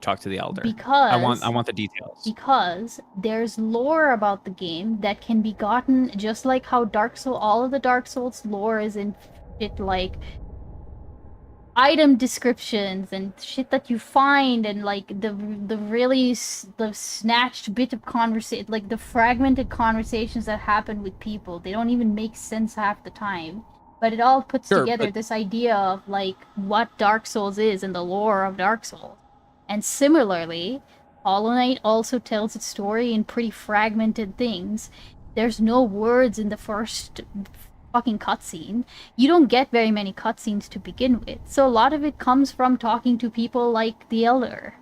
talk to the elder? Because I want the details. Because there's lore about the game that can be gotten just like how all of the Dark Souls lore is in it, like item descriptions and shit that you find, and like the snatched bit of conversation, like the fragmented conversations that happen with people. They don't even make sense half the time, but it all puts together this idea of like what Dark Souls is and the lore of Dark Souls. And similarly, Hollow Knight also tells its story in pretty fragmented things. There's no words in the first fucking cutscene. You don't get very many cutscenes to begin with. So a lot of it comes from talking to people like the Elder.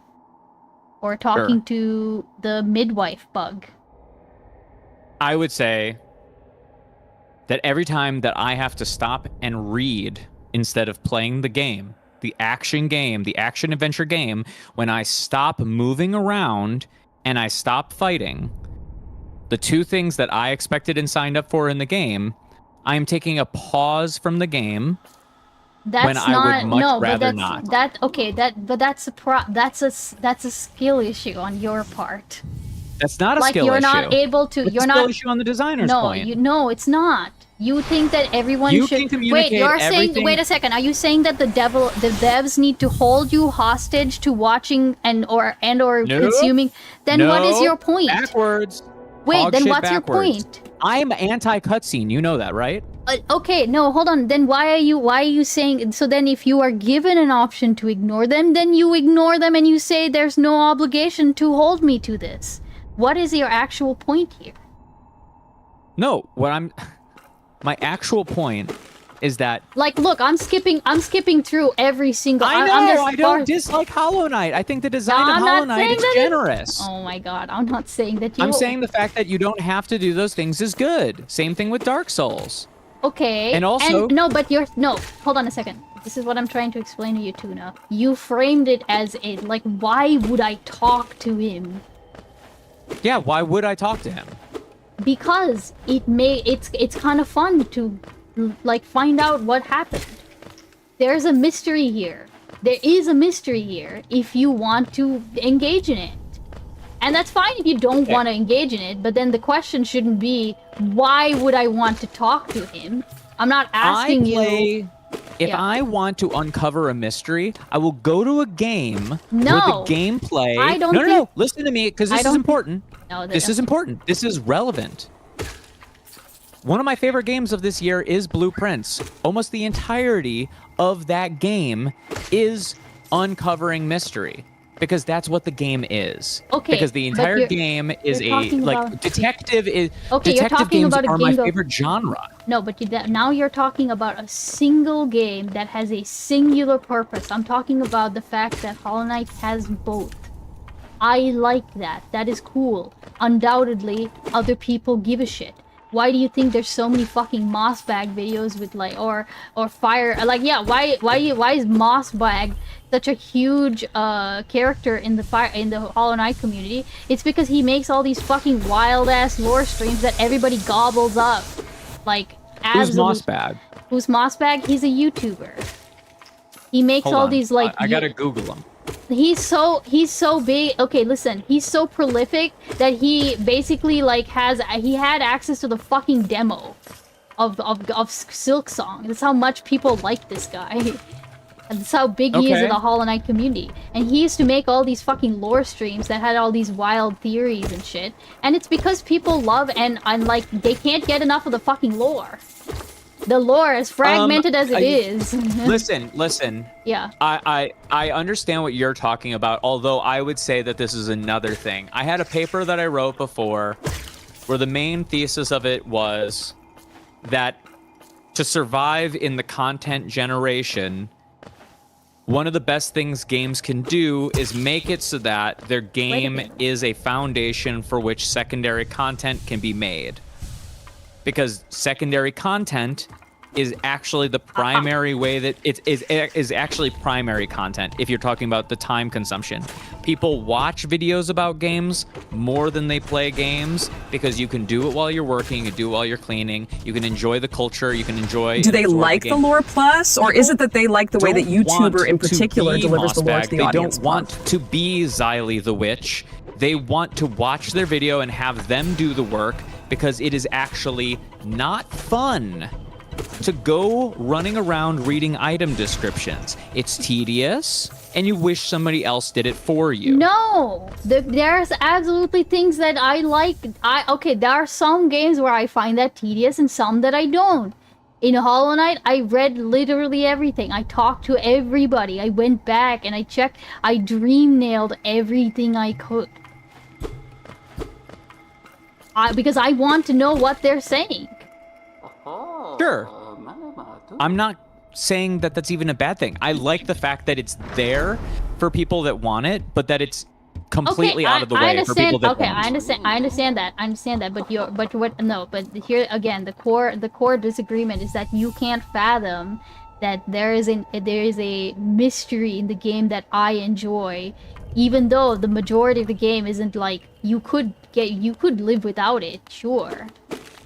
Or talking to the midwife bug. I would say that every time that I have to stop and read instead of playing the game, the action adventure game, when I stop moving around and I stop fighting, the two things that I expected and signed up for in the game, I am taking a pause from the game. That's I would much rather not. That's a skill issue on your part. That's not a skill issue. You're not able to. It's a skill issue on the designer's point. No, it's not. You think that everyone should wait. You're saying. Wait a second. Are you saying that the devs need to hold you hostage to watching or consuming? Then what is your point? Backwards. Wait, then what's your point? I'm anti-cutscene. You know that, right? Okay, no, hold on. Then why are you saying? So then, if you are given an option to ignore them, then you ignore them and you say there's no obligation to hold me to this. What is your actual point here? No, my actual point is that, like, look, I'm skipping through every single. I know. I don't dislike Hollow Knight. I think the design of Hollow Knight is generous. Oh my god, I'm not saying that you. I'm saying the fact that you don't have to do those things is good. Same thing with Dark Souls. Okay. And also, hold on a second. This is what I'm trying to explain to you, Tuna. You framed it as why would I talk to him? Yeah, why would I talk to him? Because it's kind of fun to find out what happened. There's a mystery here. There is a mystery here if you want to engage in it. And that's fine if you don't want to engage in it, but then the question shouldn't be, why would I want to talk to him? I'm not asking you. If I want to uncover a mystery, I will go to a game where the gameplay... No. Listen to me, because this is important. This is important. This is relevant. One of my favorite games of this year is Blueprints. Almost the entirety of that game is uncovering mystery. Because that's what the game is. Okay. Because the entire game is detective is. Okay, detective games are my favorite genre. No, but now you're talking about a single game that has a singular purpose. I'm talking about the fact that Hollow Knight has both. I like that. That is cool. Undoubtedly, other people give a shit. Why do you think there's so many fucking Mossbag videos with or fire? Why is Mossbag such a huge character in the Hollow Knight community? It's because he makes all these fucking wild ass lore streams that everybody gobbles up. Who's Mossbag? Who's Mossbag? He's a YouTuber. He makes these I gotta Google him. He's so big. Okay, listen. He's so prolific that he basically he had access to the fucking demo of Silk Song. That's how much people like this guy. That's how big he is in the Hollow Knight community. And he used to make all these fucking lore streams that had all these wild theories and shit. And it's because people love and they can't get enough of the fucking lore. The lore, as fragmented as it is. Listen. Yeah. I understand what you're talking about, although I would say that this is another thing. I had a paper that I wrote before where the main thesis of it was that to survive in the content generation, one of the best things games can do is make it so that their game is a foundation for which secondary content can be made. Because secondary content is actually the primary way that it is actually primary content if you're talking about the time consumption. People watch videos about games more than they play games because you can do it while you're working, you do it while you're cleaning, you can enjoy the culture, you can enjoy. Do they like the lore plus, or is it that they like the way that YouTuber in particular delivers the lore to the audience? They don't want to be Xylee the Witch. They want to watch their video and have them do the work because it is actually not fun to go running around reading item descriptions. It's tedious, and you wish somebody else did it for you. No, there's absolutely things that I like. Okay, there are some games where I find that tedious and some that I don't. In Hollow Knight, I read literally everything. I talked to everybody. I went back and I checked. I dream nailed everything I could. Because I want to know what they're saying. Sure. I'm not saying that that's even a bad thing. I like the fact that it's there for people that want it, but that it's completely out of the way for people that I understand that. But here again, the core disagreement is that you can't fathom that there is a mystery in the game that I enjoy, even though the majority of the game isn't like you could live without it, sure.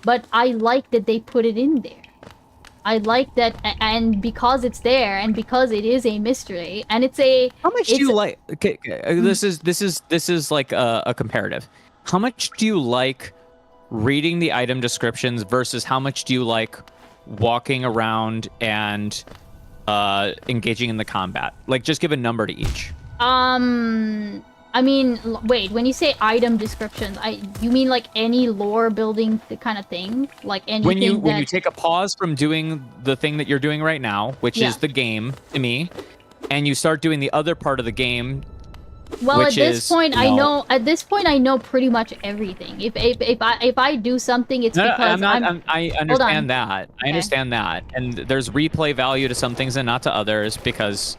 But I like that they put it in there. I like that, and because it's there, and because it is a mystery, and it's a. How much do you like? Okay, this is like a comparative. How much do you like reading the item descriptions versus how much do you like walking around and engaging in the combat? Like, just give a number to each. I mean, wait, when you say item descriptions, you mean like any lore building kind of thing? Like anything when you take a pause from doing the thing that you're doing right now, which is the game to me, and you start doing the other part of the game. Well, at this point, I know pretty much everything. If I do something, it's because I understand that. I understand that, and there's replay value to some things and not to others because.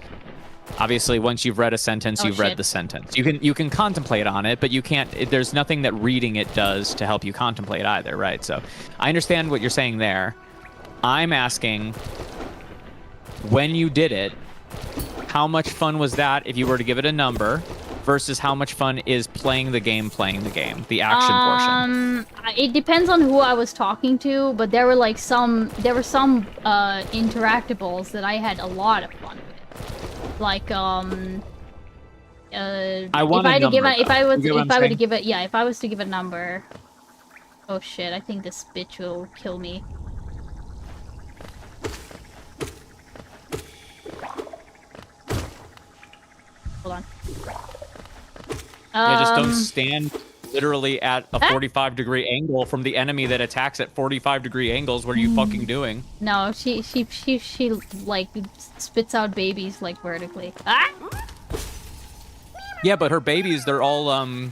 Obviously, once you've read a sentence, you've read the sentence. You can contemplate on it, but you can't. There's nothing that reading it does to help you contemplate either, right? So, I understand what you're saying there. I'm asking, when you did it, how much fun was that? If you were to give it a number, versus how much fun is playing the game, the action portion. It depends on who I was talking to, but there were some interactables that I had a lot of fun with. Like if I was to give a number. Oh shit, I think this bitch will kill me. Hold on. Yeah, just don't stand literally at a 45-degree angle from the enemy that attacks at 45-degree angles. What are you fucking doing? No, she like spits out babies like vertically. Ah! Yeah, but her babies, they're all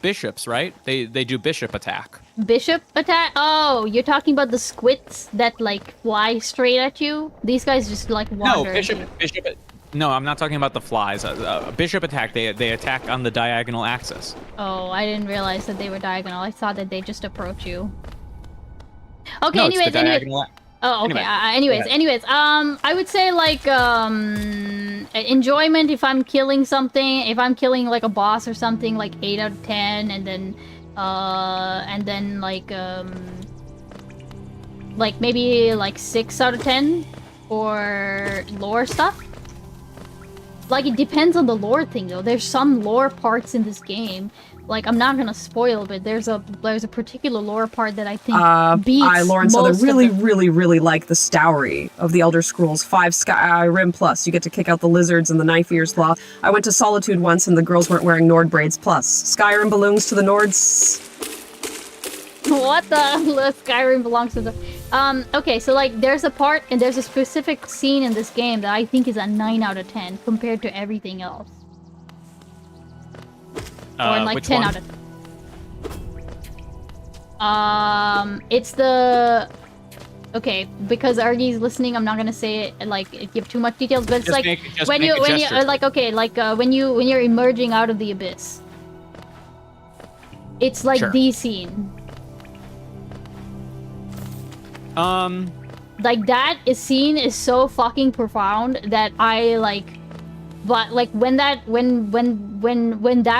bishops, right? They do bishop attack. Bishop attack? Oh, you're talking about the squits that like fly straight at you? These guys just like wander. No, bishop. No, I'm not talking about the flies. Bishop attack, they attack on the diagonal axis. Oh, I didn't realize that they were diagonal. I thought that they just approach you. Okay, no, anyways. Oh, okay. Anyways, I would say like enjoyment if I'm killing something, if I'm killing like a boss or something, like 8 out of 10, and then like maybe like 6 out of 10 for lore stuff. Like, it depends on the lore thing, though. There's some lore parts in this game. Like, I'm not gonna spoil, but there's a particular lore part that I think beats I, Lauren Southern, really like the Stowry of the Elder Scrolls 5 Skyrim Plus. You get to kick out the lizards and the knife ears law. I went to Solitude once and the girls weren't wearing Nord braids plus. Skyrim belongs to the Nords. What the? Skyrim belongs to the... okay, so like there's a part and there's a specific scene in this game that I think is a 9 out of 10 compared to everything else. Or like 10 out of 10. It's the... Okay, because Argy's listening, I'm not gonna say it, like, give too much details, but it's like when you're emerging out of the abyss. It's like the scene. Like that scene is so fucking profound that I like, but like when that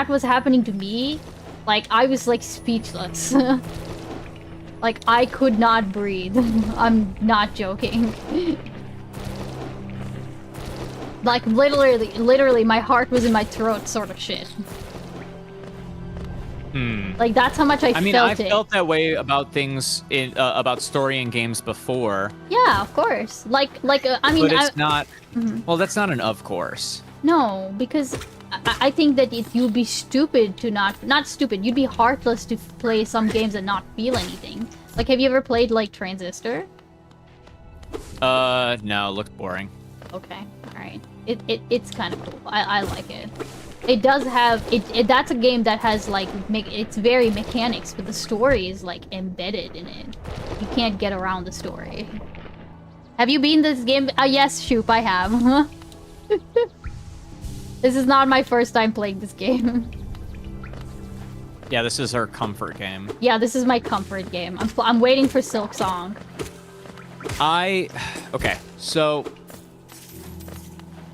was happening to me, like I was like speechless. Like I could not breathe. I'm not joking. Like literally my heart was in my throat sort of shit. Like that's how much I mean, felt I've felt that way about things in about story in games before. Yeah, of course. I mean, but it's not. Well, that's not an of course. No, because I think that you'd be stupid to not stupid. You'd be heartless to play some games and not feel anything. Like, have you ever played like Transistor? No, it looked boring. Okay, all right. It's kind of cool. I like it. It does have that's a game that has like it's very mechanics, but the story is like embedded in it. You can't get around the story. Have you been this game? Yes, Shoop, I have. This is not my first time playing this game. Yeah, this is her comfort game. Yeah, this is my comfort game. I'm waiting for Silk Song. Okay, so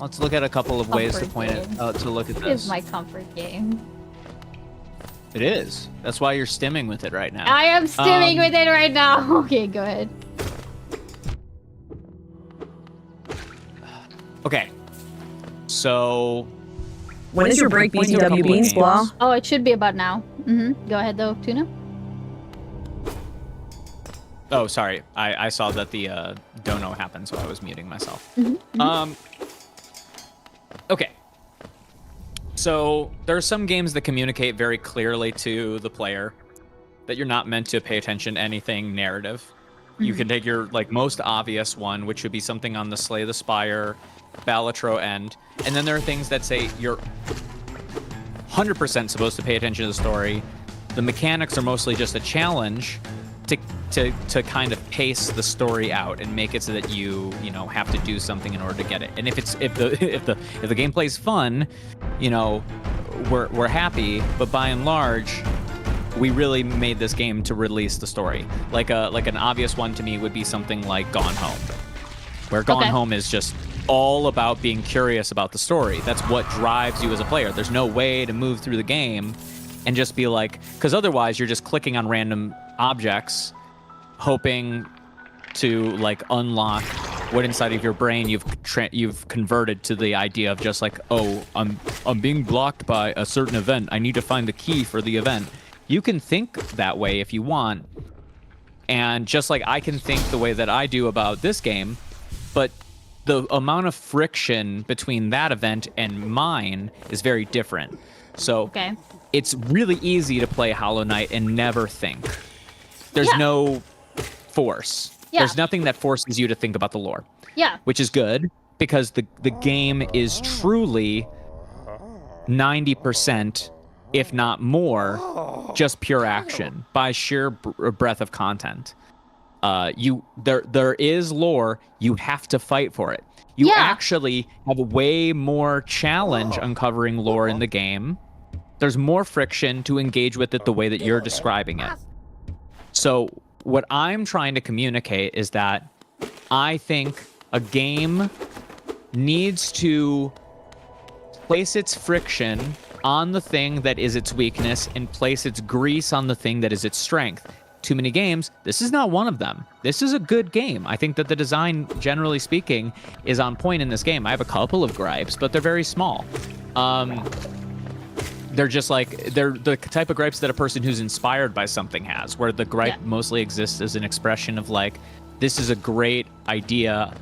let's look at a couple of ways to point it to look at this. It is my comfort game. It is. That's why you're stimming with it right now. I am stimming with it right now. Okay, go ahead. Okay. So when is your break, BTW Beans? Blah. Oh, it should be about now. Go ahead though, Tuna. Oh, sorry. I saw that the dono happened, so I was muting myself. Okay. So there are some games that communicate very clearly to the player that you're not meant to pay attention to anything narrative. You can take your like most obvious one, which would be something on the Slay the Spire, Balatro end, and then there are things that say you're 100% supposed to pay attention to the story. The mechanics are mostly just a challenge to kind of pace the story out and make it so that you know have to do something in order to get it. And if the gameplay is fun, you know, we're happy. But by and large, we really made this game to release the story. Like an obvious one to me would be something like Gone Home, where Gone Home is just all about being curious about the story. That's what drives you as a player. There's no way to move through the game and just be like, because otherwise you're just clicking on random objects, hoping to like unlock what inside of your brain you've converted to the idea of just like, oh, I'm being blocked by a certain event. I need to find the key for the event. You can think that way if you want, and just like I can think the way that I do about this game, but the amount of friction between that event and mine is very different. So it's really easy to play Hollow Knight and never think. There's no force. There's nothing that forces you to think about the lore. Yeah. Which is good, because the game is truly 90%, if not more, just pure action by sheer breadth of content. There is lore. You have to fight for it. You actually have a way more challenge uncovering lore in the game. There's more friction to engage with it the way that you're describing it. So what I'm trying to communicate is that I think a game needs to place its friction on the thing that is its weakness and place its grease on the thing that is its strength. Too many games, this is not one of them. This is a good game. I think that the design, generally speaking, is on point in this game. I have a couple of gripes, but they're very small. They're just like, they're the type of gripes that a person who's inspired by something has, where the gripe mostly exists as an expression of like, this is a great idea.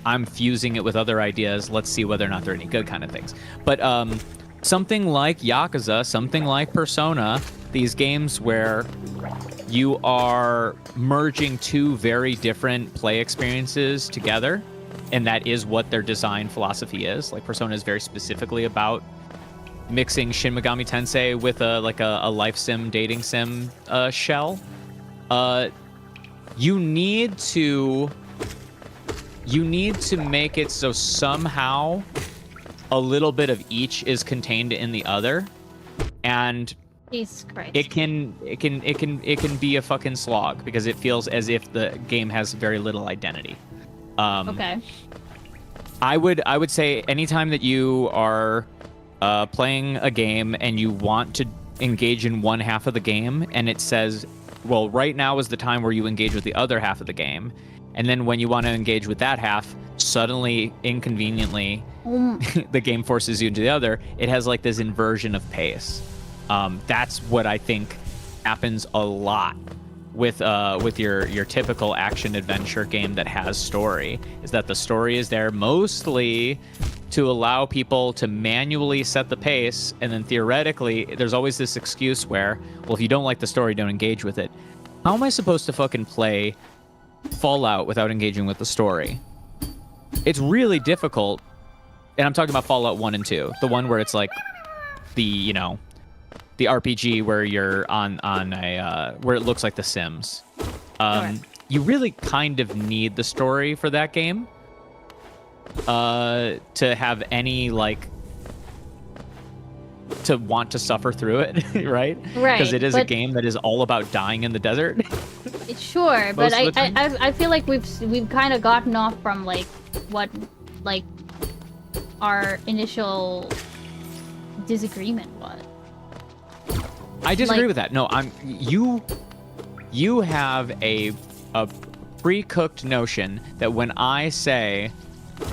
I'm fusing it with other ideas. Let's see whether or not they're any good kind of things. But something like Yakuza, something like Persona, these games where you are merging two very different play experiences together, and that is what their design philosophy is. Like Persona is very specifically about mixing Shin Megami Tensei with a life sim, dating sim shell. You need to make it so somehow a little bit of each is contained in the other. And Jesus Christ. It can be a fucking slog because it feels as if the game has very little identity. Okay. I would say anytime that you are playing a game and you want to engage in one half of the game and it says, well, right now is the time where you engage with the other half of the game, and then when you want to engage with that half, suddenly, inconveniently, the game forces you into the other. It has like this inversion of pace. That's what I think happens a lot with your typical action adventure game that has story, is that the story is there mostly to allow people to manually set the pace, and then theoretically there's always this excuse where, well, if you don't like the story, don't engage with it. How am I supposed to fucking play Fallout without engaging with the story? It's really difficult. And I'm talking about Fallout 1 and 2, the one where it's like the RPG where you're on a where it looks like The Sims. You really kind of need the story for that game to have any to want to suffer through it, right? Right. Because it is a game that is all about dying in the desert. Sure, but I feel like we've kind of gotten off from what our initial disagreement was. I disagree with that. No, you have a pre-cooked notion that when I say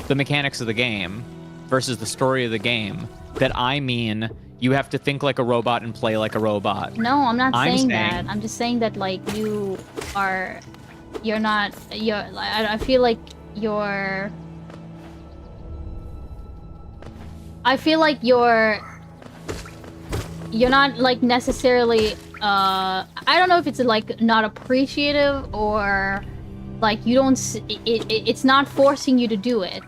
the mechanics of the game versus the story of the game, that I mean you have to think like a robot and play like a robot. No, I'm not saying that. I'm just saying that I feel like you're not necessarily I don't know if it's not appreciative or you don't it's not forcing you to do it.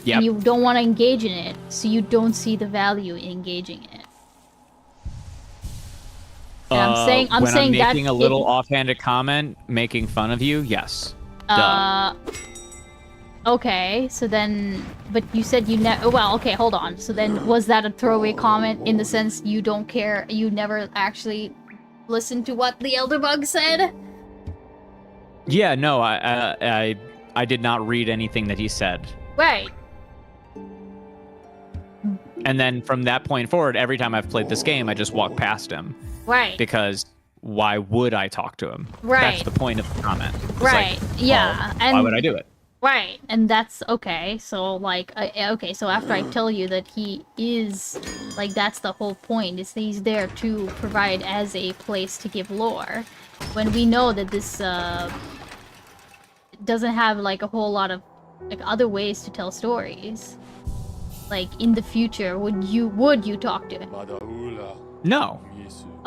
Yep. And you don't want to engage in it, so you don't see the value in engaging in it. And I'm saying I'm making a little offhanded comment, making fun of you. Yes. Okay, so then, but you said you never. Well, okay, hold on. So then, was that a throwaway comment in the sense you don't care? You never actually listened to what the Elderbug said? Yeah, no, I did not read anything that he said. Right. And then from that point forward, every time I've played this game, I just walk past him. Right. Because why would I talk to him? Right. That's the point of the comment. It's right. Yeah. And why would I do it? Right. And that's okay. So okay. So after I tell you that he is that's the whole point. Is he's there to provide as a place to give lore, when we know that this doesn't have a whole lot of other ways to tell stories. In the future, would you talk to him? No.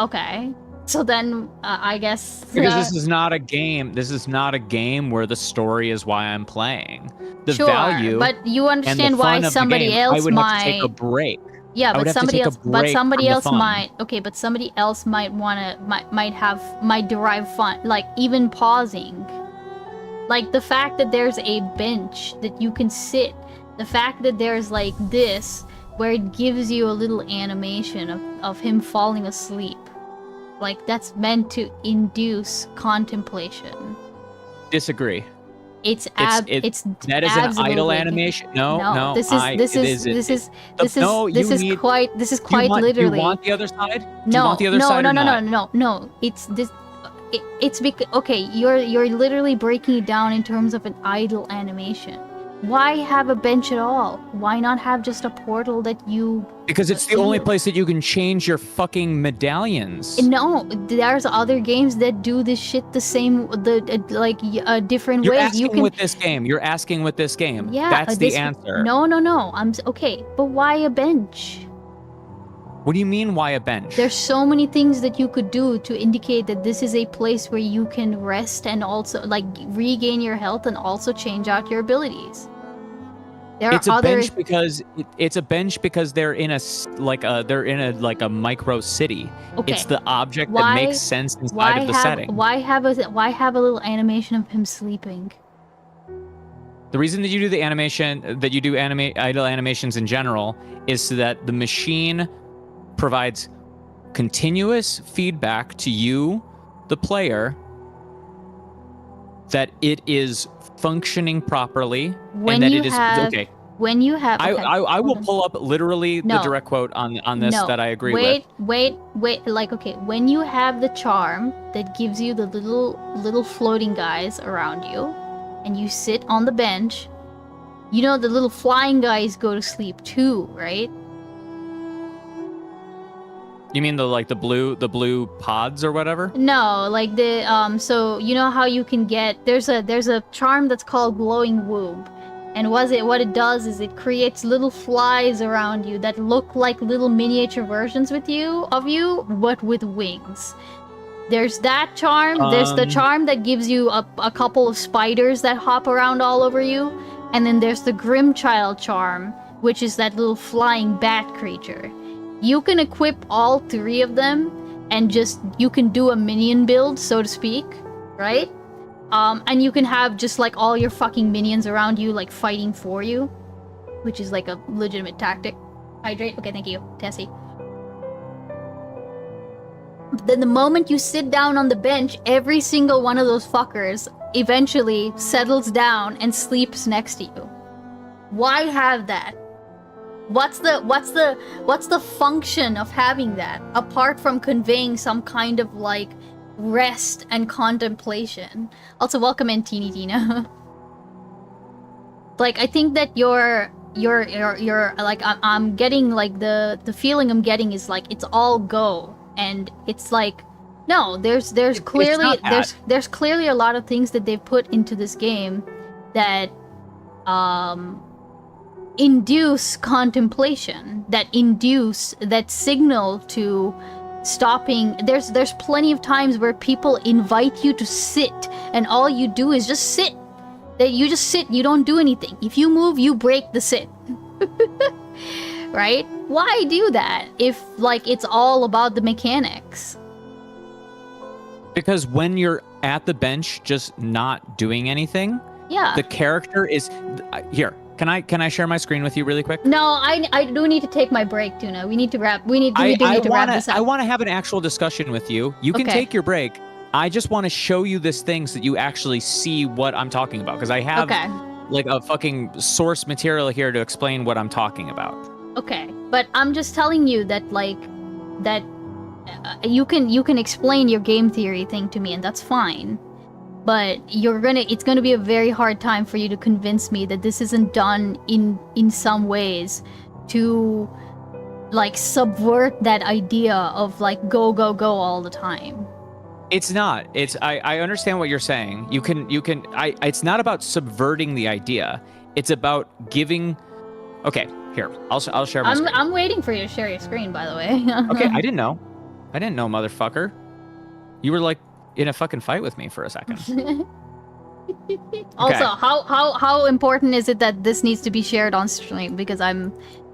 Okay. So then, I guess because this is not a game. This is not a game where the story is why I'm playing. The sure, value, but you understand why somebody else might have to take a break. Yeah, but somebody else might. Okay, but somebody else might derive fun, even pausing. The fact that there's a bench that you can sit. The fact that there's this, where it gives you a little animation of him falling asleep. That's meant to induce contemplation. Disagree. That is an idle animation. No. This is quite literally. Do you want the other side? No. It's this. It's because okay, you're literally breaking it down in terms of an idle animation. Why have a bench at all? Why not have just a portal that you... Because it's the only place that you can change your fucking medallions. No, there's other games that do this shit the same, different You're ways. Asking with this game. You're asking with this game. Yeah, that's the answer. No. Okay, but why a bench? What do you mean, why a bench? There's so many things that you could do to indicate that this is a place where you can rest and also, regain your health and also change out your abilities. It's a bench because they're in a micro city. Okay. It's the object that makes sense inside of the setting. Why have a little animation of him sleeping? The reason that you do the animation, that you do idle animations in general, is so that the machine provides continuous feedback to you, the player, that it is functioning properly and that it is okay. When you have, okay, I will pull up literally the direct quote on this that I agree with. Wait. Like, okay, when you have the charm that gives you the little floating guys around you, and you sit on the bench, you know the little flying guys go to sleep too, right? You mean the blue pods or whatever? No, like the so you know how you can get there's a charm that's called glowing woob. And what it does is it creates little flies around you that look like little miniature versions of you, but with wings. There's that charm. There's the charm that gives you a couple of spiders that hop around all over you. And then there's the Grimchild charm, which is that little flying bat creature. You can equip all three of them and you can do a minion build, so to speak, right? And you can have just like all your fucking minions around you, like fighting for you, which is like a legitimate tactic. Hydrate. Okay, thank you, Tessie. Then the moment you sit down on the bench, every single one of those fuckers eventually settles down and sleeps next to you. Why have that? What's the function of having that apart from conveying some kind of like rest and contemplation? Also, welcome in, Teeny Tina. Like, I think that you're like, I'm getting like the feeling I'm getting is like it's all go, and it's like no, there's clearly there's clearly a lot of things that they've put into this game that induce contemplation, that signal to stopping. There's plenty of times where people invite you to sit, and all you do is just sit. That you just sit, you don't do anything. If you move, you break the sit. Right? Why do that if like it's all about the mechanics? Because when you're at the bench just not doing anything, the character is here. Can I share my screen with you really quick? No, I do need to take my break, Tuna. We need to wrap. We need to wrap this up. I want to have an actual discussion with you. You can take your break. I just want to show you this thing so that you actually see what I'm talking about, because I have like a fucking source material here to explain what I'm talking about. Okay, but I'm just telling you that like that you can explain your game theory thing to me, and that's fine. But it's gonna be a very hard time for you to convince me that this isn't done in some ways to like subvert that idea of like go all the time. It's not. I understand what you're saying. It's not about subverting the idea. It's about giving. Okay, here. I'll share my screen. I'm waiting for you to share your screen, by the way. Okay, I didn't know, motherfucker. You were like in a fucking fight with me for a second. Also, how important is it that this needs to be shared on stream? Because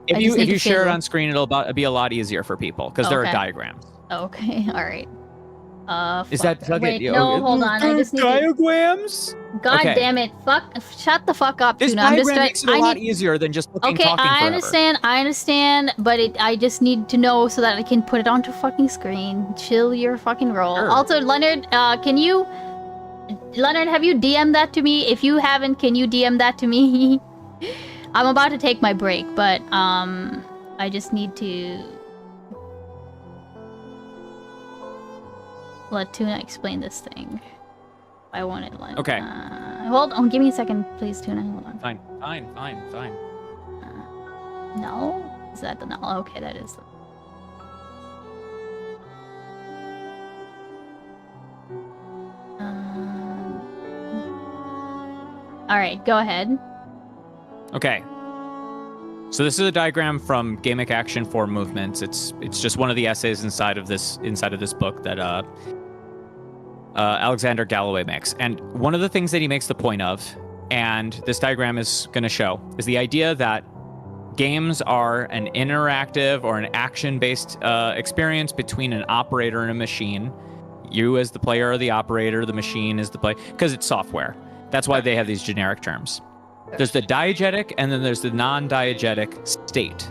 if you share it on screen, it'll be a lot easier for people because there are diagrams. Okay, all right. Is that wait? No, hold on. I just need diagrams. God damn it! Shut the fuck up, This Tuna. diagram makes it a lot easier than just talking forever. I understand, but I just need to know so that I can put it onto fucking screen. Chill your fucking roll. Sure. Also, Leonard, have you DM'd that to me? If you haven't, can you DM that to me? I'm about to take my break, but I just need to let Tuna explain this thing. I want it like. Okay. Hold on, give me a second, please, Tuna. Hold on. Fine. No? Is that the null? Okay, that is. Alright, go ahead. Okay. So this is a diagram from Gamic Action for Movements. It's just one of the essays inside of this book that Alexander Galloway makes. And one of the things that he makes the point of, and this diagram is going to show, is the idea that games are an interactive or an action-based experience between an operator and a machine. You as the player are the operator, the machine is the player, because it's software. That's why they have these generic terms. There's the diegetic and then there's the non-diegetic state.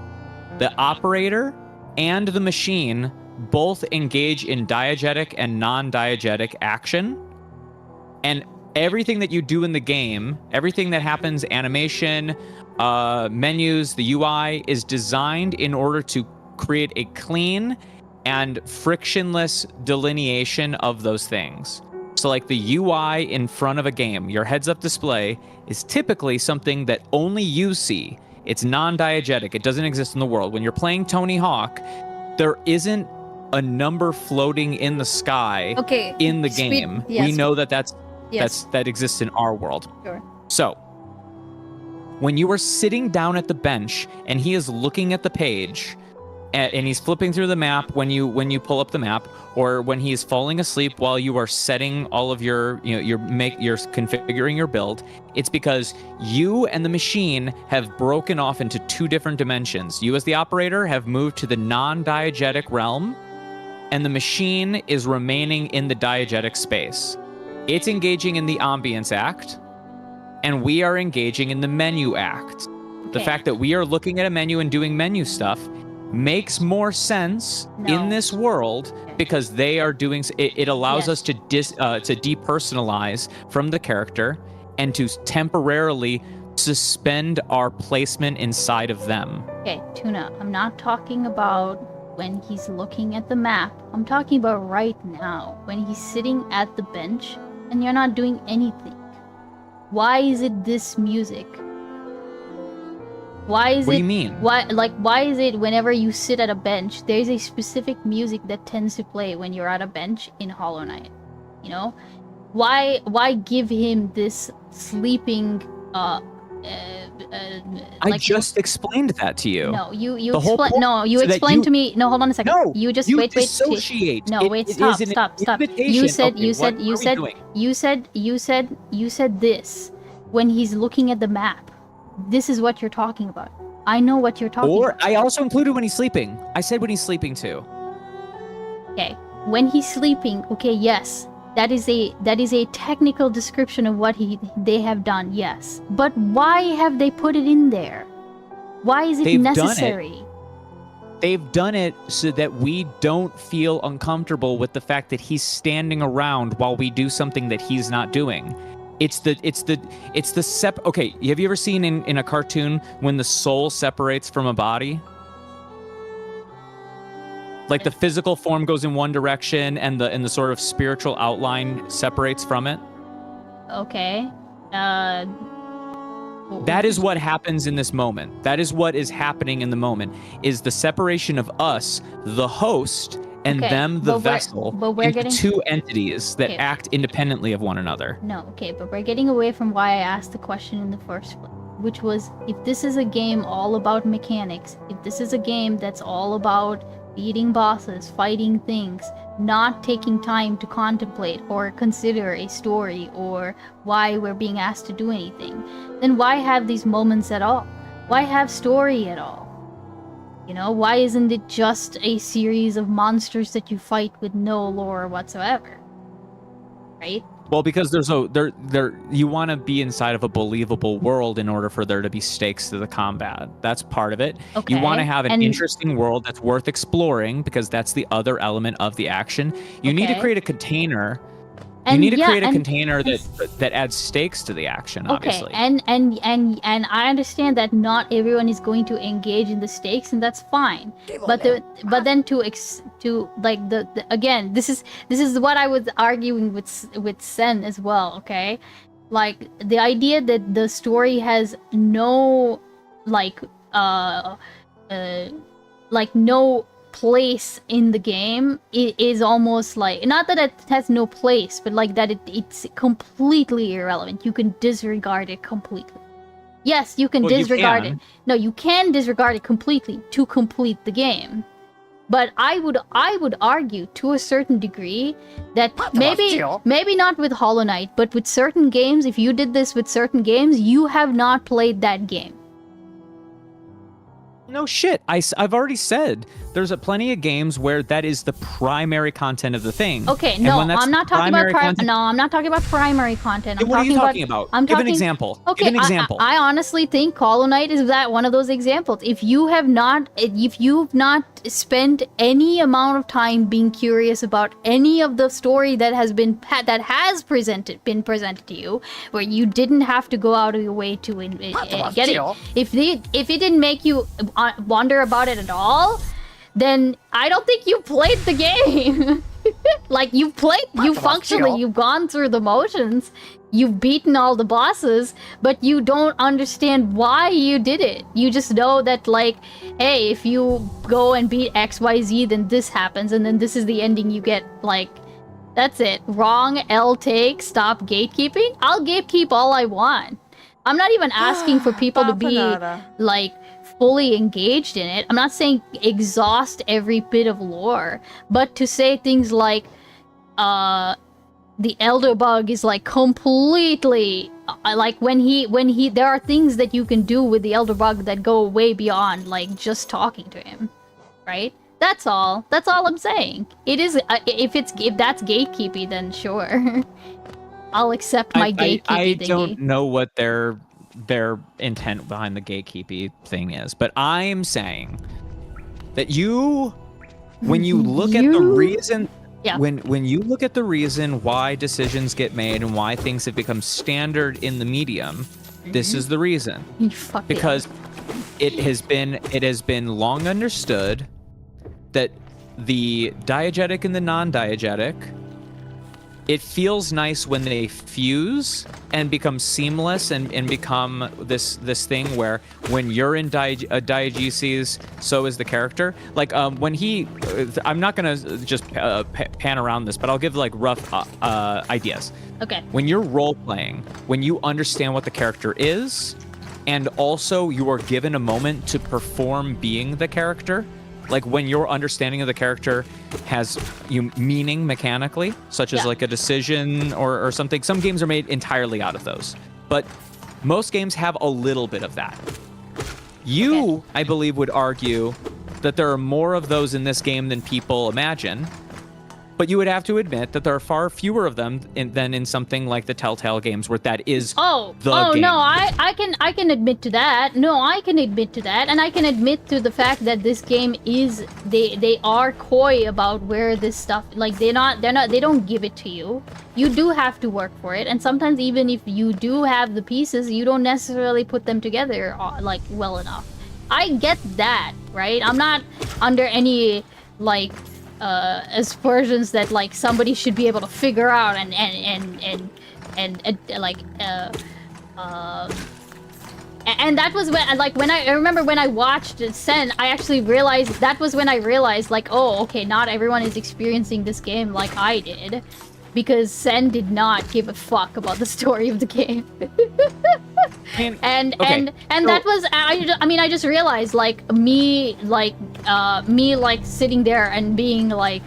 The operator and the machine both engage in diegetic and non-diegetic action. And everything that you do in the game, everything that happens, animation, menus, the UI, is designed in order to create a clean and frictionless delineation of those things. So like the UI in front of a game, your heads-up display, is typically something that only you see. It's non-diegetic. It doesn't exist in the world. When you're playing Tony Hawk, there isn't a number floating in the sky in the game. We know that that exists in our world. Sure. So when you are sitting down at the bench and he is looking at the page and he's flipping through the map when you pull up the map, or when he's falling asleep while you are setting all of your, you're configuring your build, it's because you and the machine have broken off into two different dimensions. You as the operator have moved to the non-diegetic realm, and the machine is remaining in the diegetic space. It's engaging in the ambience act, and we are engaging in the menu act. The fact that we are looking at a menu and doing menu stuff makes more sense in this world because they are doing it. Allows us to depersonalize from the character and to temporarily suspend our placement inside of them. Okay, Tuna, I'm not talking about when he's looking at the map. I'm talking about right now, when he's sitting at the bench and you're not doing anything. Why is it this music? Why is What do you mean? Why is it whenever you sit at a bench, there's a specific music that tends to play when you're at a bench in Hollow Knight? You know? Why give him this sleeping I just explained that to you. No, you explained to me. No, hold on a second. No, you just you wait. Dissociate. No, wait, stop. You said this when he's looking at the map. This is what you're talking about. I know what you're talking about. I also included when he's sleeping. I said when he's sleeping too. Okay, when he's sleeping. Okay, yes. That is a technical description of what they have done, yes. But why have they put it in there? Why is it necessary? They've done it so that we don't feel uncomfortable with the fact that he's standing around while we do something that he's not doing. Okay, have you ever seen in a cartoon when the soul separates from a body? Like the physical form goes in one direction and the sort of spiritual outline separates from it? Okay. That is what happens in this moment. That is what is happening in the moment, is the separation of us, the host, and them, the vessel, into two entities that act independently of one another. No, okay, but we're getting away from why I asked the question in the first place, which was, if this is a game all about mechanics, if this is a game that's all about beating bosses, fighting things, not taking time to contemplate or consider a story or why we're being asked to do anything, then why have these moments at all? Why have story at all? You know, why isn't it just a series of monsters that you fight with no lore whatsoever? Right? Well, because you want to be inside of a believable world in order for there to be stakes to the combat. That's part of it. Okay. You want to have an interesting world that's worth exploring, because that's the other element of the action. You need to create a container. You need to create a container that adds stakes to the action, obviously. And I understand that not everyone is going to engage in the stakes, and that's fine. But then again, this is what I was arguing with Sen as well. Okay, like the idea that the story has no no place in the game is almost like, not that it has no place, but like that it's completely irrelevant. You can disregard it completely. Yes, you can disregard it. No, you can disregard it completely to complete the game. But I would argue to a certain degree that maybe not with Hollow Knight, but with certain games, if you did this with certain games, you have not played that game. No shit. I've already said there's plenty of games where that is the primary content of the thing. Okay, no, I'm not talking about I'm not talking about primary content. What are you talking about? Give an example. Okay, give an example. I honestly think Hollow Knight is that one of those examples. If you've not spent any amount of time being curious about any of the story that has been presented to you, where you didn't have to go out of your way to get it. If it didn't make you wonder about it at all, then I don't think you played the game. Like, you've gone through the motions, you've beaten all the bosses, but you don't understand why you did it. You just know that, like, hey, if you go and beat XYZ, then this happens, and then this is the ending you get. Like, that's it. Wrong, L take, stop gatekeeping. I'll gatekeep all I want. I'm not even asking for people to be, like, fully engaged in it. I'm not saying exhaust every bit of lore, but to say things like, the elder bug is like completely, like when he, there are things that you can do with the elder bug that go way beyond like just talking to him, right? That's all I'm saying. It is, if that's gatekeepy, then sure. I'll accept my gatekeepy I thingy. don't know what their intent behind the gatekeepy thing is, but I'm saying that when you look at the reason, when you look at the reason why decisions get made and why things have become standard in the medium, this is the reason. Because it has been long understood that the diegetic and the non-diegetic, it feels nice when they fuse and become seamless and become this thing where when you're in diegesis, so is the character. Like when I'm not gonna just pan around this, but I'll give like rough ideas. Okay. When you're role playing, when you understand what the character is, and also you are given a moment to perform being the character. Like when your understanding of the character has meaning mechanically, such as like a decision or something. Some games are made entirely out of those, but most games have a little bit of that. I believe, would argue that there are more of those in this game than people imagine, but you would have to admit that there are far fewer of them than in something like the Telltale games, where that is the game. No, I can admit to that. No, I can admit to that, and I can admit to the fact that this game is they are coy about where this stuff, like they don't give it to you. You do have to work for it, and sometimes even if you do have the pieces, you don't necessarily put them together like well enough. I get that, right? I'm not under any like aspersions that like somebody should be able to figure out and that was when, like, when I remember when I watched Sen, I actually realized, that was when I realized, like, oh, okay, not everyone is experiencing this game like I did, because Sen did not give a fuck about the story of the game. And that was, I just realized, like, me sitting there and being like,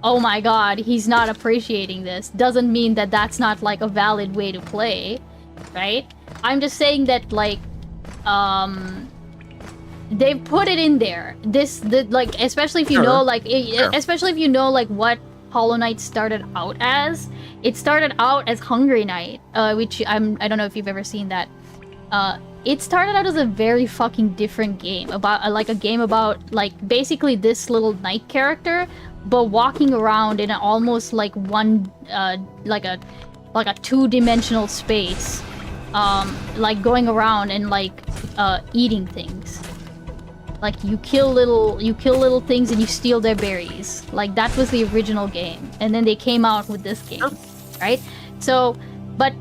oh my god, he's not appreciating this, doesn't mean that that's not like a valid way to play, right? I'm just saying that, like, they've put it in there. Like, especially if you know, like, especially if you know, like, what Hollow Knight started out as. It started out as Hungry Knight, which I don't know if you've ever seen that. It started out as a very fucking different game, about like a game about like basically this little knight character, but walking around in an almost like one like a two-dimensional space, like going around and like eating things. Like you kill little things and you steal their berries. Like that was the original game, and then they came out with this game, right? So, but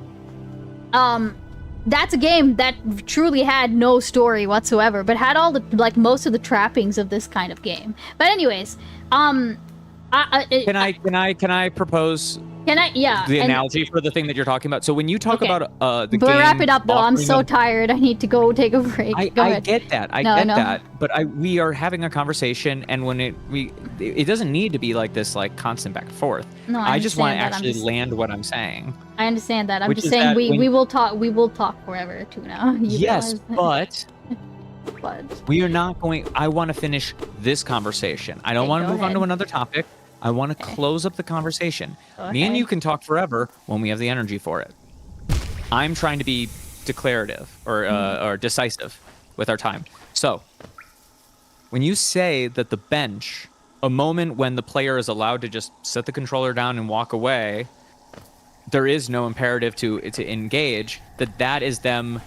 that's a game that truly had no story whatsoever, but had all the, like, most of the trappings of this kind of game. But anyways, can I propose? The analogy for the thing that you're talking about. So when you talk about the game, wrap it up though. I'm so tired. I need to go take a break. I get that. I get that. But we are having a conversation, and when it doesn't need to be like this, like constant back and forth. No, I just want to actually land what I'm saying. I understand that. I'm just saying we will talk. We will talk forever too now. Yes, but But we are not going. I want to finish this conversation. I don't want to move on to another topic. I want to close up the conversation. Me and you can talk forever when we have the energy for it. I'm trying to be declarative or decisive with our time. So, when you say that the bench, a moment when the player is allowed to just set the controller down and walk away, there is no imperative to engage, that is them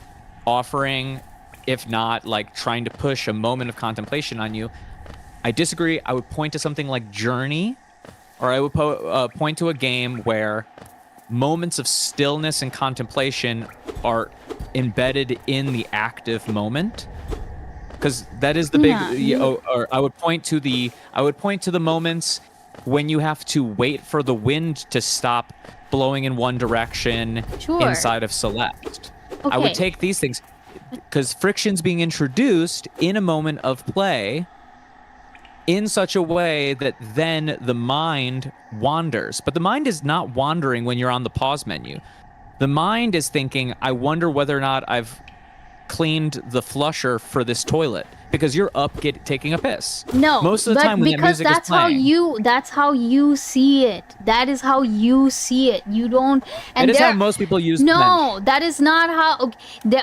offering, if not like trying to push a moment of contemplation on you. I disagree. I would point to something like Journey, or I would point to a game where moments of stillness and contemplation are embedded in the active moment, because that is the big. Or I would point to the moments when you have to wait for the wind to stop blowing in one direction inside of Celeste. I would take these things because friction's being introduced in a moment of play in such a way that then the mind wanders. But the mind is not wandering when you're on the pause menu. The mind is thinking, I wonder whether or not I've cleaned the flusher for this toilet, because you're up taking a piss. No, most of the time when that music is playing. That's how you see it. That is how you see it. You don't. And that is how most people use. No, that is not how.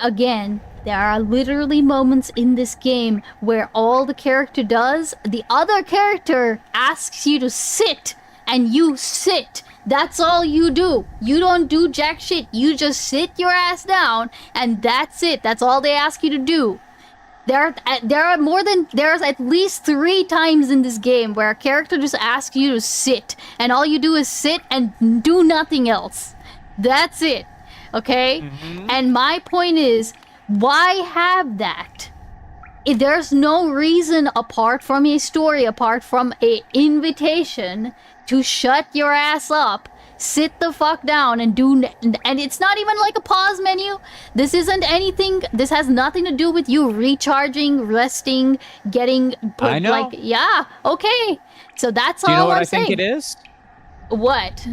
Okay, there are literally moments in this game where all the character does, the other character asks you to sit, and you sit. That's all you do. You don't do jack shit. You just sit your ass down, and that's it. That's all they ask you to do. There's at least 3 times in this game where a character just asks you to sit, and all you do is sit and do nothing else. That's it. Okay? Mm-hmm. And my point is, why have that? If there's no reason apart from a story, apart from a invitation to shut your ass up, sit the fuck down and and it's not even like a pause menu. This isn't anything. This has nothing to do with you recharging, resting, getting I know. Like, yeah, okay. So that's all I'm saying. Do you know what I think it is? What?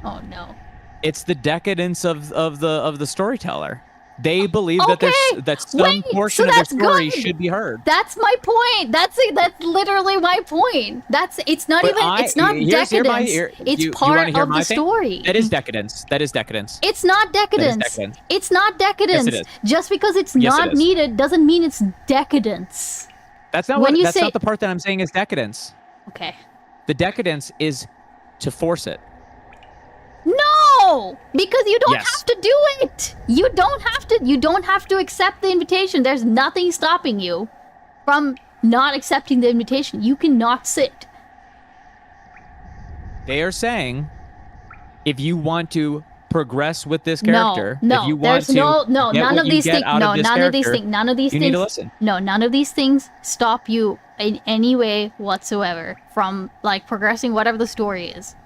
Oh no. It's the decadence of the storyteller. They believe that some portion of their story should be heard. That's my point. That's literally my point. It's not decadence. It's part of the story. That is decadence. It's not decadence. It's not decadence. Yes, it is. Just because it's not needed doesn't mean it's decadence. That's not not the part that I'm saying is decadence. Okay. The decadence is to force it. No, because you don't have to do it. You don't have to accept the invitation. There's nothing stopping you from not accepting the invitation. You cannot sit. They are saying, if you want to progress with this character, none of these things. You need to listen. No, none of these things stop you in any way whatsoever from like progressing whatever the story is.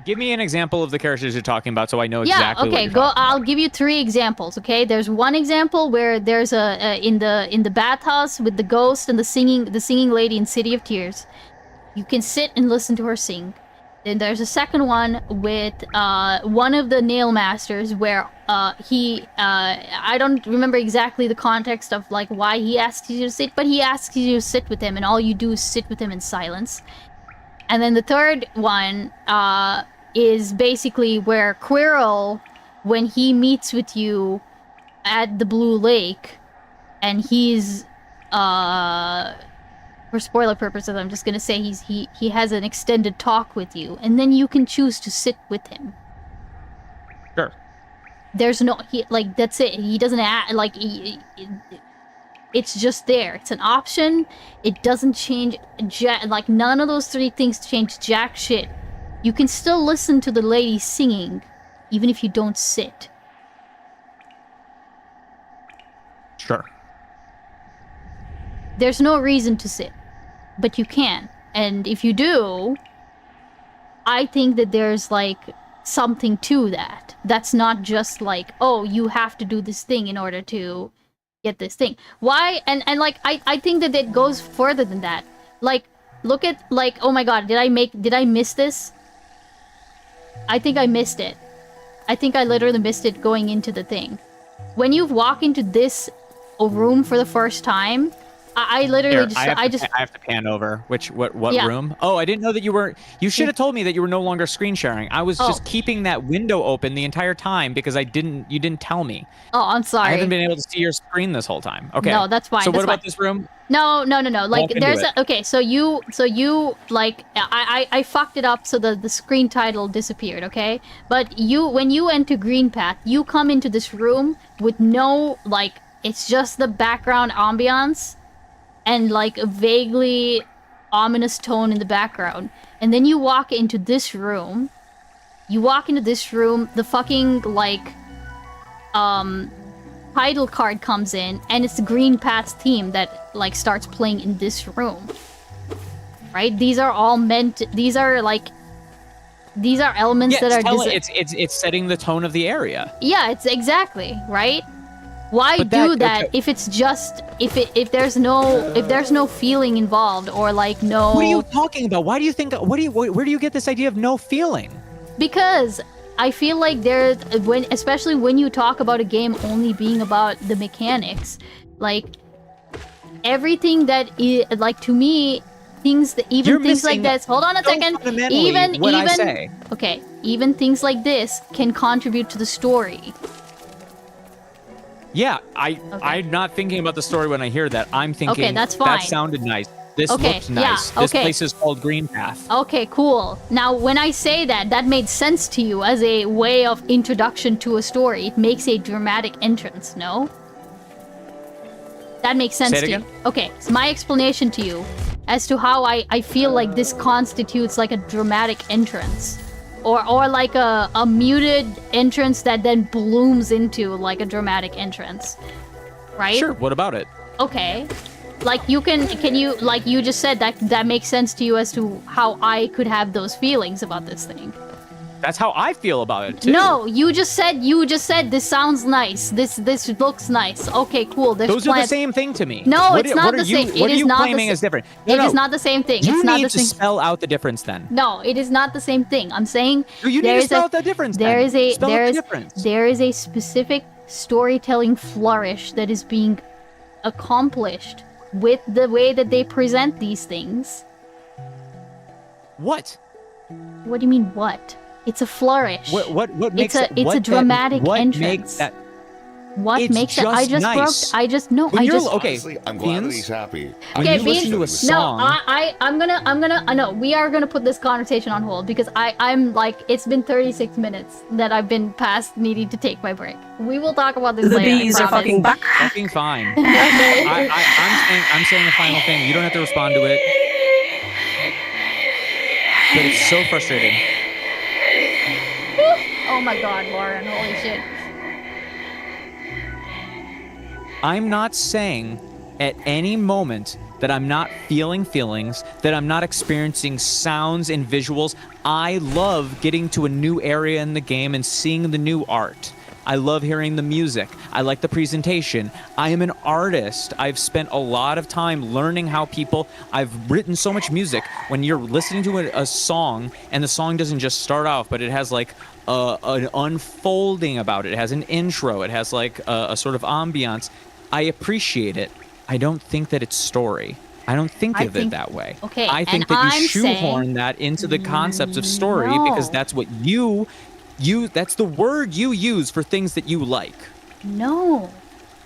Give me an example of the characters you're talking about, so I know exactly. Yeah, okay. I'll give you 3 examples. Okay, there's one example where there's in the bathhouse with the ghost and the singing lady in City of Tears. You can sit and listen to her sing. Then there's a second one with one of the nail masters where I don't remember exactly the context of like why he asks you to sit, but he asks you to sit with him, and all you do is sit with him in silence. And then the third one is basically where Quirrell, when he meets with you at the Blue Lake, and he's, for spoiler purposes, I'm just gonna say he has an extended talk with you, and then you can choose to sit with him. Sure. There's no, that's it. He doesn't it's just there. It's an option. It doesn't change none of those 3 things change jack shit. You can still listen to the lady singing, even if you don't sit. Sure. There's no reason to sit, but you can. And if you do, I think that there's like something to that. That's not just like, oh, you have to do this thing in order to get this thing. Why? And like I think that it goes further than that. Like, look at like, oh my god, did I miss this? I think I missed it. I think I literally missed it going into the thing. when you walk into this room for the first time, I literally I have to pan over. What room? Oh, I didn't know that you were. You should have told me that you were no longer screen sharing. I was just keeping that window open the entire time because you didn't tell me. Oh, I'm sorry. I haven't been able to see your screen this whole time. Okay. No, that's fine. So what about this room? No. Like there's okay. So you like I fucked it up so the screen title disappeared. Okay, but when you enter Green Path, you come into this room with no like it's just the background ambiance and like a vaguely ominous tone in the background, and then you walk into this room. The fucking like title card comes in, and it's the Green Path's theme that like starts playing in this room. Right? These are elements that are it's setting the tone of the area. Yeah, it's exactly, right? Why do that if it's just if there's no feeling involved or like no. What are you talking about? Why do you think where do you get this idea of no feeling? Because I feel like especially when you talk about a game only being about the mechanics, like everything that is like to me, things like this. Hold on a second. Even things like this can contribute to the story. Yeah, I'm not thinking about the story when I hear that. I'm thinking, okay, that's fine. That sounded nice. This looks nice. Yeah, this place is called Green Path. Okay, cool. Now, when I say that made sense to you as a way of introduction to a story. It makes a dramatic entrance, no? That makes sense Say it to again? you. Okay, so my explanation to you as to how I feel like this constitutes like a dramatic entrance. Or like a muted entrance that then blooms into like a dramatic entrance. Right? Sure, what about it? Okay. Like you like you just said that makes sense to you as to how I could have those feelings about this thing. That's how I feel about it too. No, you just said this sounds nice. This looks nice. Okay, cool. Those are the same thing to me. No, it's not the same. What are you claiming is different? It is not the same thing. You need to spell out the difference then. No, it is not the same thing. I'm saying you need to spell out the difference. There is a specific storytelling flourish that is being accomplished with the way that they present these things. What? What do you mean what? It's a flourish. What makes it's a dramatic entrance. What makes that? I just nice. Honestly, I'm glad that he's happy. Okay, listen to a song. No, we are gonna put this conversation on hold because I'm like, it's been 36 minutes that I've been past needing to take my break. We will talk about this later. The bees are fucking back. Fucking fine. I'm saying the final thing. You don't have to respond to it. But it's so frustrating. Oh my god, Lauren, holy shit. I'm not saying at any moment that I'm not feeling feelings, that I'm not experiencing sounds and visuals. I love getting to a new area in the game and seeing the new art. I love hearing the music. I like the presentation. I am an artist. I've spent a lot of time learning how I've written so much music. When you're listening to a song and the song doesn't just start off, but it has like an unfolding about it. It has an intro. It has like a sort of ambiance. I appreciate it. I don't think that it's story. I don't think of it that way. Okay, I think that you shoehorn that into the concepts of story because that's what that's the word you use for things that you like. No,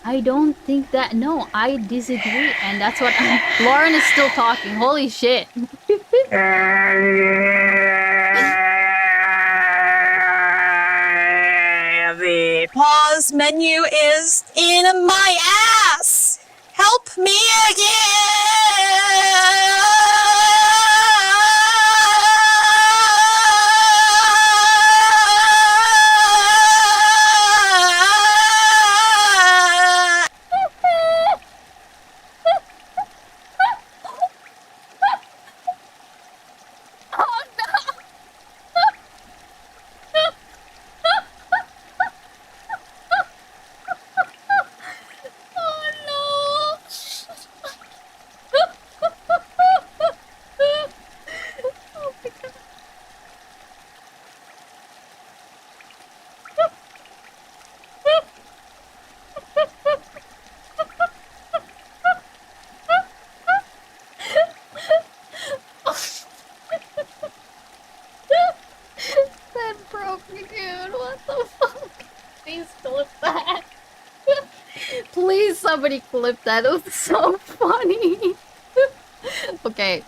I don't think that. No, I disagree. And that's what Lauren is still talking. Holy shit. The pause menu is in my ass. Help me Somebody clipped that. It was so funny. Okay.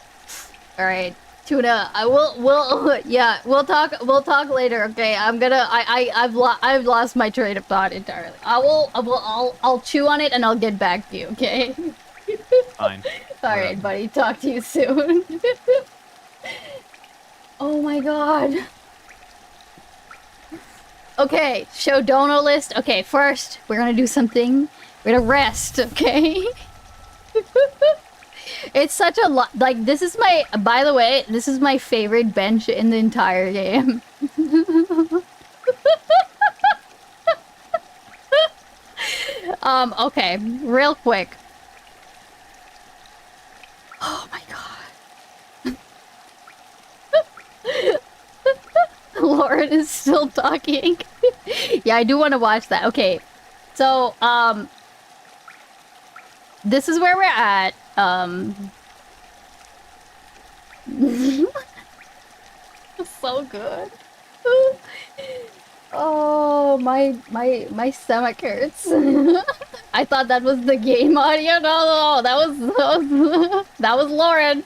All right. Tuna, we'll talk later, okay? I've lost my train of thought entirely. I'll chew on it and I'll get back to you, okay? Fine. All right, buddy. Talk to you soon. Oh my god. Okay, show dono list. Okay, first, we're gonna do something. We're gonna rest, okay? It's such a lot. Like, this is my... By the way, this is my favorite bench in the entire game. Okay, real quick. Oh my god. Lauren is still talking. Yeah, I do want to watch that. Okay, so, this is where we're at. So good. Oh, my stomach hurts. I thought that was the game audio. No, that was Lauren.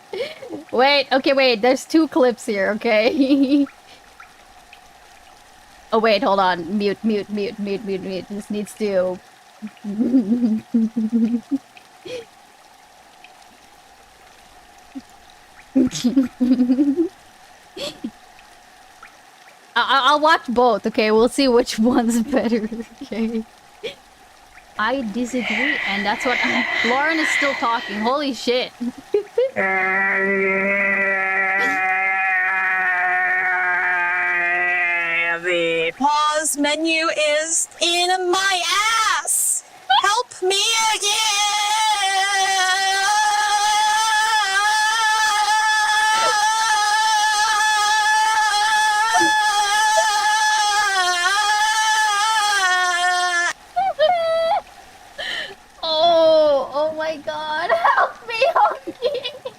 Wait, okay, wait. There's two clips here, okay? Oh, wait, hold on. Mute. This needs to... I'll watch both, okay? We'll see which one's better, okay? I disagree, and that's what Lauren is still talking. Holy shit. The pause menu is in my ass. Help me Oh my god, help me, Honky!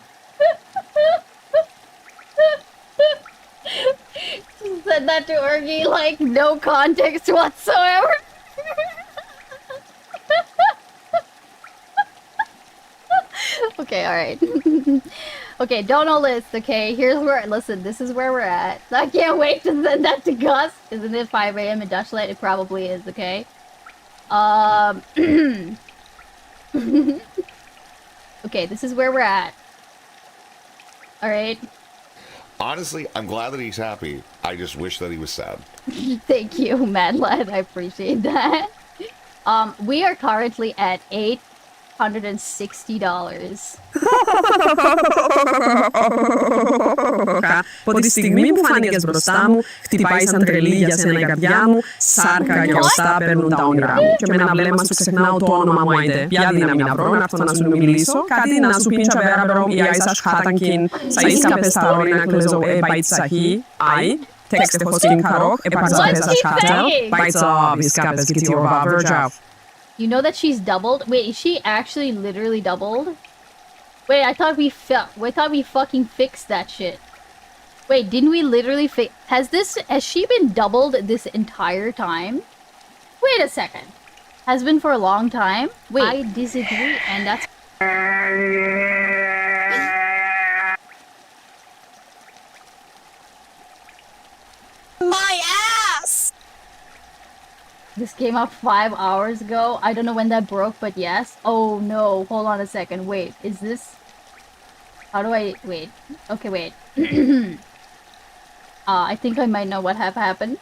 She said that to Ergie, like, no context whatsoever. Okay, alright. Okay, dono list, okay? Here's where, listen, this is where we're at. I can't wait to send that to Gus. Isn't it 5 a.m. in Dutchland? It probably is, okay? Okay, this is where we're at. Alright. Honestly, I'm glad that he's happy. I just wish that he was sad. Thank you, Mad Lad. I appreciate that. We are currently at $860. Pod istigmi buchanik z brostamu, chtipaj san trilija se na gardiamu, sarka que está perguntando um gramo. Que me nablema successna autonoma moide, piadina mina brona, ftona sun miliso, kadina su pincha vera brom i aisa shkatankin, sa iska pestarolina klezo e baitsahi, ai, tekste hostin karok, e parza pesa shkatel, baitsa viskapes gitiova verjav. You know that she's doubled? Wait, is she actually literally doubled? Wait, I thought we fucking fixed that shit. Wait, didn't we literally fix... Has she been doubled this entire time? Wait a second. Has been for a long time? Wait, I disagree, and that's... my ass! This came out 5 hours ago. I don't know when that broke, but yes. Oh no, hold on a second. Wait, is this... How do I... Wait. Okay, wait. I think I might know what have happened.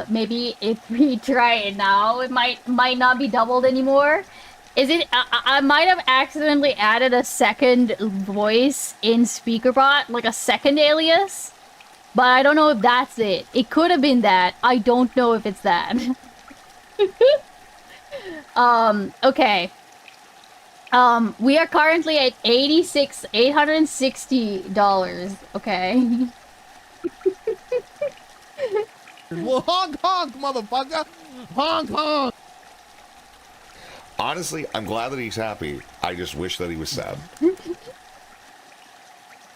Maybe if we try it now, it might not be doubled anymore. Is it... I might have accidentally added a second voice in SpeakerBot, like a second alias. But I don't know if that's it. It could have been that. I don't know if it's that. Okay. We are currently at $860, okay? Well, honk honk, motherfucker! Honk honk! Honestly, I'm glad that he's happy. I just wish that he was sad.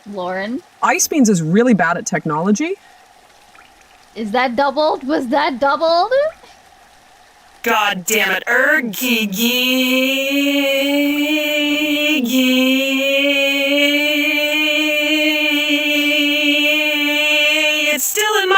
Lauren? Ice Beans is really bad at technology. Is that doubled? Was that doubled? God damn it. It's still in my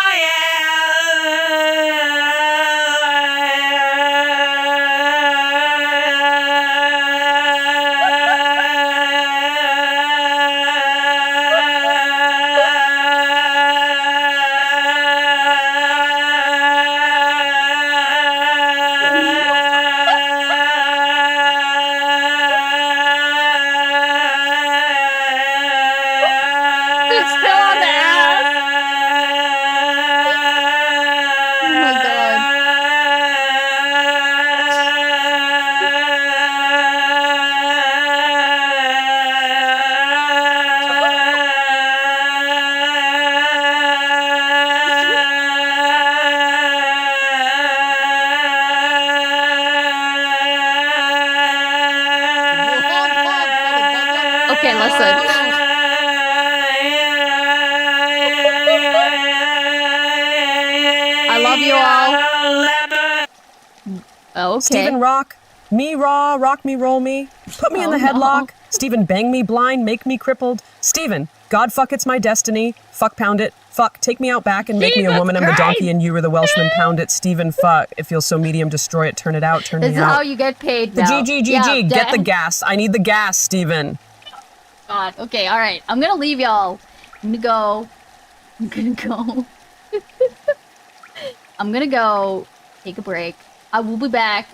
It's still on the ass. Oh my god. Okay, listen. I love you all. Okay. Stephen rock. Me raw, rock me, roll me. Put me in the headlock. No. Stephen bang me blind, make me crippled. Stephen, God fuck it's my destiny. Fuck pound it. Fuck, take me out back and make me a woman. I'm the donkey and you were the Welshman. Pound it. Stephen, fuck. It feels so medium, destroy it, turn it out, turn This me is out. how you get paid The now. GGGG, get the gas. I need the gas, Stephen. God. Okay, alright. I'm gonna leave y'all. I'm gonna go. I'm gonna go take a break. I will be back.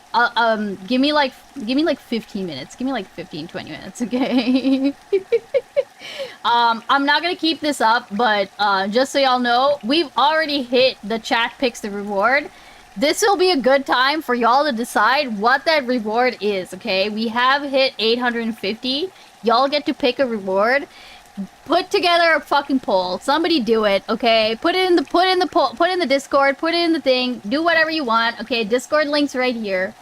Give me like 15 minutes. Give me like 15, 20 minutes, okay? I'm not gonna keep this up, but just so y'all know, we've already hit the chat picks the reward. This will be a good time for y'all to decide what that reward is, okay? We have hit 850. Y'all get to pick a reward. Put together a fucking poll. Somebody do it, okay? Put in the poll, put in the Discord, put it in the thing. Do whatever you want, okay? Discord link's right here.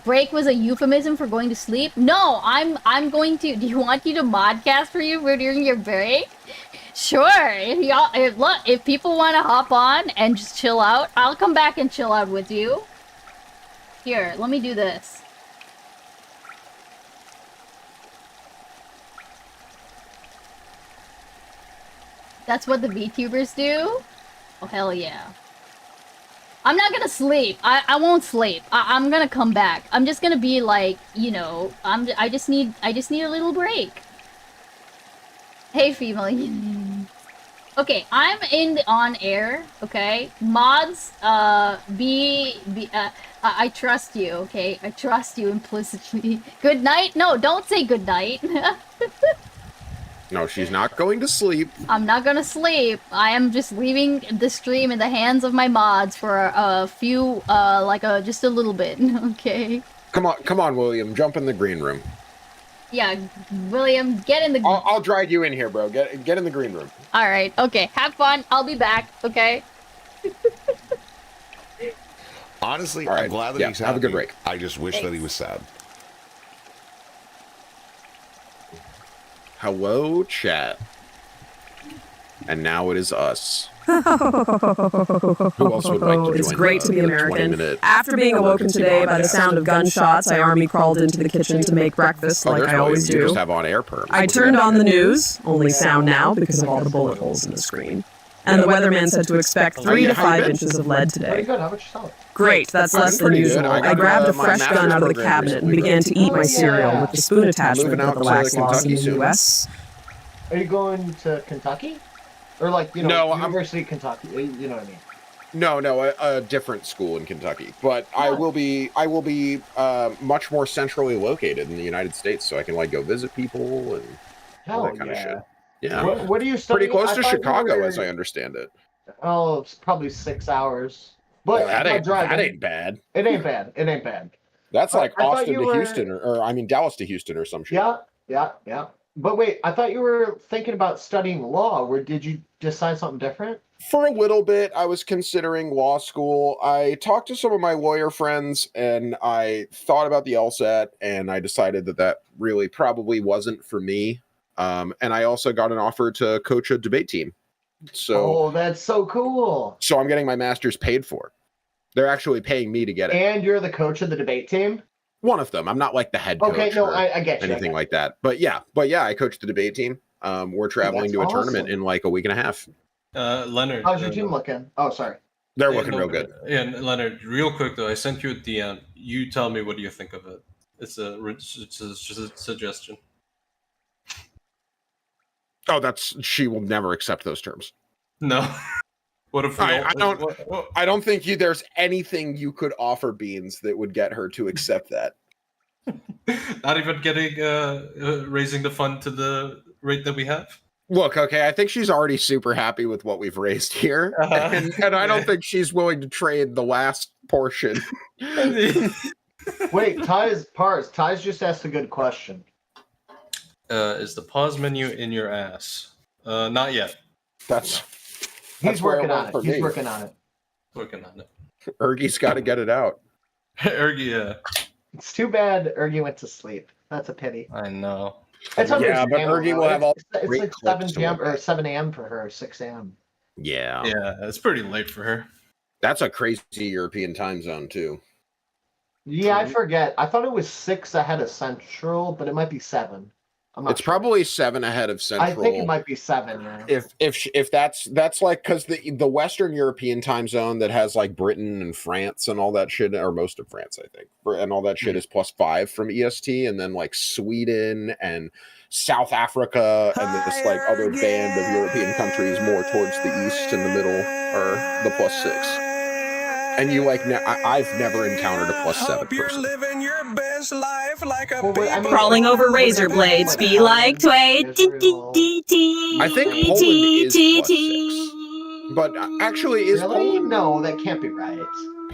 Break was a euphemism for going to sleep. No, I'm going to. Do you want you to modcast for you during your break? Sure. If people want to hop on and just chill out, I'll come back and chill out with you. Here, let me do this. That's what the VTubers do? Oh, hell yeah. I'm not gonna sleep. I won't sleep. I'm gonna come back. I'm just gonna be like, you know, I just need a little break. Hey, female. Okay, I'm on air, okay? Mods, I trust you, okay? I trust you implicitly. Good night? No, don't say good night. No, she's not going to sleep. I'm not gonna sleep. I am just leaving the stream in the hands of my mods for a few, just a little bit, okay? Come on, William. Jump in the green room. Yeah, William, get in the... I'll drag you in here, bro. Get in the green room. Alright, okay. Have fun. I'll be back, okay? Honestly, All right. I'm glad that he's happy. Have a good break. I just wish that he was sad. Hello, chat. And now it is us. Who else would like to join? It's great to be American. 20-minute After being awoken today by the sound of gunshots, I army crawled into the kitchen to make breakfast like I always You do. just have on-air perm. I turned on the news, only sound now because of all the bullet holes in the screen. And the weatherman said to expect 3 to 5 inches of lead today. Pretty good. How about yourself? Great, that's less than pretty good. usual. I I got grabbed a my fresh master's gun out of the program cabinet and recently. began to eat my cereal with the spoon attachment Moving that out the to wax laws in Kentucky the soon. U.S. Are you going to Kentucky? Or like, you know, No, University of Kentucky, you know what I mean? No, a different school in Kentucky. But I will be much more centrally located in the United States, so I can like go visit people and all that kind of shit. Yeah. What are you studying? Pretty close to I thought you Chicago, were- as I understand it. Oh, it's probably 6 hours. But that ain't bad. It ain't bad. It ain't bad. That's like I thought Austin you to were- Houston, or I mean Dallas to Houston, or some shit. Yeah. But wait, I thought you were thinking about studying law. Did you decide something different? For a little bit, I was considering law school. I talked to some of my lawyer friends, and I thought about the LSAT, and I decided that really probably wasn't for me. And I also got an offer to coach a debate team. So, that's so cool. So I'm getting my master's paid for. They're actually paying me to get it. And you're the coach of the debate team? One of them. I'm not like the head coach. Okay, no, I get you. Anything like that. But yeah, I coach the debate team. We're traveling to a tournament in like a week and a half. Leonard. How's your team looking? Oh, sorry. They're looking real good. Yeah, Leonard, real quick though, I sent you a DM. You tell me what do you think of it. It's just a suggestion. Oh, she will never accept those terms. No. What if I don't think there's anything you could offer Beans that would get her to accept that. Not even getting raising the fund to the rate that we have? Look, okay, I think she's already super happy with what we've raised here. And I don't think she's willing to trade the last portion. Wait, Ty's just asked a good question. Is the pause menu in your ass? Not yet. He's working on it. He's working on it. Working on it. Ergy's got to get it out. Ergy, yeah. It's too bad Ergy went to sleep. That's a pity. I know. It's but Ergy will have all. It's like 7 p.m. or 7 a.m. for her, 6 a.m. Yeah. Yeah, it's pretty late for her. That's a crazy European time zone too. Yeah, I forget. I thought it was 6 ahead of Central, but it might be 7. It's probably 7 ahead of Central. I think it might be 7. Yeah. If that's like because the Western European time zone that has like Britain and France and all that shit, or most of France, I think, and all that shit is +5 from EST, and then like Sweden and South Africa and this like other band of European countries more towards the east and the middle are the +6. And you like, I've never encountered a +7 person. Crawling over razor blades, be like Tway. I think Poland is +6. But actually, is really? Poland? No, that can't be right.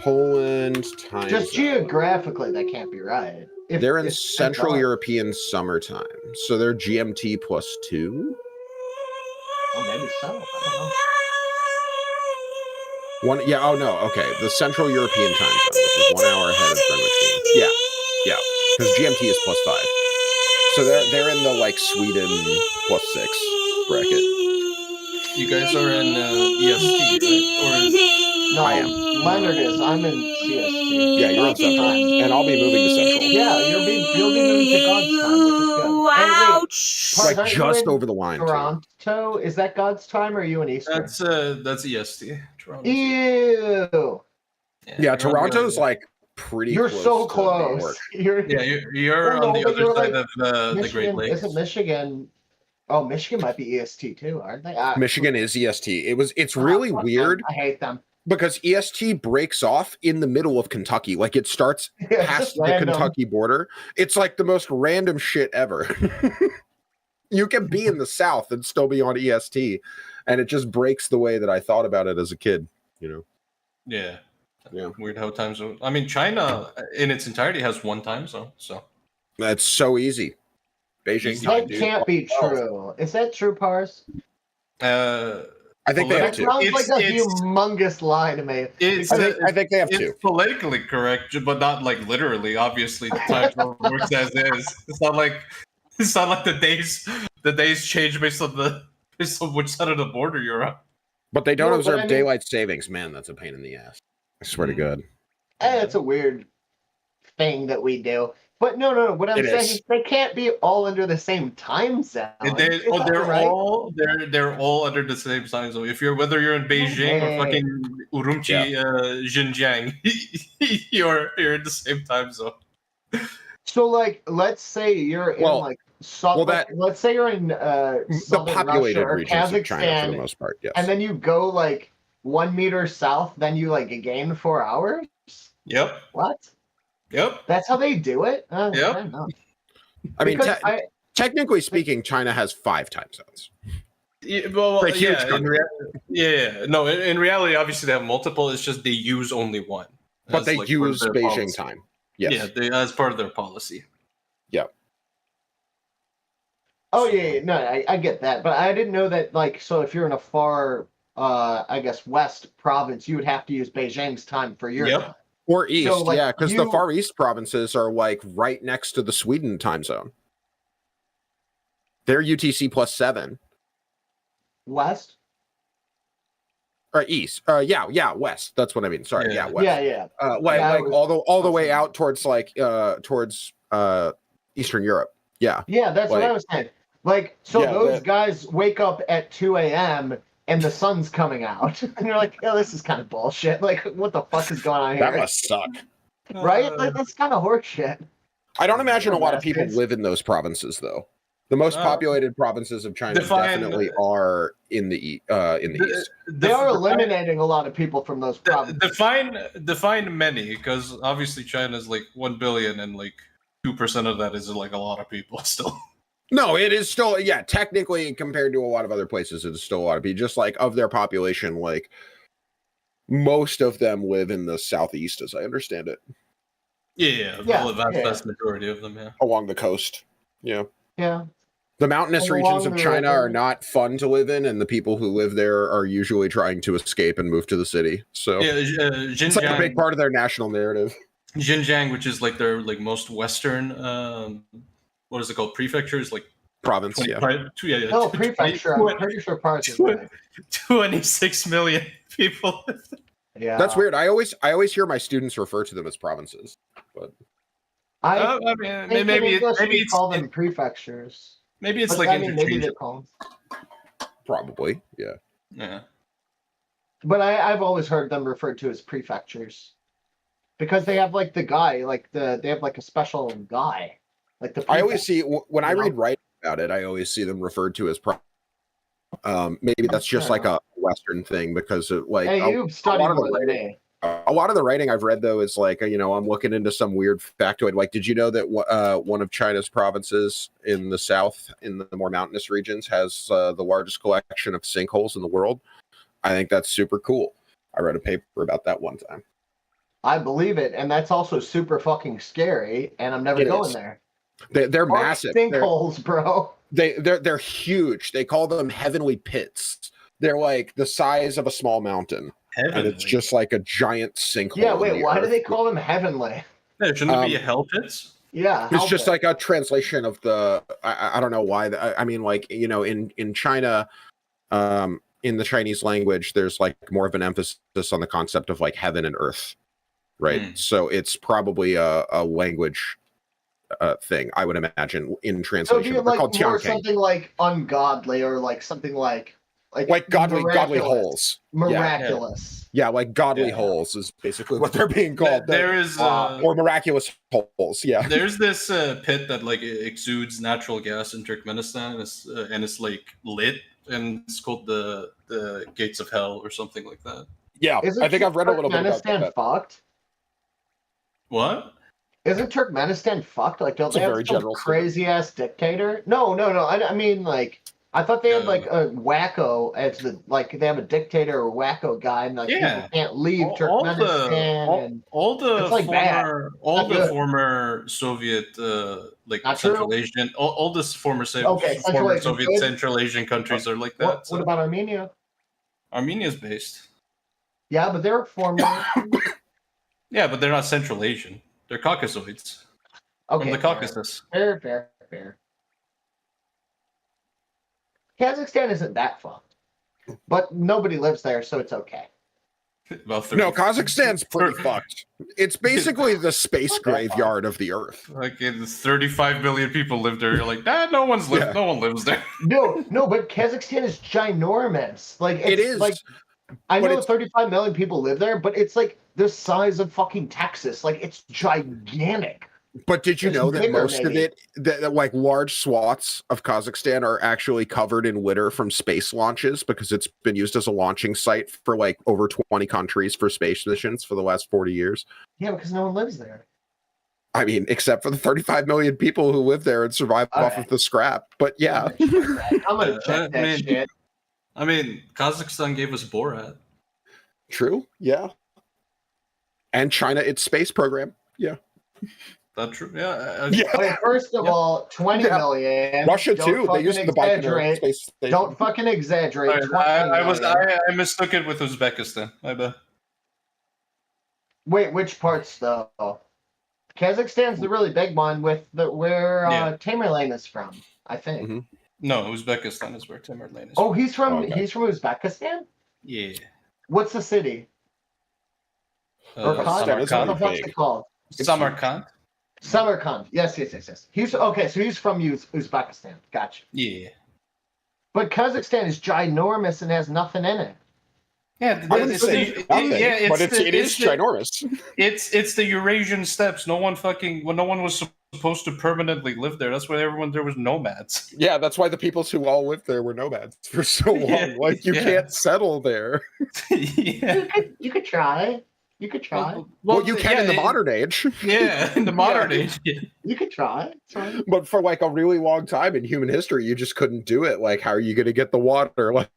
Poland time. Just geographically, that can't be right. They're in Central European summertime, so they're GMT +2. Oh, maybe so. I don't know. Okay. The Central European time zone, which is 1 hour ahead of Greenwich Mean. Yeah, because GMT is +5. So they're in the like Sweden +6 bracket. You guys are in EST, right? No, I am. Leonard is. I'm in CST. Yeah, you're in Central, and I'll be moving to Central. Yeah, you'll be moving to God's time, which is good. Ouch! Like just over the line. Toronto, is that God's time or are you in Eastern? That's EST. Toronto. Ew. Yeah, Toronto's like pretty. You're close so to close. You're on the other side of the Great Lakes. Isn't Michigan? Oh, Michigan might be EST too, aren't they? Michigan is EST. It's really weird. I hate them. Because EST breaks off in the middle of Kentucky. Like it starts past the Kentucky border. It's like the most random shit ever. You can be in the South and still be on EST. And it just breaks the way that I thought about it as a kid, you know? Yeah. Weird how time zone. I mean, China in its entirety has one time zone, so. That's so easy. Beijing time, That can't be true. Is that true, Pars? I think they have to. That sounds like a humongous lie to me. I think they have to. It's politically correct, but not like literally. Obviously, the time zone works as is. It's not like the days change based on which side of the border you're on. But they don't observe daylight savings. Man, that's a pain in the ass. I swear to God. It's a weird thing that we do. But no. What I'm saying is they can't be all under the same time zone. They're all under the same time zone. Whether you're in Beijing or fucking Urumqi, Xinjiang, you're in the same time zone. So, like, let's say you're in let's say you're in the populated Russia or regions Kazakhstan, of China for the most part. Yes. And then you go like 1 meter south, then you like gain 4 hours. Yep. What? Yep. That's how they do it? Yep. I mean, technically speaking, China has 5 time zones. In reality, obviously they have multiple. It's just they use only one. But they use Beijing time. Yes. Yeah, as part of their policy. Yeah. Oh yeah. No, I get that, but I didn't know that. Like, so if you're in a far, I guess west province, you would have to use Beijing's time for your. Yep. Or east, so, like, because the Far East provinces are like right next to the Sweden time zone. They're UTC +7. West? Or east. Yeah, west. That's what I mean. Sorry, yeah, west. Yeah. Like all the way out towards Eastern Europe. Yeah. Yeah, that's what I was saying. Like, so those guys wake up at 2 a.m. and the sun's coming out, and you're like, "Oh, this is kind of bullshit. Like, what the fuck is going on here?" That must suck, right? Like, that's kind of horseshit. I don't imagine a lot of people live in those provinces, though. The most populated provinces of China definitely are in the east. They are eliminating a lot of people from those provinces. Define many, because obviously China is like 1 billion, and like 2% of that is like a lot of people still. No, it is still, technically compared to a lot of other places, it is still a lot of people. Just like of their population, like most of them live in the southeast, as I understand it. Yeah, the vast majority of them, along the coast. Yeah. The mountainous regions of China are not fun to live in, and the people who live there are usually trying to escape and move to the city. So it's like a big part of their national narrative. Xinjiang, which is like their like most western, what is it called? Prefectures, like province. 20, prefecture. I'm pretty sure parts of it. 26 million people. Yeah, that's weird. I always hear my students refer to them as provinces, but I mean, maybe it's call them prefectures. Maybe it's like maybe they call them. Probably, yeah. But I've always heard them referred to as prefectures because they have like the guy, they have like a special guy, like the. I always see when I read writing about it, I always see them referred to as. Maybe that's just like a Western thing because like you've studied more than me. A lot of the writing I've read, though, is like, I'm looking into some weird factoid. Like, did you know that one of China's provinces in the south, in the more mountainous regions, has the largest collection of sinkholes in the world? I think that's super cool. I read a paper about that one time. I believe it. And that's also super fucking scary. And I'm never going there. They're massive. Sinkholes, bro. They're huge. They call them heavenly pits. They're like the size of a small mountain. Heavenly. And it's just like a giant sinkhole. Yeah, wait, why do they call them heavenly? Yeah, shouldn't it be a hell pits? Yeah. It's just like a translation of the, I don't know why. I mean, like, in China, in the Chinese language, there's like more of an emphasis on the concept of like heaven and earth, right? So it's probably a language thing, I would imagine, in translation. So like more something like ungodly or like something like godly holes. Miraculous. Yeah, like godly holes is basically what they're being called. There is or miraculous holes. Yeah. There's this pit that like exudes natural gas in Turkmenistan, and it's like lit, and it's called the Gates of Hell or something like that. Yeah, I think I've read a little bit about that. Fucked? What? Isn't Turkmenistan fucked? Like, don't they have some crazy ass dictator? No. I mean, like, I thought they had like a wacko as they have a dictator or wacko guy, and like people can't leave Turkmenistan. All the former Soviet Central Asian, all the former Soviet Central Asian countries are like that. What about Armenia? Armenia's based. Yeah, but they're former. Yeah, but they're not Central Asian. They're Caucasoids. Okay, from the Caucasus. Fair. Kazakhstan isn't that fucked, but nobody lives there, so it's okay. No, Kazakhstan's pretty fucked. It's basically the space graveyard of the Earth. Like, 35 million people live there. You're like, no one lives there. No, but Kazakhstan is ginormous. Like, it is. Like, I know 35 million people live there, but it's like the size of fucking Texas. Like, it's gigantic. But did you know that most of it, that like large swaths of Kazakhstan are actually covered in litter from space launches because it's been used as a launching site for like over 20 countries for space missions for the last 40 years? Yeah, because no one lives there. I mean, except for the 35 million people who live there and survive off of the scrap. But yeah. I'm going to check that shit. I mean, Kazakhstan gave us Borat. True, yeah. And China, its space program. Yeah. That's true. Yeah. Okay, first of all, 20 million. Russia too. They used the Baikonur space station. Don't fucking exaggerate. I mistook it with Uzbekistan. I bet. Wait, which parts though? Kazakhstan's the really big one with where Tamerlane is from, I think. Mm-hmm. No, Uzbekistan is where Tamerlane is. Oh, he's from Uzbekistan? Yeah. What's the city? Samarkand. What the fuck's it called? Samarkand. Samarkand. Yes. He's okay. So he's from Uzbekistan. Gotcha. Yeah. But Kazakhstan is ginormous and has nothing in it. Yeah, I wouldn't say nothing, but it is ginormous. It's the Eurasian steppes. No one was supposed to permanently live there. That's why there was nomads. Yeah, that's why the peoples who all lived there were nomads for so long. Yeah, like you can't settle there. Yeah. You could try. You could try. Well, you can in the modern age. Yeah, in the modern age. Yeah. You could try. But for like a really long time in human history, you just couldn't do it. Like, how are you going to get the water? Like,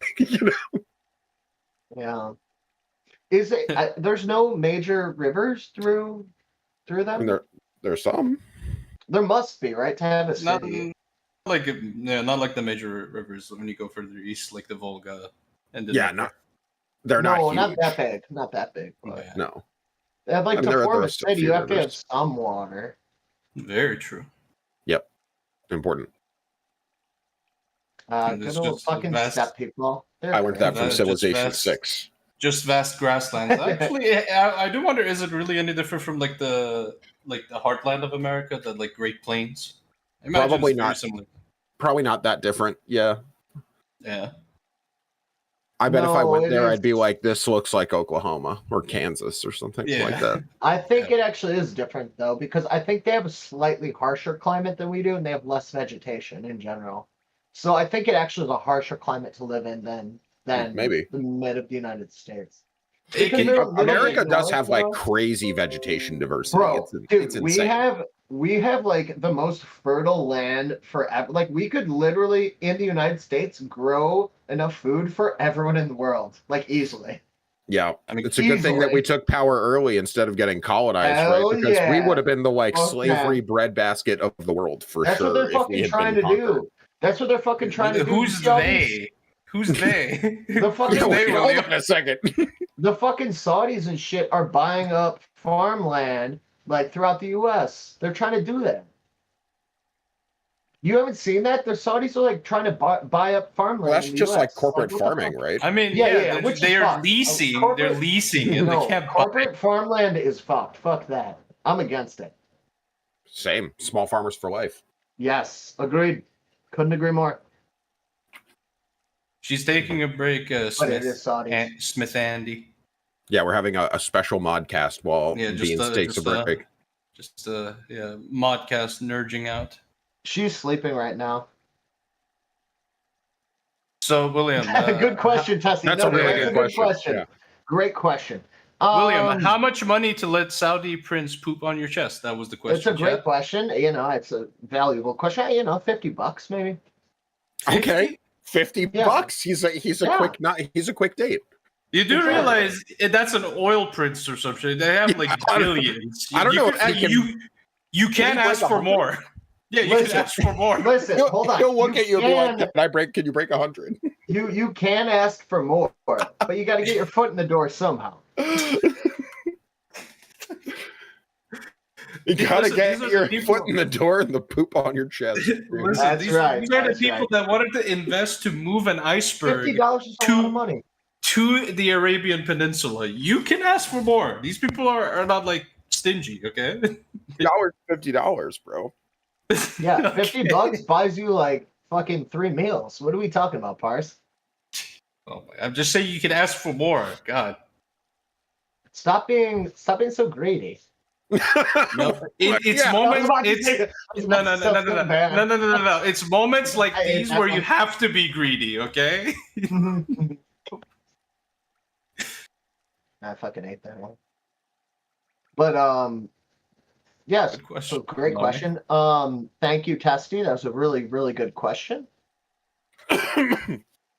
Yeah. Is it? There's no major rivers through them. I mean, there's some. There must be, right? To have a city. Not like the major rivers when you go further east, like the Volga and the They're not that big. Not that big. Yeah. No. To form a city, you have to have some water. Very true. Yep. Important. Good old fucking steppe people. I learned that from Civilization 6. Just vast grasslands. Actually, I do wonder: is it really any different from like the heartland of America, the like Great Plains? Probably not. Probably not that different. Yeah. Yeah. I bet if I went there, I'd be like, "This looks like Oklahoma or Kansas or something like that." I think it actually is different though, because I think they have a slightly harsher climate than we do, and they have less vegetation in general. So I think it actually is a harsher climate to live in than maybe the mid of the United States. America does have like crazy vegetation diversity. Bro, it's insane. We have like the most fertile land forever. Like we could literally in the United States grow enough food for everyone in the world, like easily. Yeah, I mean, it's a good thing that we took power early instead of getting colonized, right? Because we would have been the slavery breadbasket of the world for That's sure. What they're fucking trying to do. That's what they're fucking trying to do. Who's they? Who's they? The fucking hold on a second. The fucking Saudis and shit are buying up farmland like throughout the U.S. They're trying to do that. You haven't seen that? The Saudis are like trying to buy up farmland. Well, that's just like corporate farming, right? I mean, they are leasing. They're leasing, and they can't corporate farmland is fucked. Fuck that. I'm against it. Same. Small farmers for life. Yes, agreed. Couldn't agree more. She's taking a break, Smith Andy. Yeah, we're having a special modcast while Beans takes a break. Modcast nerdging out. She's sleeping right now. So, William. Good question, Tessie. That's a really good question. Yeah. Great question. William, how much money to let Saudi prince poop on your chest? That was the question. It's a great question. It's a valuable question. $50 maybe. Okay. $50. He's a quick date. You do realize that's an oil prince or something. They have like billions. I don't know. You can ask for more. Yeah, you can ask for more. Listen, hold on. He'll look at you and be like, can you break 100? You can ask for more, but you got to get your foot in the door somehow. You gotta get your foot in the door and the poop on your chest. That's right. These are the people that wanted to invest to move an iceberg $50 is a lot of money. To the Arabian Peninsula. You can ask for more. These people are not like stingy, okay? $50, bro. Yeah, $50 buys you like fucking 3 meals. What are we talking about, Pars? Oh, I'm just saying you can ask for more. God. Stop being so greedy. No, it's moments. No. It's moments like these where you have to be greedy. Okay. I fucking hate that one. But yes. So great question. Thank you, Testy. That was a really, really good question.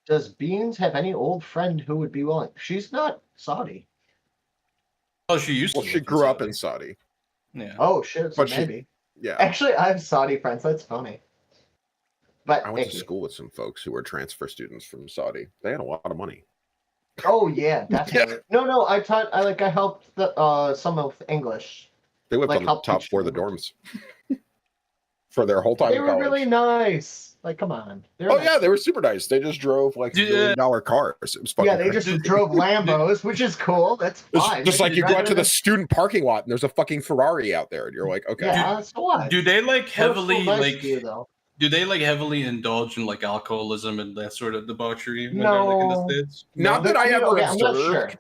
Does Beans have any old friend who would be willing? She's not Saudi. Oh, she used to. Well, she grew up in Saudi. Yeah. Oh shit. So maybe. Yeah. Actually, I have Saudi friends. That's funny. But I went to school with some folks who were transfer students from Saudi. They had a lot of money. Oh yeah, definitely. Yeah. No. I helped some of English. They lived on the top floor of the dorms. for their whole time. They were really nice. Like, come on. Yeah, they were super nice. They just drove like $1 million cars. It was fucking they crazy. just drove Lambos, which is cool. That's fine. Just like you go out to the student parking lot and there's a fucking Ferrari out there, and you're like, okay. Yeah, so what? Do they like heavily do they like heavily indulge in like alcoholism and that sort of debauchery when no. they're like in the States? Not that I ever observed. Sure.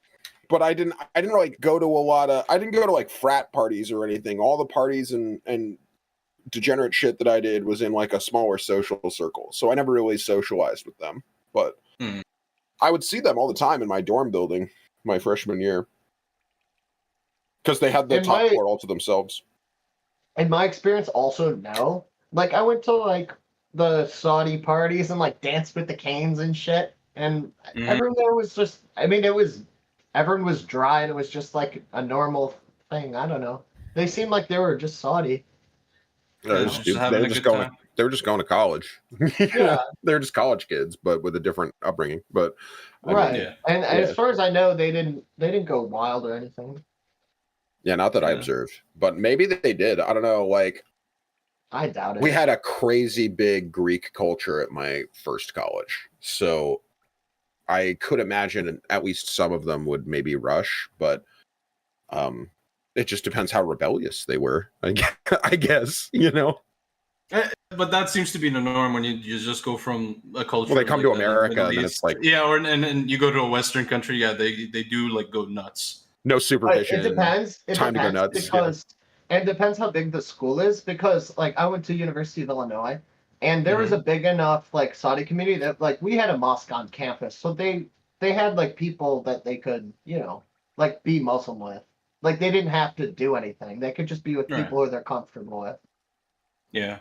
But I didn't like go to a lot of. I didn't go to like frat parties or anything. All the parties and degenerate shit that I did was in like a smaller social circle. So I never really socialized with them. But I would see them all the time in my dorm building my freshman year because they had the top floor all to themselves. In my experience, also no. Like I went to like the Saudi parties and like danced with the canes and shit, and everyone there was just. I mean, everyone was dry and it was just like a normal thing. I don't know. They seemed like they were just Saudi. They were just going to college. Yeah, they're just college kids, but with a different upbringing. But and as far as I know, they didn't go wild or anything. Yeah, not that I observed, but maybe they did. I don't know. Like, I doubt it. We had a crazy big Greek culture at my first college, so I could imagine at least some of them would maybe rush, but it just depends how rebellious they were. I guess, you know. But that seems to be the norm when you just go from a culture. Well, they come like to America, and it's like and you go to a Western country. Yeah, they do like go nuts. No supervision. It depends. Time to go nuts. Because it depends how big the school is. Because like I went to University of Illinois, and there was a big enough like Saudi community that like we had a mosque on campus, so they had like people that they could like be Muslim with. Like they didn't have to do anything. They could just be with people who they're comfortable with. Yeah.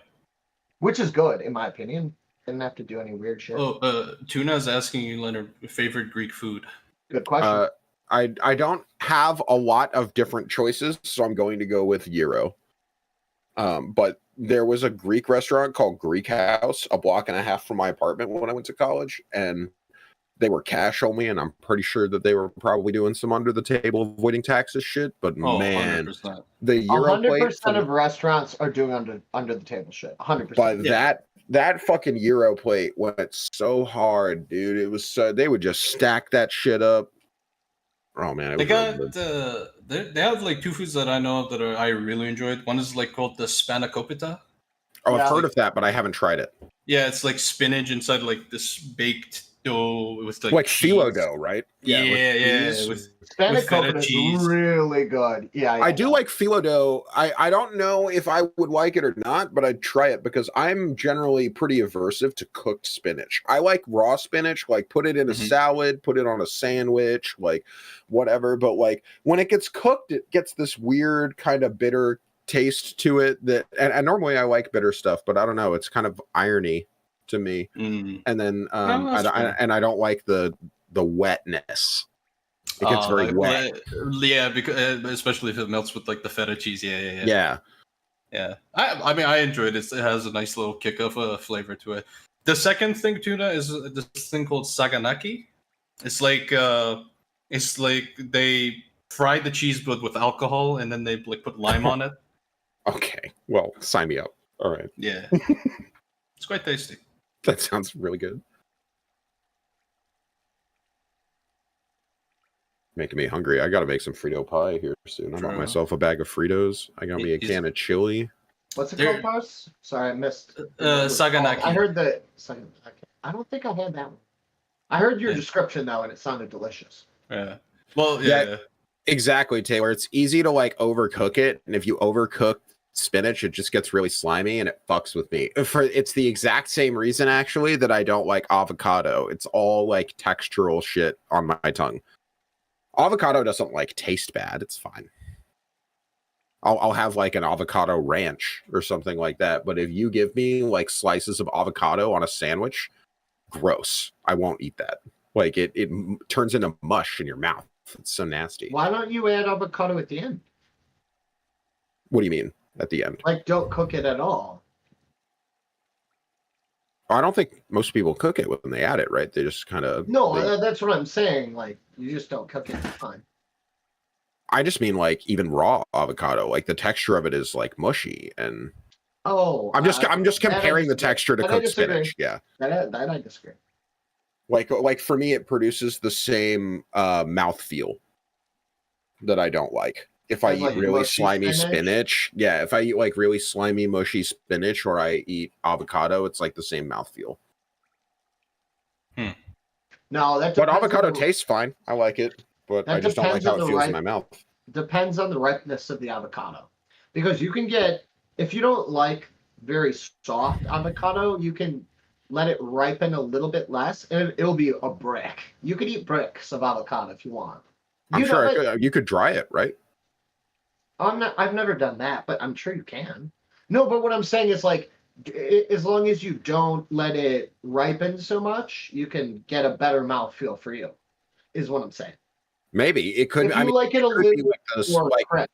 Which is good, in my opinion. Didn't have to do any weird shit. Oh, Tuna's asking you, Leonard, favorite Greek food. Good question. I don't have a lot of different choices, so I'm going to go with gyro. But there was a Greek restaurant called Greek House a block and a half from my apartment when I went to college, and they were cash only, and I'm pretty sure that they were probably doing some under the table avoiding taxes shit. But man, 100%. The Euro 100% of restaurants are doing under the table shit. 100%. But that fucking Euro plate went so hard, dude. It was so they would just stack that shit up. Oh man, they have like two foods that I know of that I really enjoyed. One is like called the spanakopita. Oh, I've heard of that, but I haven't tried it. Yeah, it's like spinach inside like this baked dough with like phyllo dough, right? Yeah. With spanakopita is really good. Yeah, I do like phyllo dough. I don't know if I would like it or not, but I'd try it because I'm generally pretty aversive to cooked spinach. I like raw spinach, like put it in a salad, put it on a sandwich, like whatever. But like when it gets cooked, it gets this weird kind of bitter taste to it that and normally I like bitter stuff, but I don't know, it's kind of irony to me. And then I don't like the wetness. It gets very wet. Yeah, because especially if it melts with like the feta cheese. Yeah. I mean, I enjoyed it. It has a nice little kick of flavor to it. The second thing, Tuna, is this thing called saganaki. It's like they fry the cheese but with alcohol, and then they like put lime on it. Okay, well, sign me up. All right. Yeah, it's quite tasty. That sounds really good. Making me hungry. I gotta make some Frito pie here soon. I bought myself a bag of Fritos. I got me a can of chili. What's it called, Paus? Sorry, I missed. Saganaki. I heard the Saganaki. I don't think I had that one. I heard your description though, and it sounded delicious. Yeah. Well, yeah. Exactly, Taylor. It's easy to like overcook it, and if you overcook spinach, it just gets really slimy and it fucks with me. It's the exact same reason actually that I don't like avocado. It's all like textural shit on my tongue. Avocado doesn't like taste bad. It's fine. I'll have like an avocado ranch or something like that. But if you give me like slices of avocado on a sandwich, gross. I won't eat that. Like it turns into mush in your mouth. It's so nasty. Why don't you add avocado at the end? What do you mean at the end? Like don't cook it at all. I don't think most people cook it when they add it, right? They just kind of... No, that's what I'm saying. Like, you just don't cook it. It's fine. I just mean, like, even raw avocado. Like, the texture of it is, like, mushy. And Oh, I'm just comparing the texture to cooked spinach. Yeah, that I disagree. Like for me, it produces the same mouthfeel that I don't like. If I eat really slimy spinach, yeah, if I eat like really slimy, mushy spinach, or I eat avocado, it's like the same mouthfeel. No, that. But avocado tastes fine. I like it, but I just don't like how it feels in my mouth. Depends on the ripeness of the avocado, because you can get, if you don't like very soft avocado, you can let it ripen a little bit less, and it'll be a brick. You could eat bricks of avocado if you want. I'm sure you could dry it, right? I've never done that, but I'm sure you can. No, but what I'm saying is like, as long as you don't let it ripen so much, you can get a better mouthfeel for you, is what I'm saying. Maybe it could. If you like it a little more crisp.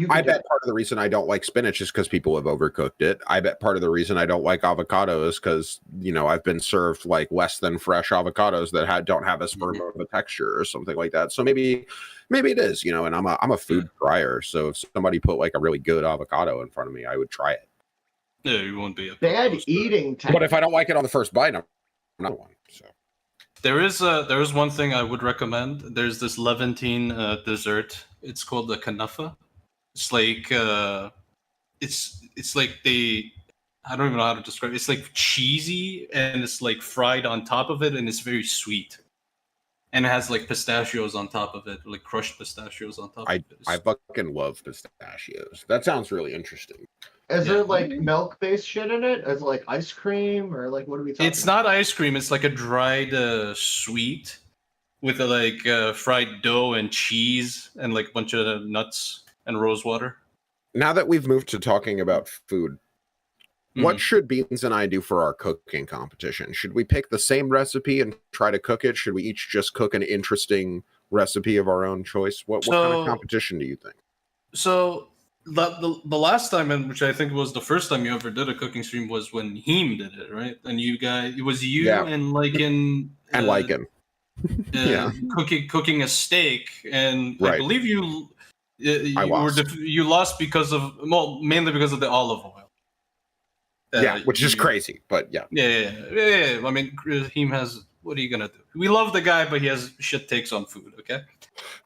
I bet part of the reason I don't like spinach is because people have overcooked it. I bet part of the reason I don't like avocado is because, I've been served like less than fresh avocados that don't have as firm of a texture or something like that. So maybe it is, and I'm a food trier. So if somebody put like a really good avocado in front of me, I would try it. Yeah, you won't be a bad eating texture. But if I don't like it on the first bite, I'm not one. So there is one thing I would recommend. There's this Levantine dessert. It's called the kanafa. It's like it's like I don't even know how to describe it. It's like cheesy and it's like fried on top of it and it's very sweet. And it has like pistachios on top of it, like crushed pistachios on top of it. I fucking love pistachios. That sounds really interesting. Is there like milk-based shit in it? Is it like ice cream or like what are we talking It's not ice cream. It's like a dried sweet with a like fried dough and cheese and like a bunch of nuts and rose water. Now that we've moved to talking about food, what should Beans and I do for our cooking competition? Should we pick the same recipe and try to cook it? Should we each just cook an interesting recipe of our own choice? What kind of competition do you think? So the last time, and which I think was the first time you ever did a cooking stream, was when Heem did it, right? And you guys, it was you and Lycan and Lycan, cooking a steak, and I believe you lost because of mainly because of the olive oil. Which is crazy, but yeah. I mean, Heem has. What are you gonna do? We love the guy, but he has shit takes on food. Okay.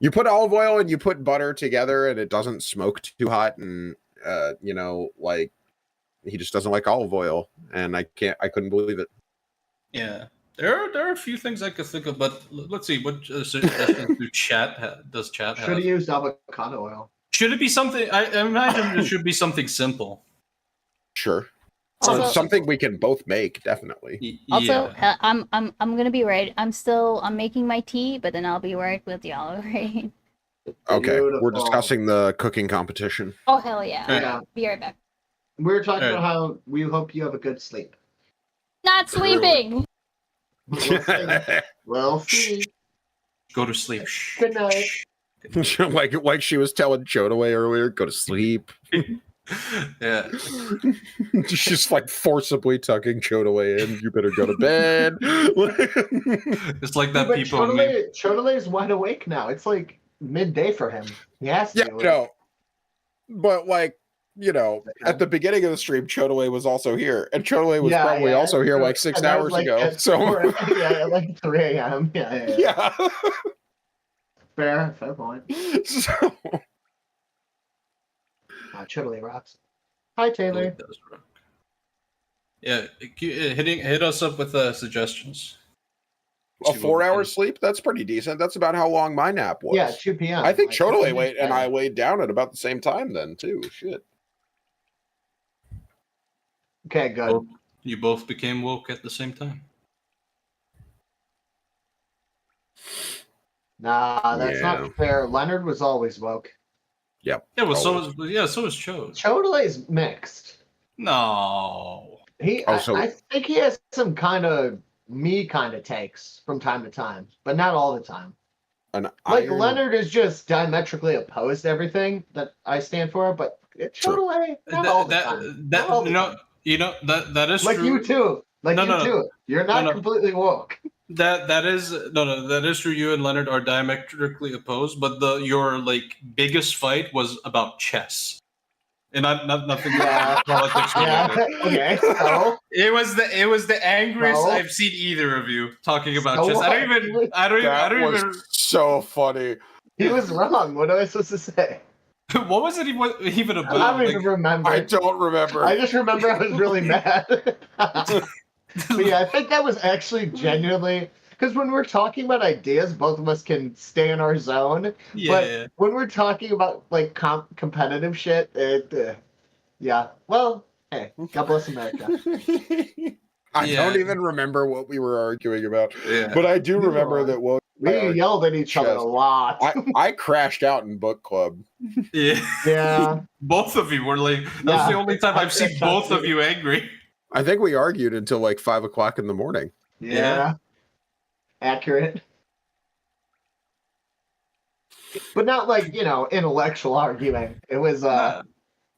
You put olive oil and you put butter together, and it doesn't smoke too hot, and like he just doesn't like olive oil, and I couldn't believe it. Yeah, there are a few things I could think of, but let's see what suggestions does chat have? Should have used avocado oil. Should it be something? I imagine it should be something simple. Sure. Something we can both make, definitely. Also, I'm gonna be right. I'm making my tea, but then I'll be right with y'all, right? Okay, we're discussing the cooking competition. Oh hell yeah! Be right back. We're talking about how we hope you have a good sleep. Not sleeping. We'll see. Go to sleep. Good night. like she was telling Chodaway earlier, go to sleep. Yeah. She's like forcibly tucking Chodaway in. You better go to bed. It's like that people. Chodaway's wide awake now. It's like midday for him. He has to. No. But like, at the beginning of the stream, Chodaway was also here. And Chodaway was probably also here like 6 hours ago. So like 3 a.m. Yeah. Fair point. So Chodaway rocks. Hi, Taylor. It does rock. Yeah, hit us up with suggestions. A 4-hour sleep? That's pretty decent. That's about how long my nap was. Yeah, 2 p.m. I think Chodaway and I laid down at about the same time then, too. Shit. Okay, good. You both became woke at the same time. Nah, that's not fair. Leonard was always woke. Yep. Yeah, well, so was Chode. Chodaway's mixed. No. I think he has some kind of takes from time to time, but not all the time. Leonard is just diametrically opposed to everything that I stand for, but Chodaway, not all the time. That is like true. You too. Too. You're not completely woke. That is true. You and Leonard are diametrically opposed, but your biggest fight was about chess. And nothing politics related. Okay. So it was the angriest I've seen either of you talking about chess. I don't even. So funny. He was wrong. What am I supposed to say? What was it even about? I don't even remember. I don't remember. I just remember I was really mad. But yeah, I think that was actually genuinely because when we're talking about ideas, both of us can stay in our zone. Yeah. But when we're talking about like competitive shit, yeah. Well, hey, God bless America. I don't even remember what we were arguing about, yeah. but I do remember that we yelled at each other a lot. I crashed out in book club. Yeah. Both of you were like, that's the only time I've seen both of you angry. I think we argued until like 5 o'clock in the morning. Yeah. Accurate. But not like, intellectual arguing. It was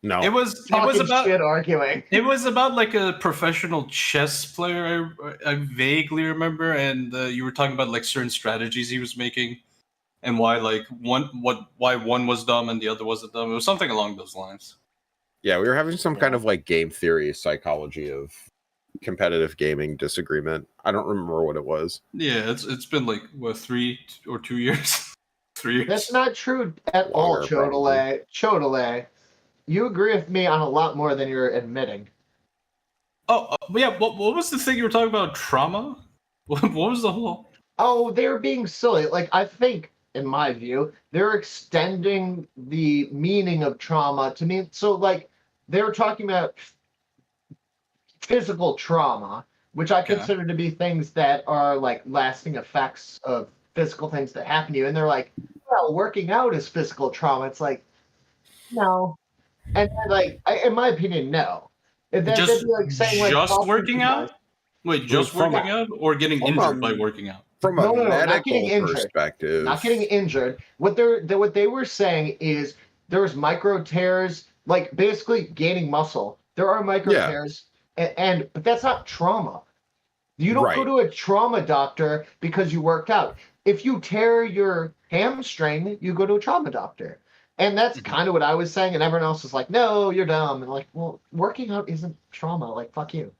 no. It was about shit arguing. It was about like a professional chess player. I vaguely remember, and you were talking about like certain strategies he was making, and why why one was dumb and the other wasn't dumb. It was something along those lines. Yeah, we were having some kind of like game theory psychology of competitive gaming disagreement. I don't remember what it was. Yeah, it's been like 3 or 2 years. 3 years. That's not true at all, Chodele. Chodele. You agree with me on a lot more than you're admitting. Oh, yeah. What was the thing you were talking about? Trauma? What was the whole? Oh, they're being silly. Like, I think, in my view, they're extending the meaning of trauma to mean. So, like, they're talking about physical trauma, which I consider to be things that are, like, lasting effects of physical things that happen to you. And they're like, well, working out is physical trauma. It's like, no. And like, in my opinion, no. Just working out? Wait, just From working out or getting injured by working out? From a not medical getting injured. perspective. Not getting injured. What they were saying is there's micro tears, like basically gaining muscle. There are micro tears, but that's not trauma. You don't go to a trauma doctor because you worked out. If you tear your hamstring, you go to a trauma doctor. And that's kind of what I was saying, and everyone else was like, no, you're dumb. And like, well, working out isn't trauma. Like, fuck you.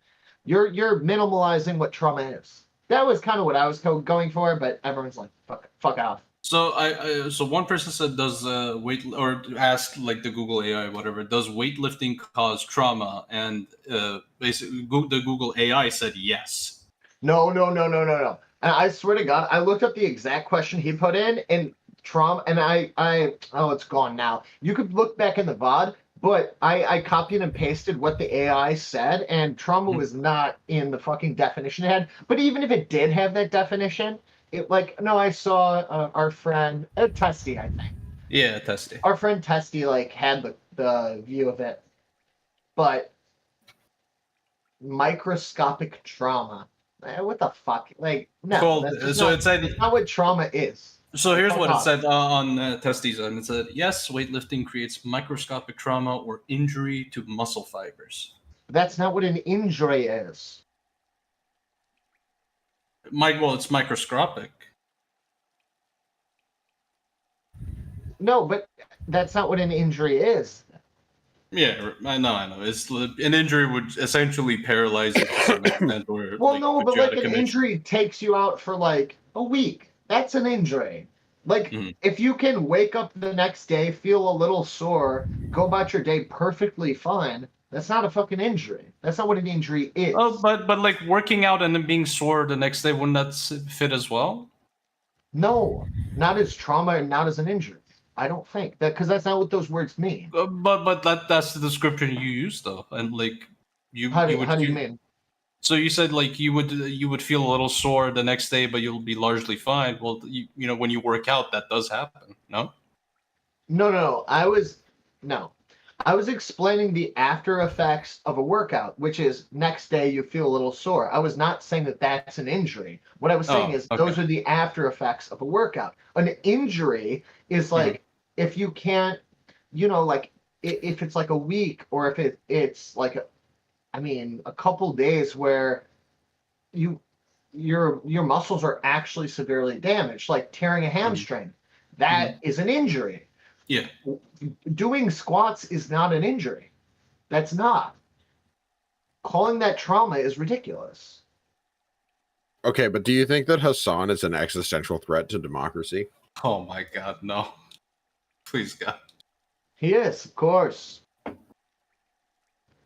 You're minimalizing what trauma is. That was kind of what I was going for, but everyone's like, fuck off. So so one person said, does weight, or asked like the Google AI, whatever, does weightlifting cause trauma? And basically the Google AI said yes. No. And I swear to God, I looked up the exact question he put in, and trauma, and it's gone now. You could look back in the VOD, but I copied and pasted what the AI said, and trauma was not in the fucking definition it had. But even if it did have that definition, I saw our friend Testy, I think. Yeah, Testy. Our friend Testy had the view of it, but microscopic trauma. What the fuck? Like, no. Cool. So it said that's not what trauma is. So here's what it said on Testy's end. It said, yes, weightlifting creates microscopic trauma or injury to muscle fibers. That's not what an injury is. Well, it's microscopic. No, but that's not what an injury is. Yeah, I know. It's an injury would essentially paralyze you to some extent. Well, no, but like an injury takes you out for like a week. That's an injury. Like, if you can wake up the next day, feel a little sore, go about your day perfectly fine, that's not a fucking injury. That's not what an injury is. Oh, but like working out and then being sore the next day, wouldn't that fit as well? No, not as trauma and not as an injury. I don't think that, because that's not what those words mean. But that's the description you use though, and like How do you mean? So you said like you would feel a little sore the next day, but you'll be largely fine. Well, when you work out, that does happen. No. No. I was explaining the after effects of a workout, which is next day you feel a little sore. I was not saying that that's an injury. What I was saying is those are the after effects of a workout. An injury is like if you can't, like if it's like a week, or if it's like a couple days where your muscles are actually severely damaged, like tearing a hamstring. That is an injury. Yeah. Doing squats is not an injury. That's not. Calling that trauma is ridiculous. Okay, but do you think that Hassan is an existential threat to democracy? Oh my God, no. Please, God. He is, of course.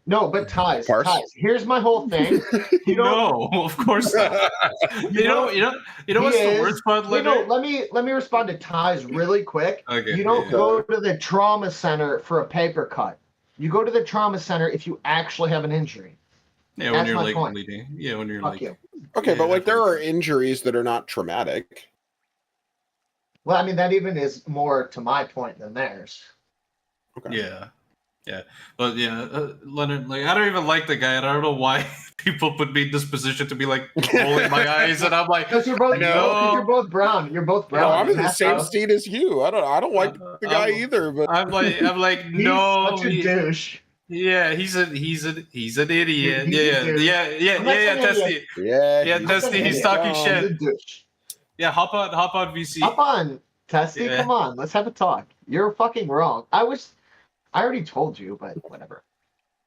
No, but Ties, here's my whole thing. No, of course not. you know what's the worst part, Leonard? No, let me respond to Ties really quick. Okay, you don't go to the trauma center for a paper cut. You go to the trauma center if you actually have an injury. Yeah, when you're like bleeding. Yeah, when you're like. You. Okay, but like there are injuries that are not traumatic. Well, I mean that even is more to my point than theirs. Okay. Yeah, but Leonard, like I don't even like the guy, and I don't know why people put me in this position to be like rolling my eyes, and I'm like, because you're both brown. You're both brown. No, I'm in the same state as you. I don't like the guy either. But I'm like, no, he's such a douche. Yeah, he's an idiot. Yeah, Testy. Yeah, Testy. He's talking shit. Yeah, hop on VC. Hop on, Testy. Yeah. Come on, let's have a talk. You're fucking wrong. I already told you, but whatever.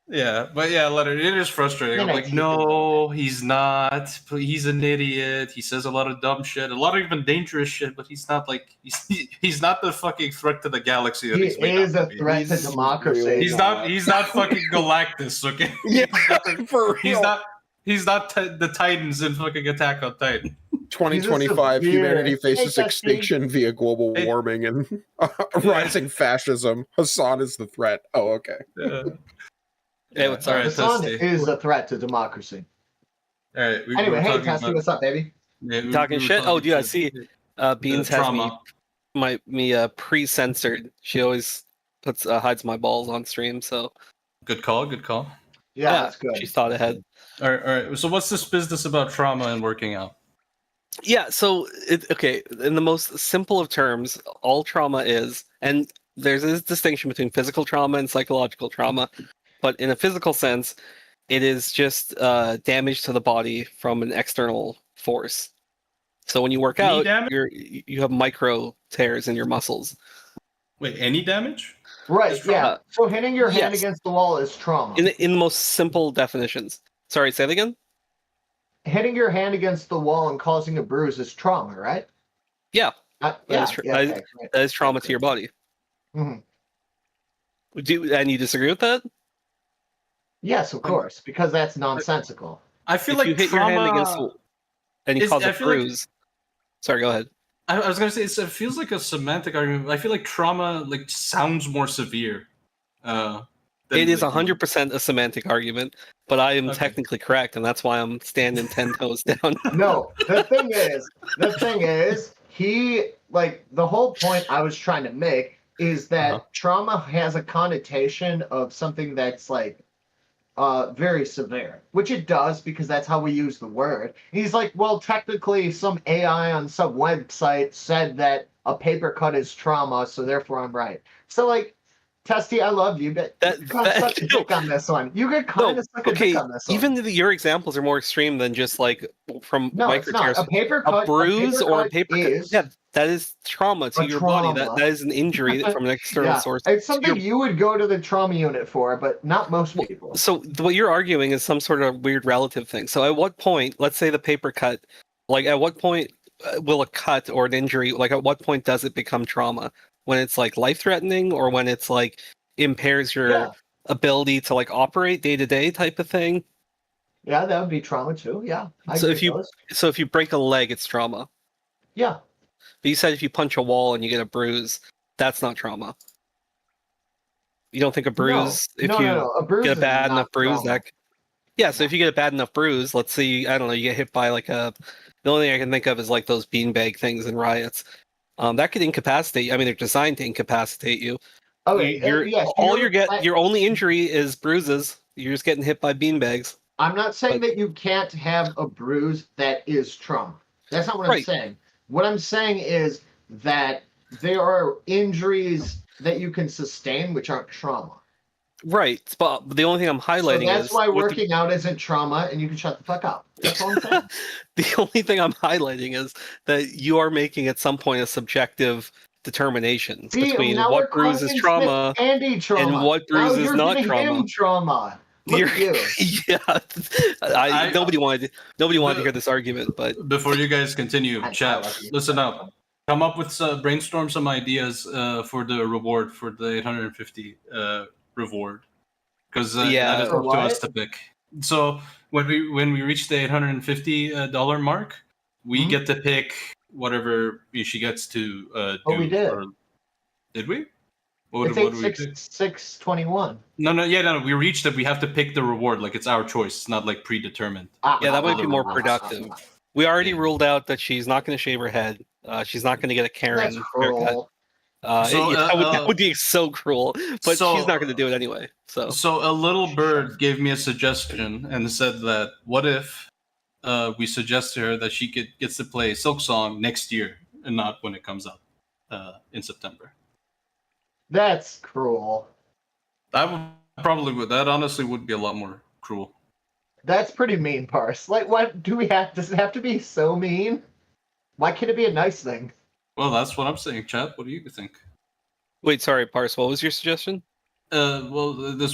Yeah, but yeah, Leonard, it is frustrating. I'm like, no, he's not. He's an idiot. He says a lot of dumb shit, a lot of even dangerous shit, but he's not like he's not the fucking threat to the galaxy. That he is a threat to democracy. He's not fucking Galactus, okay? Yeah, for real. He's not the Titans in fucking Attack on Titan. 2025, humanity faces extinction via global warming and rising fascism. Hassan is the threat. Oh, okay. Hey, what's up? Hassan is a threat to democracy. All right. Anyway, hey, Testy, what's up, baby? Yeah, talking shit? Oh, dude, I see. Beans has me pre-censored. She always hides my balls on stream, so. Good call. Yeah, that's good. She thought ahead. All right. So what's this business about trauma and working out? Yeah, so in the most simple of terms, all trauma is, and there's this distinction between physical trauma and psychological trauma, but in a physical sense, it is just damage to the body from an external force. So when you work out, you have micro tears in your muscles. Wait, any damage? Right, yeah. So hitting your hand against the wall is trauma. In the most simple definitions. Sorry, say that again? Hitting your hand against the wall and causing a bruise is trauma, right? Yeah. That is trauma to your body. Mm-hmm. And you disagree with that? Yes, of course, because that's nonsensical. I feel like you hit trauma... your hand against the wall and you cause a bruise. Sorry, go ahead. I was gonna say it feels like a semantic argument. I feel like trauma sounds more severe. It is 100% a semantic argument, but I am technically correct, and that's why I'm standing 10 toes down. No, the thing is, the whole point I was trying to make is that trauma has a connotation of something that's very severe, which it does because that's how we use the word. And he's like, well, technically some AI on some website said that a paper cut is trauma, so therefore I'm right. So Testy, I love you, but you got such a dick on this one. You get kind of suck a dick on this one. Even your examples are more extreme than just from micro tears. A paper cut, a bruise or a paper cut. Yeah, that is trauma to your body. That is an injury from an external source. It's something you would go to the trauma unit for, but not most people. So what you're arguing is some sort of weird relative thing. So at what point, let's say the paper cut, at what point will a cut or an injury, at what point does it become trauma? When it's life-threatening, or when it's impairs your ability to operate day to day type of thing? Yeah, that would be trauma too. Yeah. So if you break a leg, it's trauma. Yeah. But you said if you punch a wall and you get a bruise, that's not trauma. You don't think a bruise? A bruise get a bad enough bruise, trauma. So if you get a bad enough bruise, let's say I don't know, you get hit by the only thing I can think of is those beanbag things in riots. That could incapacitate you. I mean, they're designed to incapacitate you. Your only injury is bruises. You're just getting hit by beanbags. I'm not saying that you can't have a bruise that is trauma. That's not what I'm saying. What I'm saying is that there are injuries that you can sustain which aren't trauma. Right, but the only thing I'm highlighting is... that's why working out isn't trauma, and you can shut the fuck up. That's all I'm saying. The only thing I'm highlighting is that you are making at some point a subjective determination See, between now what we're bruises calling trauma Smith Andy trauma. and what bruises now you're not giving trauma. Him trauma. Look at you. Yeah, nobody wanted to hear this argument, but before you guys continue, chat, listen up. Come up with brainstorm some ideas for the reward for the 850 reward, because that is up to us to pick. So when we reach the $850 mark, we get to pick whatever she gets to do. Oh, we did. Did we? It's 621. No. We reached it. We have to pick the reward. Like it's our choice. It's not like predetermined. Yeah, that might be more productive. We already ruled out that she's not going to shave her head. She's not going to get a Karen haircut. That would be so cruel, but she's not going to do it anyway. So a little bird gave me a suggestion and said that what if we suggest to her that she gets to play Silk Song next year and not when it comes out in September. That's cruel. I probably would. That honestly would be a lot more cruel. That's pretty mean, Parse. Like, what do we have? Does it have to be so mean? Why can't it be a nice thing? Well, that's what I'm saying, chat. What do you think? Wait, sorry, Parse. What was your suggestion? This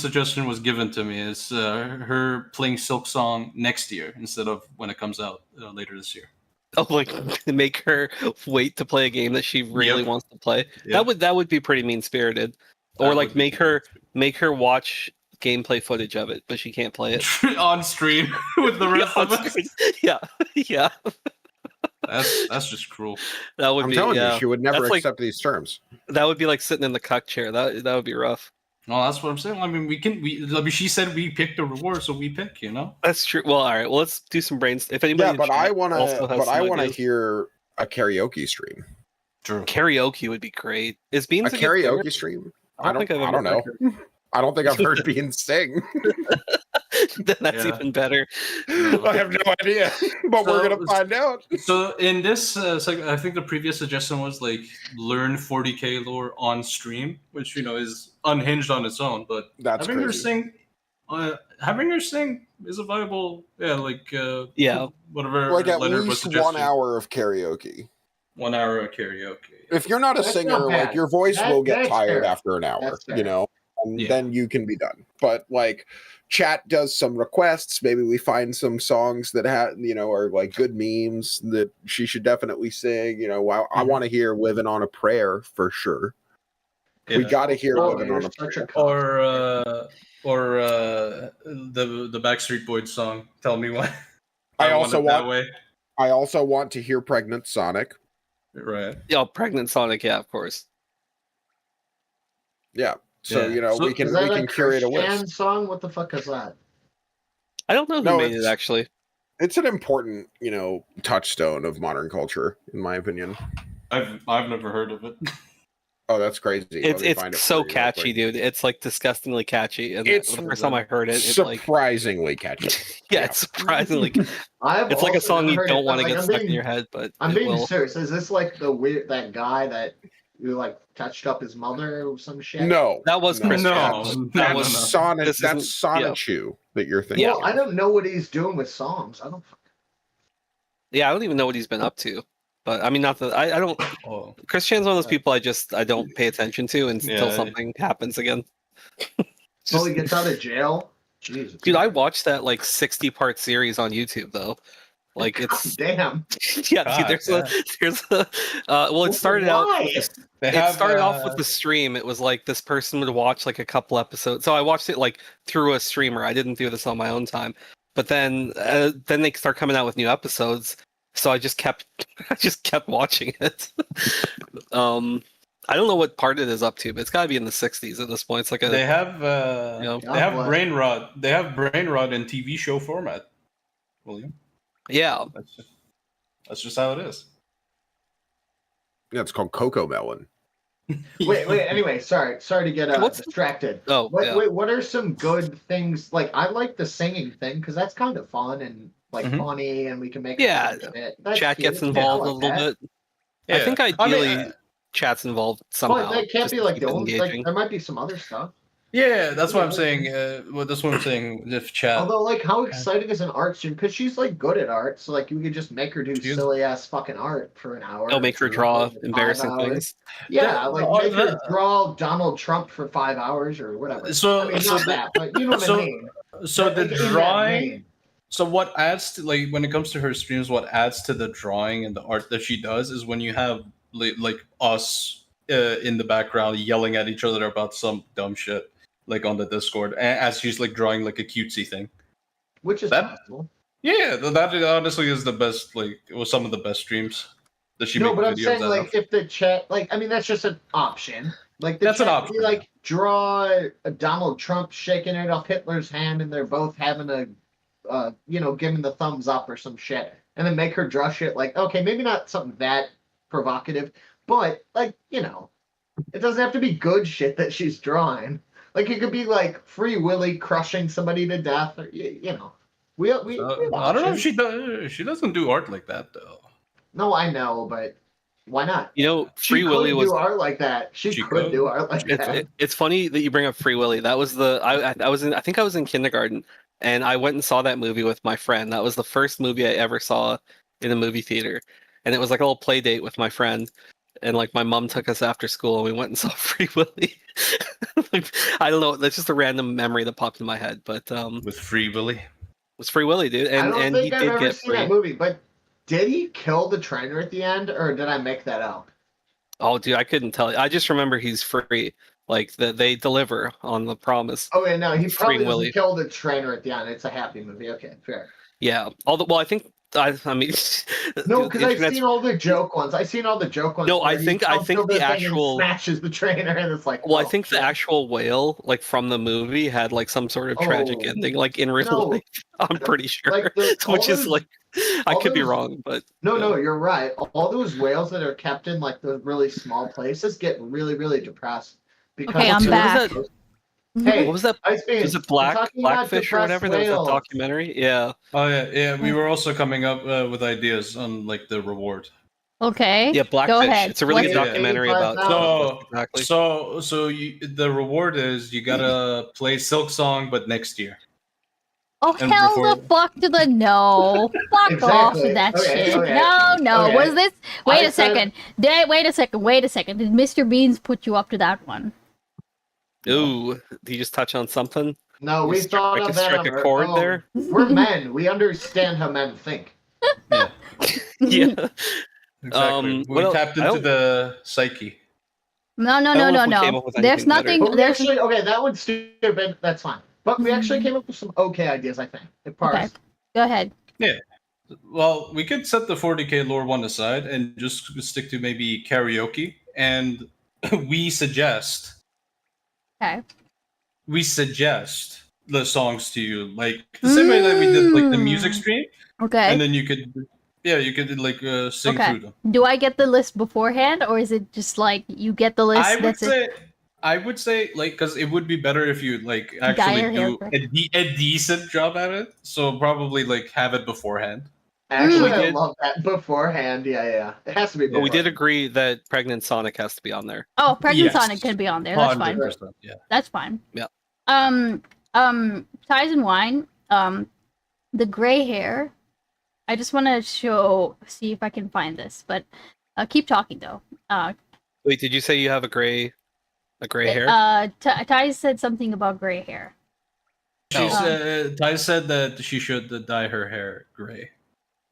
suggestion was given to me. It's her playing Silk Song next year instead of when it comes out later this year. Oh, like make her wait to play a game that she really wants to play. Yep. That would be pretty mean spirited. Or like make her watch gameplay footage of it, but she can't play it on stream with the rest of us. Yeah. That's just cruel. That would I'm telling you, she would never accept these terms. That would be like sitting in the cuck chair. That would be rough. No, that's what I'm saying. I mean, she said we picked a reward, so we pick. That's true. Well, all right. Well, let's do some brains. If anybody, yeah, but I want to hear a karaoke stream. True. Karaoke would be great. Is Beans a karaoke stream? I don't know. I don't think I've heard Beans sing. Then that's even better. I have no idea, but we're gonna find out. So in this, I think the previous suggestion was like learn 40k lore on stream, which is unhinged on its own. But that's having crazy. having her sing is a viable, whatever. Like at least 1 hour of karaoke. 1 hour of karaoke. If you're not a singer, like your voice will get tired after an hour. And then you can be done. But like chat does some requests, maybe we find some songs that are like good memes that she should definitely sing. I want to hear Living on a Prayer for sure. We got to hear Living on a Prayer. Or the Backstreet Boys song, Tell Me Why. I also want to hear Pregnant Sonic. Right. Yeah, Pregnant Sonic, yeah, of course. Yeah. So we can curate a list. Song? What the fuck is that? I don't know who made it actually. It's an important, touchstone of modern culture, in my opinion. I've never heard of it. Oh, that's crazy. It's so catchy, dude. It's like disgustingly catchy. And it's the first time I heard it, it's surprisingly catchy. Yeah, it's surprisingly. It's like a song you don't want to get stuck in your head, but I'm being serious. Is this like that guy that you like touched up his mother or some shit? No, that was Chris. That's Sonic. That's Sonichu that you're thinking. Well, I don't know what he's doing with songs. I don't even know what he's been up to. But I mean, not that I don't. Chris Chan's one of those people I don't pay attention to until something happens again. He gets out of jail. Jesus, dude, I watched that like 60-part series on YouTube though. Like it's damn. Yeah, dude, there's a it started out. It started off with the stream. It was like this person would watch like a couple episodes. So I watched it like through a streamer. I didn't do this on my own time. But then they start coming out with new episodes. So I just kept watching it. I don't know what part it is up to, but it's got to be in the 60s at this point. It's like they have brain rot. They have brain rot in TV show format. William. Yeah, that's just how it is. Yeah, it's called Cocoa Melon. wait. Anyway, sorry to get distracted. Oh, wait. What are some good things? Like I like the singing thing because that's kind of fun and like funny, and we can make chat gets involved a little bit. Yeah. I think ideally chat's involved somehow. That can't be like the only. Like, there might be some other stuff. Yeah, that's what I'm saying. That's what I'm saying. If chat. Although, like, how exciting is an art student? Because she's like good at art, so like you could just make her do silly ass fucking art for an hour. They'll make her draw embarrassing things. Yeah, like make her draw Donald Trump for 5 hours or whatever. So, I mean, so not that, but you know what I mean. So the Like, drawing. So what adds to, like, when it comes to her streams, what adds to the drawing and the art that she does is when you have like us in the background yelling at each other about some dumb shit, like on the Discord, as she's like drawing like a cutesy thing. Which is possible. Yeah, that honestly is the best. Like, it was some of the best streams that she. No, but I'm saying like if the chat, like, I mean, that's just an option. Like the that's chat an option. Like draw a Donald Trump shaking it off Hitler's hand, and they're both having a giving the thumbs up or some shit, and then make her draw shit like, okay, maybe not something that provocative, but like, it doesn't have to be good shit that she's drawing. Like, it could be like Free Willy crushing somebody to death, or we I don't know if she does. She doesn't do art like that though. No, I know, but why not? Free Willy was do art like that. She could do art like that. It's funny that you bring up Free Willy. That was I think I was in kindergarten. And I went and saw that movie with my friend. That was the first movie I ever saw in a movie theater. And it was like a little play date with my friend. And like my mom took us after school and we went and saw Free Willy. I don't know. That's just a random memory that popped in my head. But with Free Willy? It was Free Willy, dude. And, I don't think I've ever seen free. that movie. But did he kill the trainer at the end? Or did I make that up? Oh, dude, I couldn't tell you. I just remember he's free. Like that, they deliver on the promise. Oh yeah, no, he probably doesn't kill the trainer at the end. It's a happy movie. Okay, fair. Yeah, I think I mean, no, because I've seen all the joke ones. I've seen all the joke ones. No, I think the actual smashes the trainer, and it's like. Well, I think the actual whale, like from the movie, had like some sort of tragic ending, like in real life. I'm pretty sure, like which is like, I could be wrong, but no, you're right. All those whales that are kept in like the really small places get really, really depressed. Because okay, I'm back. Hey, what was that? Was it Blackfish or whatever? That was a documentary. Yeah. Oh yeah. We were also coming up with ideas on like the reward. Okay. Yeah, Blackfish. Go ahead. It's a really good documentary about. So the reward is you gotta play Silk Song, but next year. Oh, hell the fuck to the no. Fuck off with that shit. Okay. No. Was this... Wait a second. Wait a second. Did Mr. Beans put you up to that one? Ooh, did you just touch on something? No, we thought of that. Strike a chord there? We're men. We understand how men think. Yeah. Yeah. Exactly. We tapped into the psyche. No. There's nothing... Actually, okay, that one's stupid. That's fine. But we actually came up with some okay ideas, I think. Okay, go ahead. Yeah. Well, we could set the 40k lore one aside and just stick to maybe karaoke. And we suggest... Okay. We suggest the songs to you, like the same way that we did like the music stream. Okay. And then you could like sing through them. Do I get the list beforehand, or is it just like you get the list? I would say like, because it would be better if you like actually do a decent job at it. So probably like have it beforehand. Actually, I love that beforehand. Yeah. It has to be. But we did agree that Pregnant Sonic has to be on there. Oh, Pregnant Sonic can be on there. That's fine. Yeah. That's fine. Yeah. Ties and Wine. The gray hair. I just want to see if I can find this, but keep talking though. Wait, did you say you have a gray hair? Ty said something about gray hair. Ty said that she should dye her hair gray.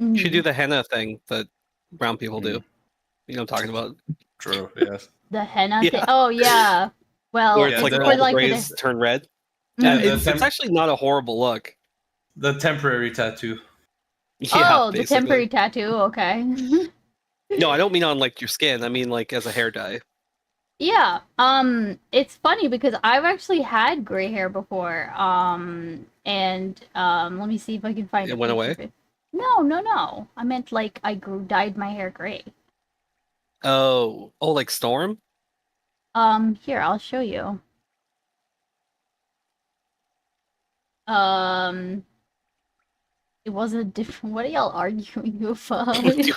Mm-hmm. She do the henna thing that brown people do. You know what I'm talking about? True. Yes. The henna thing. Oh yeah. Well, where it's like all the grays turn red. Yeah, it's actually not a horrible look. The temporary tattoo. Yeah, the temporary tattoo. Okay. No, I don't mean on like your skin. I mean like as a hair dye. Yeah. It's funny because I've actually had gray hair before. And let me see if I can find it. Went away? No. I meant like I dyed my hair gray. Oh, like Storm? Here, I'll show you. It wasn't a different. What are y'all arguing about? we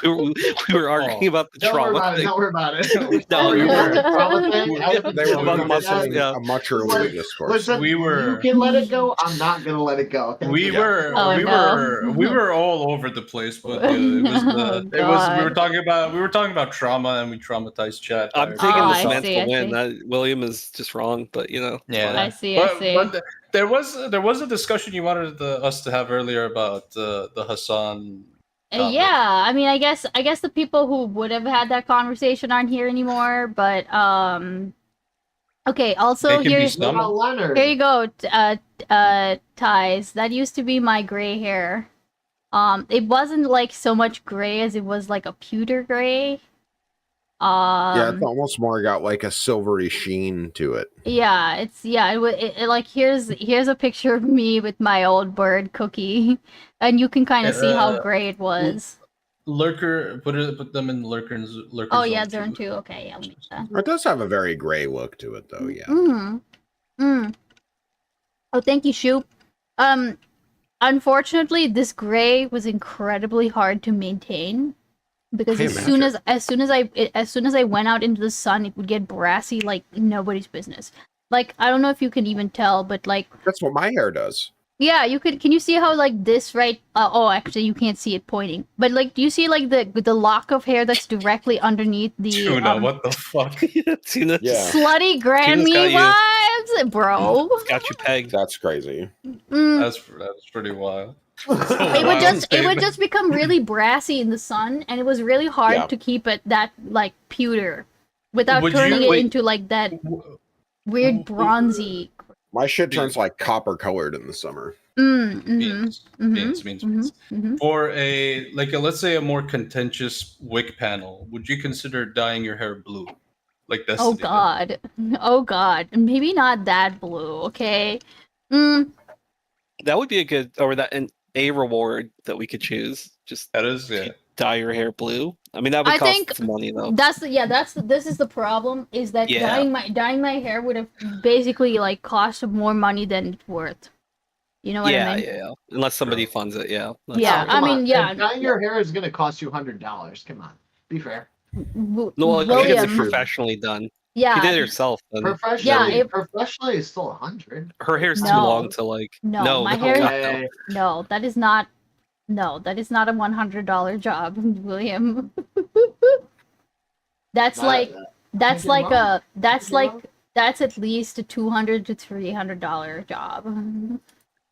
were arguing about the trauma thing. Don't worry about it. No, we were. Trauma thing. They were About discussing yeah. a much earlier discourse. Listen, We were- You can let it go. I'm not gonna let it go. Thank We you. were we were all over the place, but it was we were talking about trauma and we traumatized chat. I'm taking Oh, this I mental see, I win. William is just wrong, but you know. Yeah, I see. But there was a discussion you wanted us to have earlier about the Hassan. Yeah, I mean, I guess the people who would have had that conversation aren't here anymore. But okay. Also, here you go. Ties. That used to be my gray hair. It wasn't like so much gray as it was like a pewter gray. Yeah, it's almost more got like a silvery sheen to it. Yeah, it like here's a picture of me with my old bird Cookie, and you can kind of see how gray it was. Lurker, put them in lurker. Oh yeah, zone 2. Okay, yeah. It does have a very gray look to it, though. Yeah. Oh, thank you, Shoop. Unfortunately, this gray was incredibly hard to maintain. Because as soon as I went out into the sun, it would get brassy like nobody's business. Like, I don't know if you can even tell, but like that's what my hair does. Yeah, you could. Can you see how like this right? Oh, actually, you can't see it pointing. But like, do you see like the lock of hair that's directly underneath the? Tuna, what the fuck? Tuna, yeah. Slutty Grammy vibes, bro. Got you pegged. That's crazy. That's pretty wild. It would just become really brassy in the sun, and it was really hard to keep it that like pewter without turning it into like that weird bronzy. My shit turns like copper colored in the summer. Beans. For a let's say a more contentious wick panel, would you consider dyeing your hair blue? Like this? Oh god, maybe not that blue. Okay. That would be a reward that we could choose. Just that is dye your hair blue. I mean, that would cost some money though. This is the problem. Is that dyeing my hair would have basically like cost more money than it's worth. You know what I mean? Yeah. Unless somebody funds it, yeah. Dyeing your hair is gonna cost you $100. Come on, be fair. No, she gets it professionally done. Yeah, she did it herself. Professionally, it's still 100. Her hair's too long to like. No, my hair. No, that is not. No, that is not a $100 job, William. That's at least a $200 to $300 job.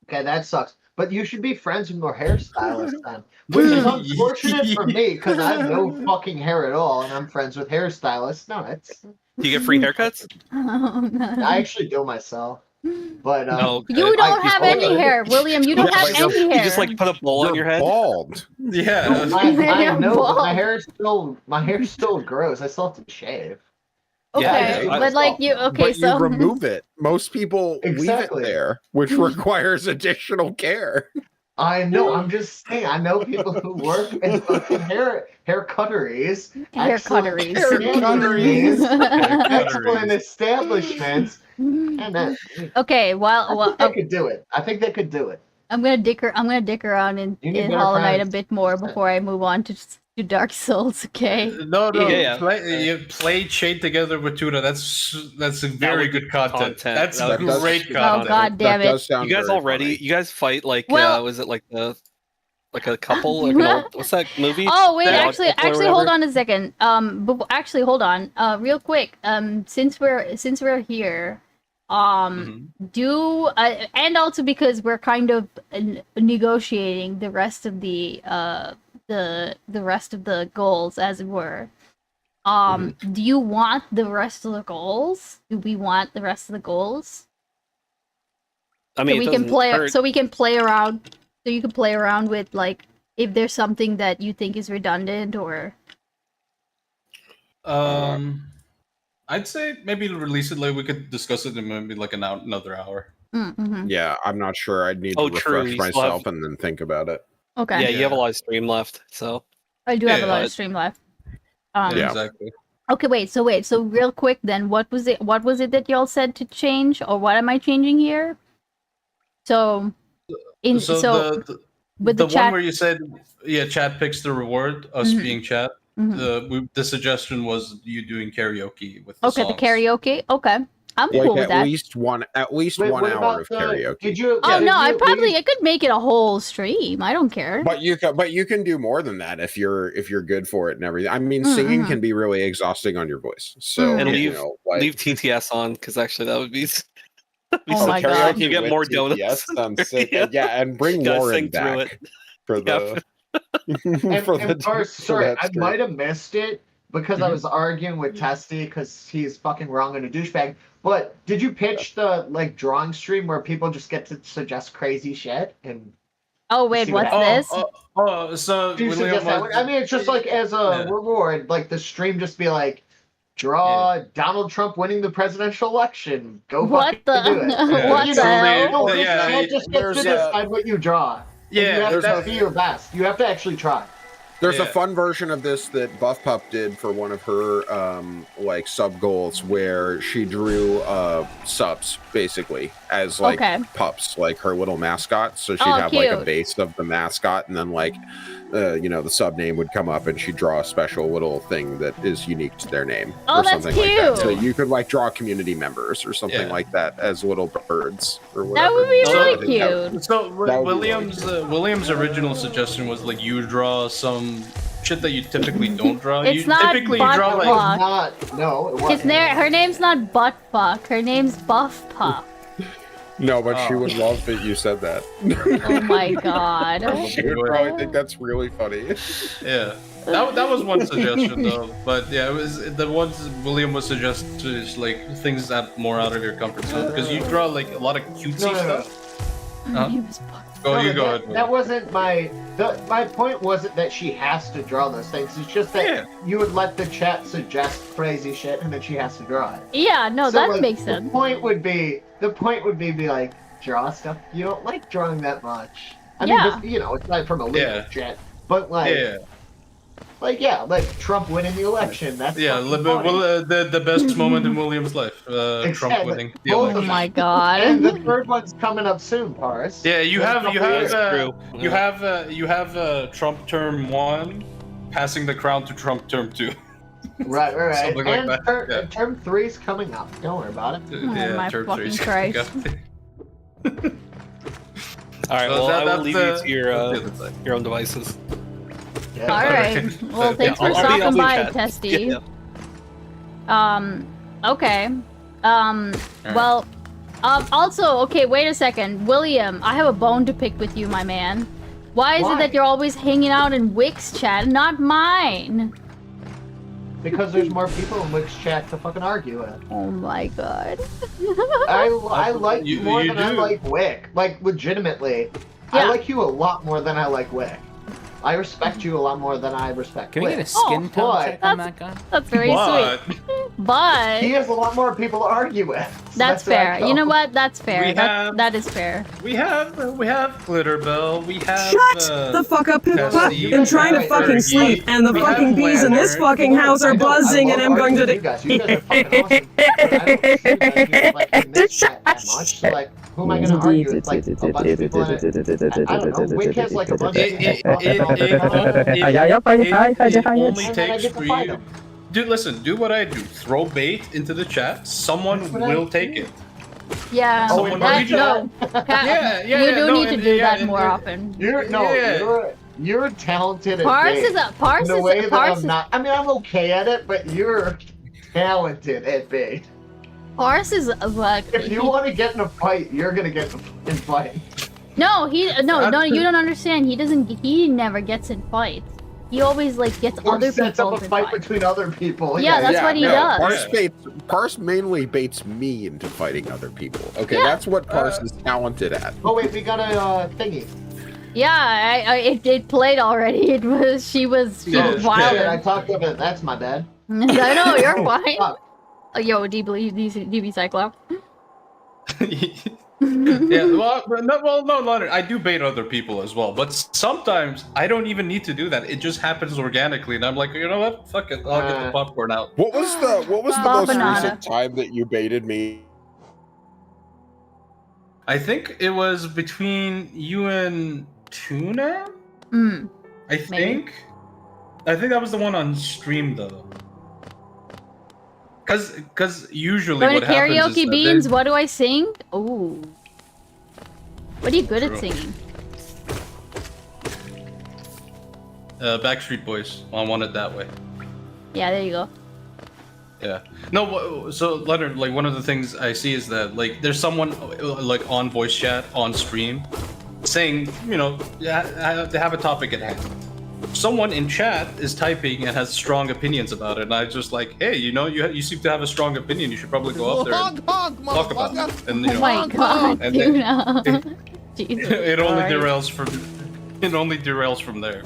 Okay, that sucks. But you should be friends with more hairstylists then. Which is unfortunate for me because I have no fucking hair at all, and I'm friends with hairstylists. No, it's. Do you get free haircuts? I actually do myself. But you don't have any hair, William. You don't have any hair. You just like put a bowl on your head. Bald. Yeah. I know. But my hair's still gross. I still have to shave. Okay, but like you. Okay, but you remove it. Most people leave it there, which requires additional care. I know. I'm just saying. I know people who work in fucking hair cutteries. Excellent establishments. And okay, they could do it. I think they could do it. I'm gonna dick around in Hollow Knight a bit more before I move on to Dark Souls. Okay. No. Play Chain together with Tuna. That's a very good content. That's great content. Oh god damn it! You guys already? You guys fight like was it like a couple? What's that movie? Oh wait, actually, hold on a second. But actually, hold on. Real quick. Since we're here, and also because we're kind of negotiating the rest of the rest of the goals, as it were. Do you want the rest of the goals? Do we want the rest of the goals? I mean, so we can play around. So you can play around with like if there's something that you think is redundant or. I'd say maybe release it like we could discuss it in maybe like another hour. Mm-hmm. Yeah, I'm not sure. I'd need to refresh myself and then think about it. Okay. Yeah, you have a lot of stream left, so. I do have a lot of stream left. Exactly. Okay, wait. So real quick then, what was it that y'all said to change, or what am I changing here? So with the the chat. one where you said, yeah, chat picks the reward, us being chat. The suggestion was you doing karaoke with the songs. The karaoke. Okay, I'm cool with that. At least one hour of karaoke. Did you? Oh no, I could make it a whole stream. I don't care. But you can do more than that if you're good for it and everything. I mean, singing can be really exhausting on your voice. So and leave TTS on because actually that would be. Oh my god! You get more donuts. Yeah, and bring Lauren back for the. Sorry, I might have missed it because I was arguing with Testy because he's fucking wrong and a douchebag. But did you pitch the drawing stream where people just get to suggest crazy shit and? Oh wait, what's this? So I mean, it's just as a reward, the stream just be draw Donald Trump winning the presidential election. Go what the? Do it. What the hell? Just get to decide what you draw. Yeah, you have to be your best. You have to actually try. There's a fun version of this that Buff Pup did for one of her sub goals where she drew subs basically as pups, like her little mascot. So she'd have a base of the mascot, and then the sub name would come up, and she'd draw a special little thing that is unique to their name or something like that. So you could draw community members or something like that as little birds or whatever. That would be really cute. So William's original suggestion was you draw some shit that you typically don't draw. It's not typically butt you draw her name's not butt fuck. Her name's Buff Pup. No, but she would love that you said that. Oh my god. She would probably think that's really funny. Yeah. That was one suggestion though. But yeah, it was the ones William was suggesting is things that more out of your comfort zone. Because you draw a lot of cutesy stuff. Go ahead. That wasn't my point wasn't that she has to draw those things. It's just that you would let the chat suggest crazy shit and then she has to draw it. Yeah, no, that makes sense. The point would be draw stuff you don't like drawing that much. I mean, it's not from a legal chat, but Trump winning the election. That's the best moment in William's life. Trump winning the election. Oh my god! And the third one's coming up soon, Paris. Yeah, you have Trump term 1 passing the crown to Trump term 2. Right. Something and like that. Term 3's coming up. Don't worry about it. My term fucking 3's Christ. All right, I will leave you to your own devices. Yeah. All right. Well, thanks for stopping by, Testy. Okay. Well, also, okay, wait a second. William, I have a bone to pick with you, my man. Why is it that you're always hanging out in Wix chat, not mine? Because there's more people in Wix chat to fucking argue with. Oh my god. I like you more than I like Wick. Legitimately. Yeah. I like you a lot more than I like Wick. I respect you a lot more than I respect Can Wick. we get a skin tone check on that guy? That's very sweet. But he has a lot more people to argue with. So that's fair. You know what? That's fair. That is fair. We have Glitterbell. We have Shut the fuck up, I'm trying to fucking sleep, and the fucking bees in this fucking house are buzzing, and I'm going to. You guys are fucking awesome. But I don't this chat that much. So who am I going to argue with? A bunch of people in it. I don't know. Wick has a bunch of it only takes for you. Dude, listen, do what I do. Throw bait into the chat. Someone will take it. Yeah, you do need to do that more often. You're talented at Pars bait. Is I'm not. I mean, I'm okay at it, but you're talented at bait. Pars is if you want to get in a fight, you're gonna get in a fight. No, you don't understand. He never gets in fights. He always gets other people sets up a fight between other people. Yeah, that's what he does. Pars mainly baits me into fighting other people. Okay, that's what Pars is talented at. Oh wait, we got a thingy. Yeah, it played already. She was wild. I talked about it. That's my bad. I know, you're fine. Yo, DB Cyclops. Yeah, no, I do bait other people as well, but sometimes I don't even need to do that. It just happens organically, and I'm like, you know what? Fuck it, I'll get the popcorn out. What was the most recent time that you baited me? I think it was between you and Tuna? I think. Maybe. I think that was the one on stream though. Cause usually Going what to happens karaoke is beans. What do I sing? Ooh. What are you good at singing? Backstreet Boys. I want it that way. Yeah, there you go. Yeah. No. So Leonard, like one of the things I see is that like there's someone like on voice chat on stream saying, you know, they have a topic at hand. Someone in chat is typing and has strong opinions about it, and I just like, hey, you know, you seem to have a strong opinion. You should probably go up there and talk about it. And, you know, Oh my god, and Tuna. Jesus it only Christ. derails from there.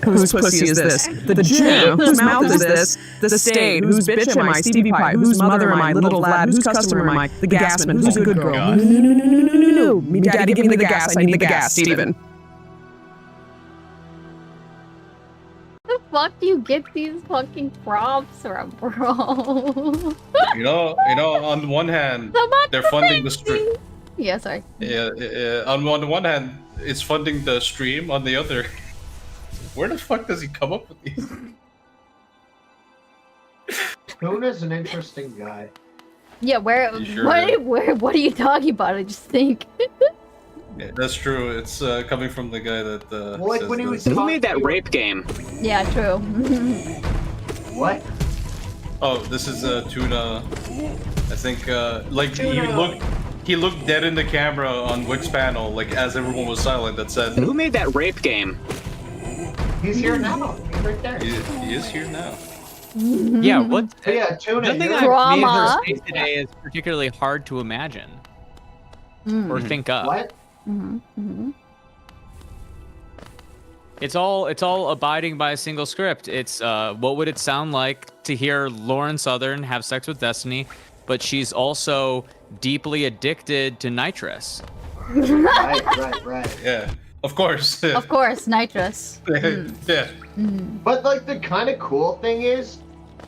Whose pussy is this? The Jew. Whose mouth is this? The state. Whose bitch am I? Stevie Pie. Whose mother am I? Little Vlad. Whose customer am I? The gasman. Who's a good girl? No. Me daddy, give me the gas. I need the gas, Steven. Where the fuck do you get these fucking props from, bro? You know, on the one hand, they're funding the stream. Yeah, sorry. Yeah. On the one hand, it's funding the stream. On the other, where the fuck does he come up with these? Tuna's an interesting guy. Yeah, where? Sure what are you talking about? I just think. Yeah, that's true. It's coming from the guy that. Well, like when he was. Who made that rape game? Yeah, true. What? Oh, this is Tuna. I think like he looked dead in the camera on Wix panel, like as everyone was silent. That said. Who made that rape game? He's here now. He's right there. He is here now. Yeah, what? Yeah, Tuna. Nothing I made her say today is particularly hard to imagine or think of. What? It's all abiding by a single script. It's what would it sound like to hear Lauren Southern have sex with Destiny, but she's also deeply addicted to nitrous. Right. Yeah, of course. Of course, nitrous. Yeah. But like the kind of cool thing is,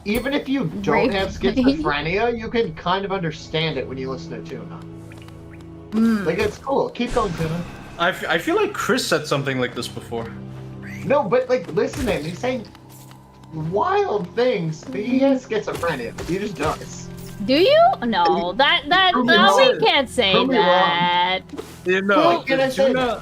even if you don't have schizophrenia, you can kind of understand it when you listen to Tuna. Like it's cool. Keep going, Tuna. I feel like Chris said something like this before. No, but like listen to him. He's saying wild things. He has schizophrenia. He just does. Do you? No, we can't say that. You know, Tuna.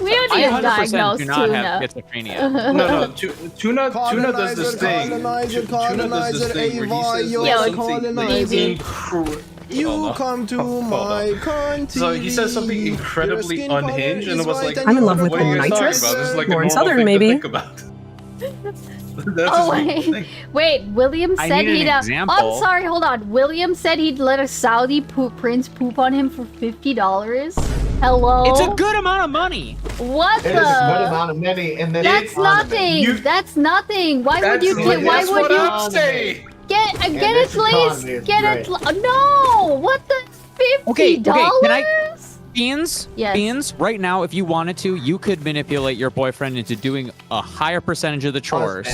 We don't need to diagnose do not Tuna. have schizophrenia. No, Tuna does this thing. Tuna does this thing where he says something like incredible. You come to my country. So he says something incredibly unhinged, and it was like, I'm in love with what are you guys nitrous. talking about? This is like Lauren a normal Southern, thing maybe. to think about. Oh wait, William I said need an he'd. example. Oh, I'm sorry. Hold on. William said he'd let a Saudi prince poop on him for $50. Hello. It's a good amount of money. What It the? is a good amount of money, and then That's nothing. That's nothing. Why would you? Why would you? say? Get it, please. Get it. No. What the? $50? Okay, can I? Beans, Yes. Beans, right now, if you wanted to, you could manipulate your boyfriend into doing a higher percentage of the chores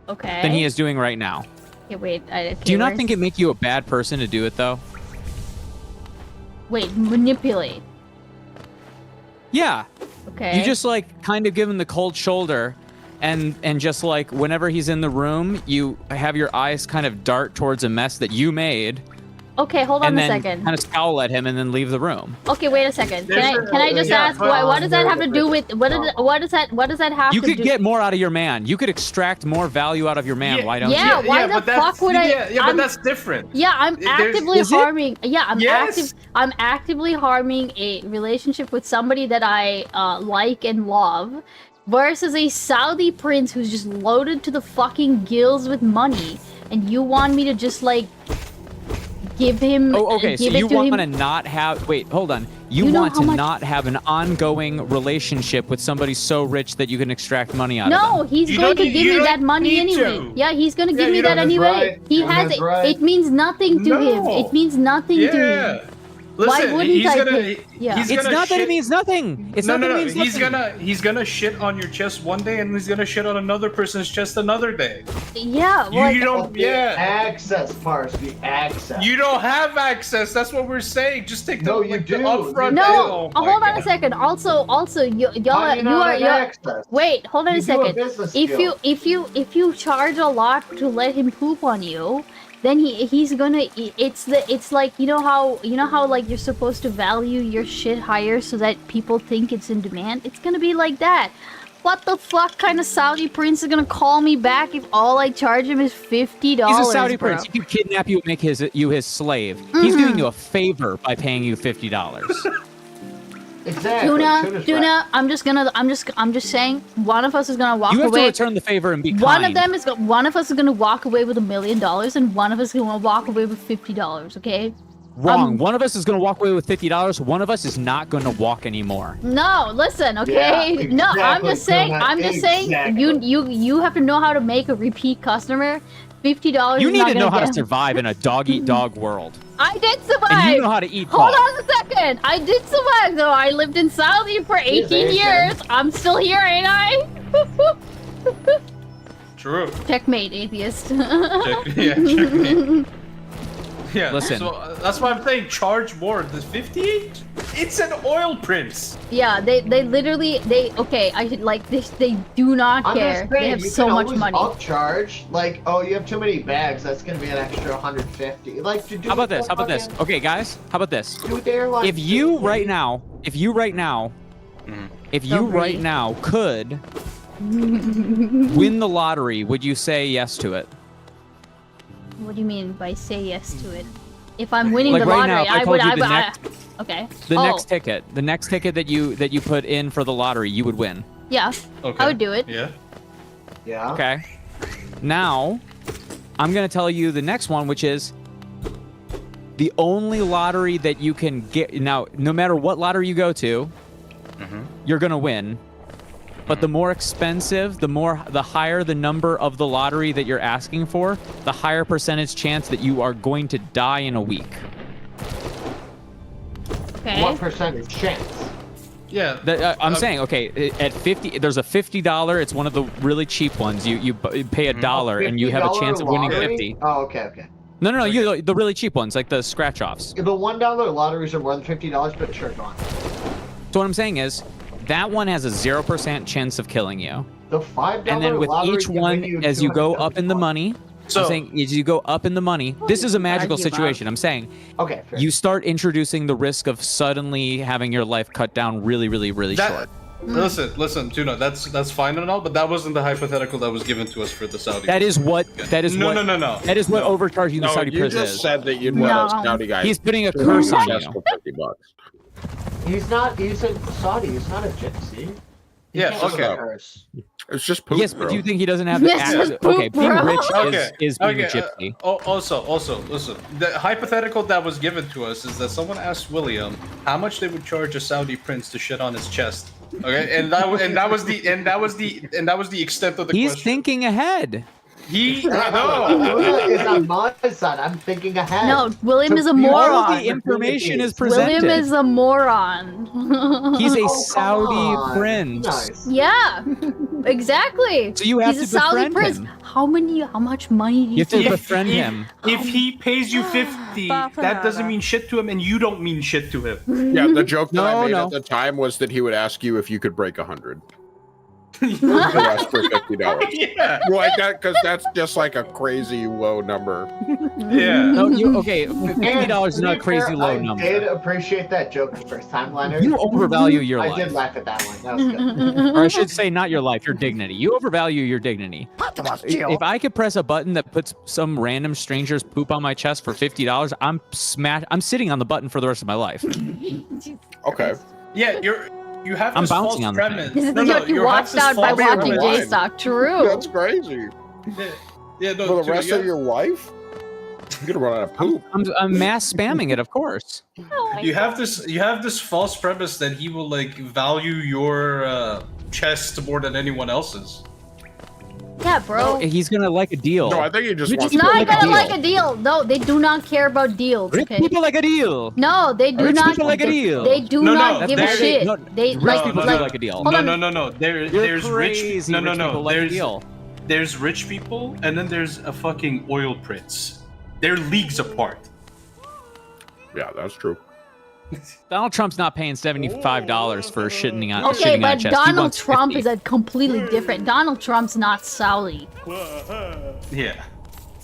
Okay. than he is doing right now. Okay, wait. Do you not think it make you a bad person to do it, though? Wait, manipulate. Yeah. Okay. You just, like, kind of give him the cold shoulder, and just, like, whenever he's in the room, you have your eyes kind of dart towards a mess that you made. Okay, hold on and a then second. kind of scowl at him and then leave the room. Okay, wait a second. Can I just ask what does that have to do with what does that have You to do? could get more out of your man. You could extract more value out of your man. Why don't you? Yeah, why the fuck would I? Yeah, but that's different. Yeah, I'm actively harming. Yeah, Yes. I'm actively harming a relationship with somebody that I like and love, versus a Saudi prince who's just loaded to the fucking gills with money, and you want me to just like give him? Oh, okay. So you want to not have? Wait, hold on. You want to not have an ongoing relationship with somebody so rich that you can extract money out of them? No, he's going to give me that money anyway. Yeah, he's going to give me that anyway. He has it. It means nothing to him. It means nothing to him. Listen, Why wouldn't he's I gonna. pick- Yeah. He's It's gonna not that shit- it means nothing. It's not that it means He's nothing. he's gonna shit on your chest one day, and he's gonna shit on another person's chest another day. Yeah, You don't. The Yeah. access parts, the access. You don't have access. That's what we're saying. Just take the, No, you the do. upfront. No, Oh my hold on God. a second. Also, y'all, How do you not have you're. access? Wait, hold on You a do a second. business If skill. you charge a lot to let him poop on you, then he's gonna. It's like you know how like you're supposed to value your shit higher so that people think it's in demand. It's gonna be like that. What the fuck kind of Saudi prince is gonna call me back if all I charge him is $50? He's a Saudi bro? prince. He could kidnap you and make you his slave. He's doing you a favor by paying you $50. Exactly. Tuna, I'm just saying, one of us is gonna walk You have away. to return the favor and be kind. One of us is gonna walk away with $1 million, and one of us is gonna walk away with $50. Okay? Wrong. One of us is going to walk away with $50. One of us is not going to walk anymore. No, listen, okay? Yeah, No, I'm exactly, just saying. Tuna, I'm just saying. You have to know how to make a repeat customer. $50. You is need not to know gonna how to get- survive in a dog-eat-dog world. I did survive. And you know how to eat Hold pop. on a second. I did survive though. I lived in Saudi for 18 years. I'm still here, ain't I? True. Checkmate, atheist. Checkmate. Yeah. Listen. So that's why I'm saying charge more. The 58? It's an oil prince. Yeah, they literally okay. I like this. They do not I'm care. just They saying, have you so can much always money. upcharge. Like, oh, you have too many bags. That's gonna be an extra 150. Like, to do. How about this? How about this? Okay, guys. How about this? Do the airline. If you right now could win the lottery, would you say yes to it? What do you mean by say yes to it? If I'm winning Like the right lottery, now, if I I told would. you Okay. The next ticket that you put in for the lottery, you would win. Yeah. Okay. I would do it. Yeah. Yeah. Okay. Now, I'm gonna tell you the next one, which is the only lottery that you can get. Now, no matter what lottery you go to, you're gonna win. But the more expensive, the higher the number of the lottery that you're asking for, the higher percentage chance that you are going to die in a week. Okay. What percentage chance? Yeah. I'm saying, okay, at 50, there's a $50. It's one of the really cheap ones. You pay $1 and you have a chance of winning lottery? 50. Oh, okay. No, you the really cheap ones, like the scratch offs. The $1 lotteries are more than $50, but sure, go on. So what I'm saying is, that one has a 0% chance of killing you. The $5 And then with lottery each can win one, you as you go $200 up in the money, So- I'm saying as you go up in the money, this is a magical argue about- situation. I'm saying Okay, fair. you start introducing the risk of suddenly having your life cut down really, really, really short. Listen, Tuna. That's fine and all, but that wasn't the hypothetical that was given to us for the Saudi. That is what. No. That is what overcharging the Saudi you prison just is. said that you'd No. want a Saudi guy. He's putting a curse on chest you. for $50. He's a Saudi. He's not a gypsy. He Yeah, can't okay. curse. It's just poop, Yes, bro. but do you think he doesn't have the Yes, access? it's poop, Okay, being bro. rich Okay. is being a Okay. gypsy. Also, listen. The hypothetical that was given to us is that someone asked William how much they would charge a Saudi prince to shit on his chest. Okay, and that was the extent of the He's question. thinking ahead. No. It's on my side. I'm thinking ahead. No, William is a All of moron. the information is William presented. is a moron. He's a come Saudi on. prince. Nice. Yeah, exactly. So you have He's to a Saudi befriend prince. him. How much money do You you have to think? befriend him. If he pays you 50, that doesn't mean shit to him, and you don't mean shit to him. Yeah, the joke that I made No. at the time was that he would ask you if you could break 100. For less for $50. Yeah. Like that, because that's just like a crazy low number. Yeah. No, okay, $50 is To not be a crazy fair, low I number. did appreciate that joke the first time, Leonard. You overvalue your I life. did laugh at that one. That was good. Or I should say, not your life, your dignity. You overvalue your dignity. If I could press a button that puts some random stranger's poop on my chest for $50, I'm sitting on the button for the rest of my life. Okay. Yeah, you have I'm this false bouncing on the premise. This is No, the joke you you have watched this out by false watching premise. J-Stock. True. That's crazy. Yeah, no, For the Tuna, rest of your life? You're gonna run out of poop. I'm mass spamming it, of course. you have this false premise that he will like value your chest more than anyone else's. Yeah, bro. No, he's gonna like a deal. No, I think he just He's wants not gonna like a deal. No, they do not care about deals. Rich Okay. people like a deal. No, they do Rich not. people like a deal. They do not give a shit. They rich people do like a deal. No. There's rich. No. Like a deal. There's rich people, and then there's a fucking oil prince. They're leagues apart. Yeah, that's true. Donald Trump's not paying $75 for shitting on. Okay, shitting but on a chest. Donald Trump is a completely different. Donald Trump's not Saudi. Yeah.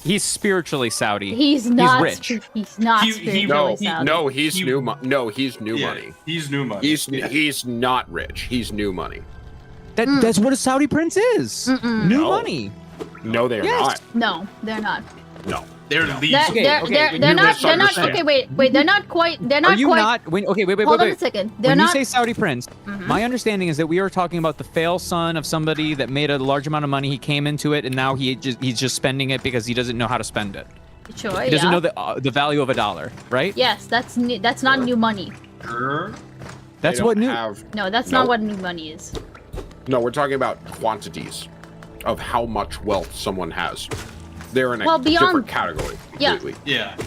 He's spiritually Saudi. He's not. He's rich. He's not spiritually Saudi. No, he's new money. No, he's new money. He's new money. He's not rich. He's new money. That's what a Saudi prince is. New money. No, they are not. No, they're not. No. They're leagues. They're not. Okay, wait. They're not quite. They're not Are you quite. not? Okay, wait. Hold on a second. They're when not. you say Saudi prince, my understanding is that we are talking about the fail son of somebody that made a large amount of money. He came into it, and now he's just spending it because he doesn't know how to spend it. Sure. He doesn't know the value of a dollar, right? Yes, that's not new money. That's what new. No, that's not what new money is. No, we're talking about quantities of how much wealth someone has. They're in a different category completely. Yeah.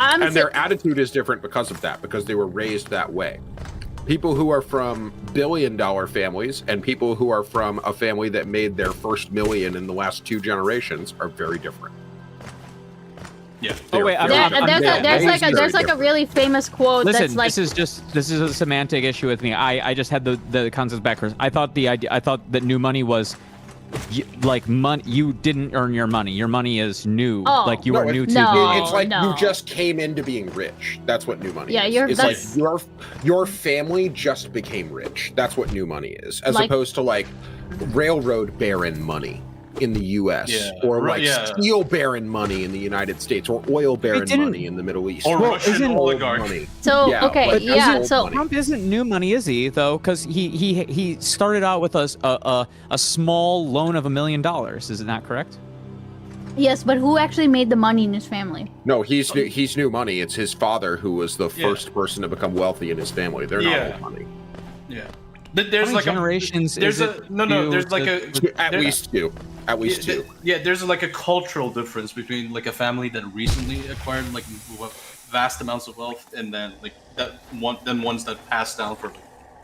And their attitude is different because of that, because they were raised that way. People who are from billion-dollar families and people who are from a family that made their first million in the last 2 generations are very different. Yeah. Oh wait, there's like a really famous quote. Listen, that's like, this is a semantic issue with me. I just had the concepts backwards. I thought that new money was like money. You didn't earn your money. Your money is new. Oh, like you are new to it's like you just came into being rich. That's what new money is. It's like your family just became rich. That's what new money is, as opposed to like railroad baron money in the U.S. or like steel baron money in the United States or oil baron money in the Middle East. Or Russian oligarch money. So so Trump isn't new money, is he? Though, because he started out with a small loan of $1 million. Is that correct? Yes, but who actually made the money in his family? No, he's new money. It's his father who was the first person to become wealthy in his family. They're not old money. Yeah. There's like generations. There's There's like at least two. At least two. Yeah, there's like a cultural difference between like a family that recently acquired like vast amounts of wealth and then like ones that pass down for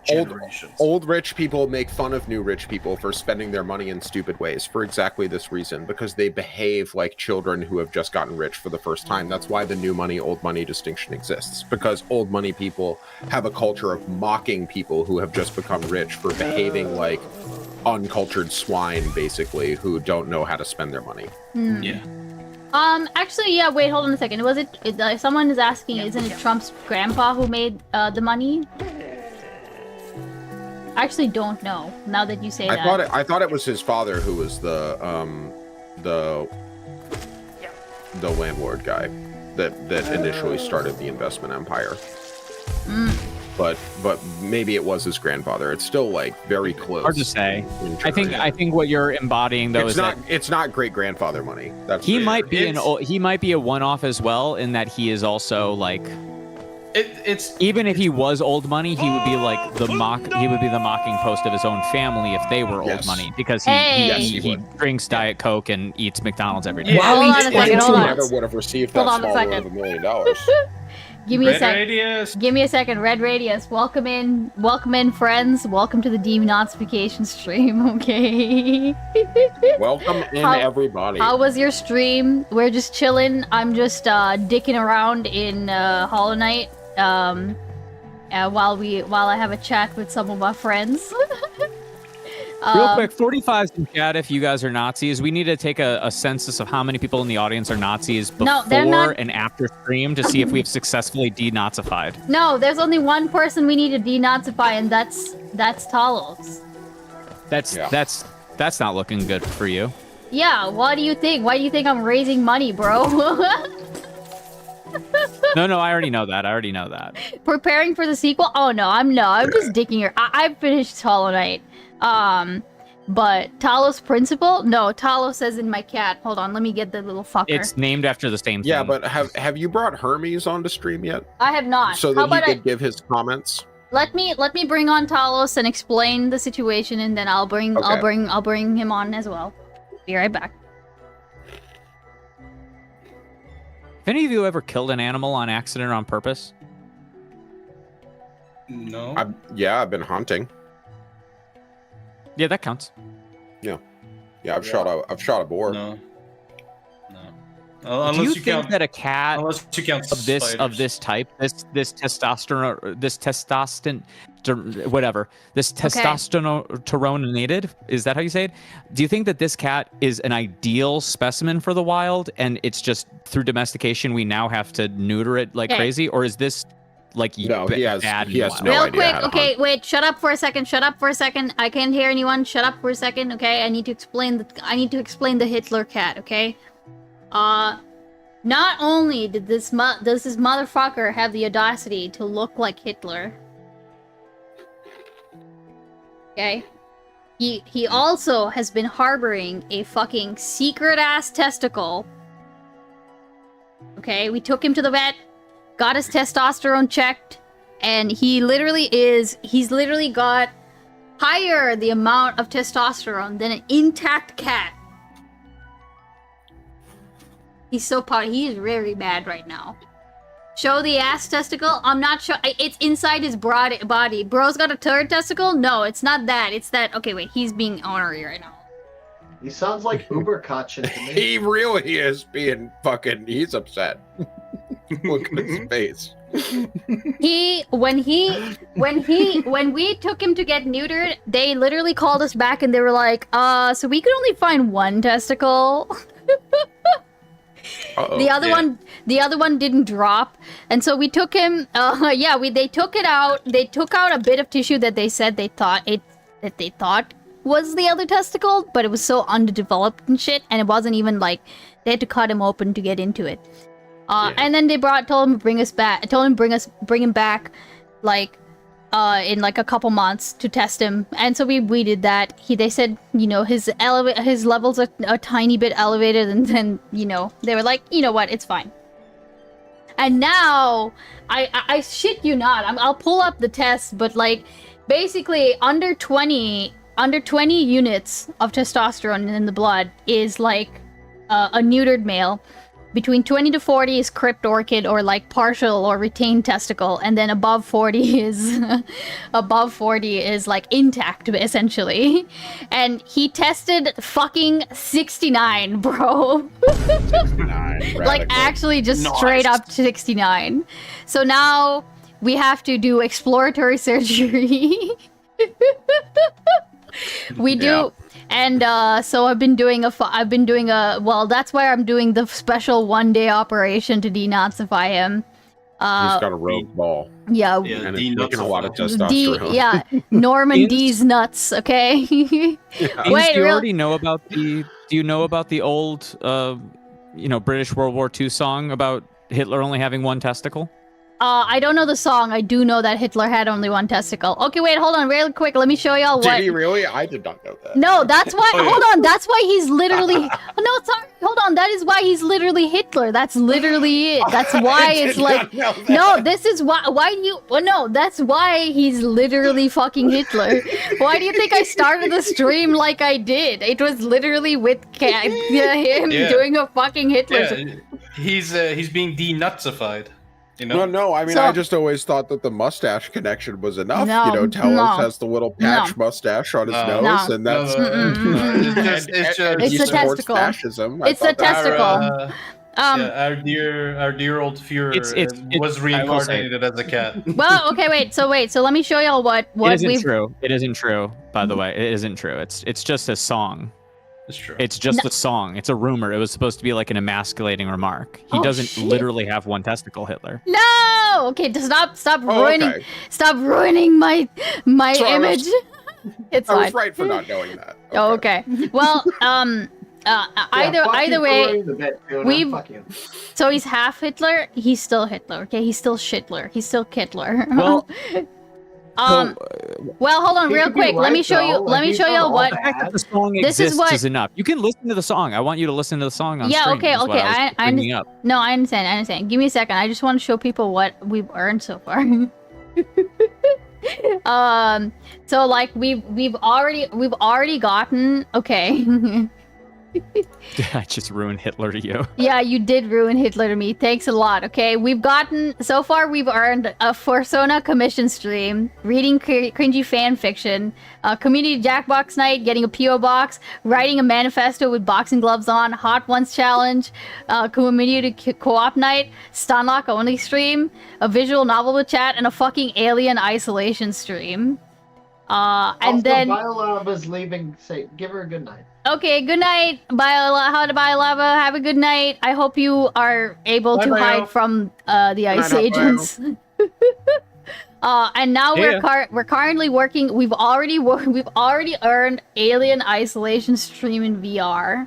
generations. Old rich people make fun of new rich people for spending their money in stupid ways for exactly this reason, because they behave like children who have just gotten rich for the first time. That's why the new money, old money distinction exists, because old money people have a culture of mocking people who have just become rich for behaving like uncultured swine, basically, who don't know how to spend their money. Yeah. Actually, yeah, wait, hold on a second. Was it someone is asking, isn't it Trump's grandpa who made the money? I actually don't know, now that you say that. I thought it was his father who was the landlord guy that initially started the investment empire. But maybe it was his grandfather. It's still like very close. Hard to say. I think what you're embodying though it's not great grandfather money. That's he might be a one-off as well, in that he is also like even if he was old money, he would be like the mocking post of his own family if they were old money, because he drinks Diet Coke and eats McDonald's every day. Hold on a second, hold on. Never would have received that small loan of $1 million. Give me a second. Give me a second. Red Radius, welcome in, friends. Welcome to the denazification stream. Okay. Welcome in, everybody. How was your stream? We're just chilling. I'm just dicking around in Hollow Knight. While I have a chat with some of my friends. Real quick, 45's in chat if you guys are Nazis. We need to take a census of how many people in the audience are Nazis before and after stream to see if we've successfully denazified. No, there's only one person we need to denazify, and that's Talos. That's not looking good for you. Yeah, what do you think? Why do you think I'm raising money, bro? No, I already know that. Preparing for the sequel? Oh no, I'm just dicking here. I finished Hollow Knight. But Talos Principle? No, Talos says in my cat. Hold on, let me get the little fucker. It's named after the same thing. Yeah, but have you brought Hermes onto stream yet? I have not. So that he could give his comments? Let me bring on Talos and explain the situation, and then I'll bring him on as well. Be right back. Have any of you ever killed an animal on accident or on purpose? No. I've been hunting. Yeah, that counts. Yeah, I've shot a boar. No. Do you think that a cat unless you count of this type, this testosteronated, is that how you say it? Do you think that this cat is an ideal specimen for the wild, and it's just through domestication we now have to neuter it like crazy, or is this like no? He has no Real idea quick, how to okay, hunt. wait, shut up for a second. I can't hear anyone. Shut up for a second, okay? I need to explain the Hitler cat, okay? Not only did does this motherfucker have the audacity to look like Hitler, okay? He also has been harboring a fucking secret ass testicle. Okay, we took him to the vet, got his testosterone checked, and he's literally got higher the amount of testosterone than an intact cat. He's so proud. He is very mad right now. Show the ass testicle. I'm not sure. It's inside his body. Bro's got a third testicle? No, it's not that. It's that. Okay, wait. He's being ornery right now. He sounds like Uber Kachin to me. He really is being fucking. He's upset. Look at his face. When we took him to get neutered, they literally called us back and they were like, so we could only find one testicle. The other one didn't drop, and so we took him. They took it out. They took out a bit of tissue that they said they thought was the other testicle, but it was so underdeveloped and shit, and it wasn't even like they had to cut him open to get into it. And then they told him to bring him back, like, in like a couple months to test him, and so we did that. They said, his levels are a tiny bit elevated, and then they were like, you know what, it's fine. And now I shit you not, I'll pull up the test, but like basically under 20 units of testosterone in the blood is like a neutered male. Between 20 to 40 is crypt orchid or like partial or retained testicle, and then above 40 is like intact essentially. And he tested fucking 69, bro. 69, like actually just straight up 69. So now we have to do exploratory surgery. We do. Yeah. And so I've been doing that's why I'm doing the special 1-day operation to denazify him. He's got a rogue ball. Yeah. And it's making a lot of testosterone. Norman D's nuts, okay? Yeah. Wait, do you already know about the old British World War II song about Hitler only having one testicle? I don't know the song. I do know that Hitler had only one testicle. Okay, wait, hold on, real quick. Let me show y'all what. Did he really? I did not know that. No, that's why. Hold on, that's why he's literally. No, sorry. Hold on, that is why he's literally Hitler. That's literally it. That's why it's like. No, this is why. Why do you? Well, no, that's why he's literally fucking Hitler. Why do you think I started the stream like I did? It was literally with him doing a fucking Hitler. Yeah, he's being denutsified. No, I mean, I just always thought that the mustache connection was enough. Talos has the little patch mustache on his nose, and that's it's a testicle. It's a testicle. Our dear old Führer was reincarnated as a cat. Well, okay, wait. So let me show y'all what It isn't true. It isn't true. By the way, it isn't true. It's just a song. It's true. It's just a song. It's a rumor. It was supposed to be like an emasculating remark. He doesn't literally have one testicle, Hitler. No. Okay, stop ruining. Stop ruining my image. It's fine. I was right for not knowing that. Okay. Well, either way, so he's half Hitler. He's still Hitler. Okay, he's still Shitler. He's still Kittler. Well. Well, hold on, real quick. Let me show you what. The fact that the song exists is enough. You can listen to the song. I want you to listen to the song on stream. Okay. I understand. Give me a second. I just want to show people what we've earned so far. So like we've already gotten okay. I just ruined Hitler to you. Yeah, you did ruin Hitler to me. Thanks a lot. Okay, we've earned a Persona commission stream, reading cringy fan fiction, community Jackbox night, getting a PO box, writing a manifesto with boxing gloves on, Hot Ones challenge, community co-op night, Stunlock only stream, a visual novel with chat, and a fucking Alien Isolation stream. And then Biolava's leaving. Say, give her a good night. Okay, good night, Biolava. Have a good night. I hope you are able to hide from the ice agents. And now we're currently working. We've already earned Alien Isolation stream in VR.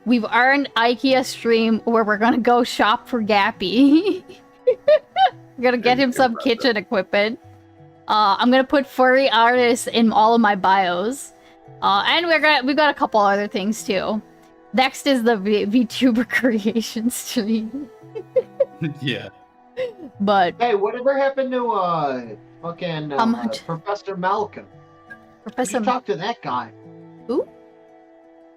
We've earned IKEA stream where we're gonna go shop for Gappy. We're gonna get him some kitchen equipment. I'm gonna put furry artists in all of my bios. And we've got a couple other things too. Next is the VTuber creation stream. Yeah. But hey, whatever happened to fucking Professor Malcolm? Professor, you talk to that guy. Who?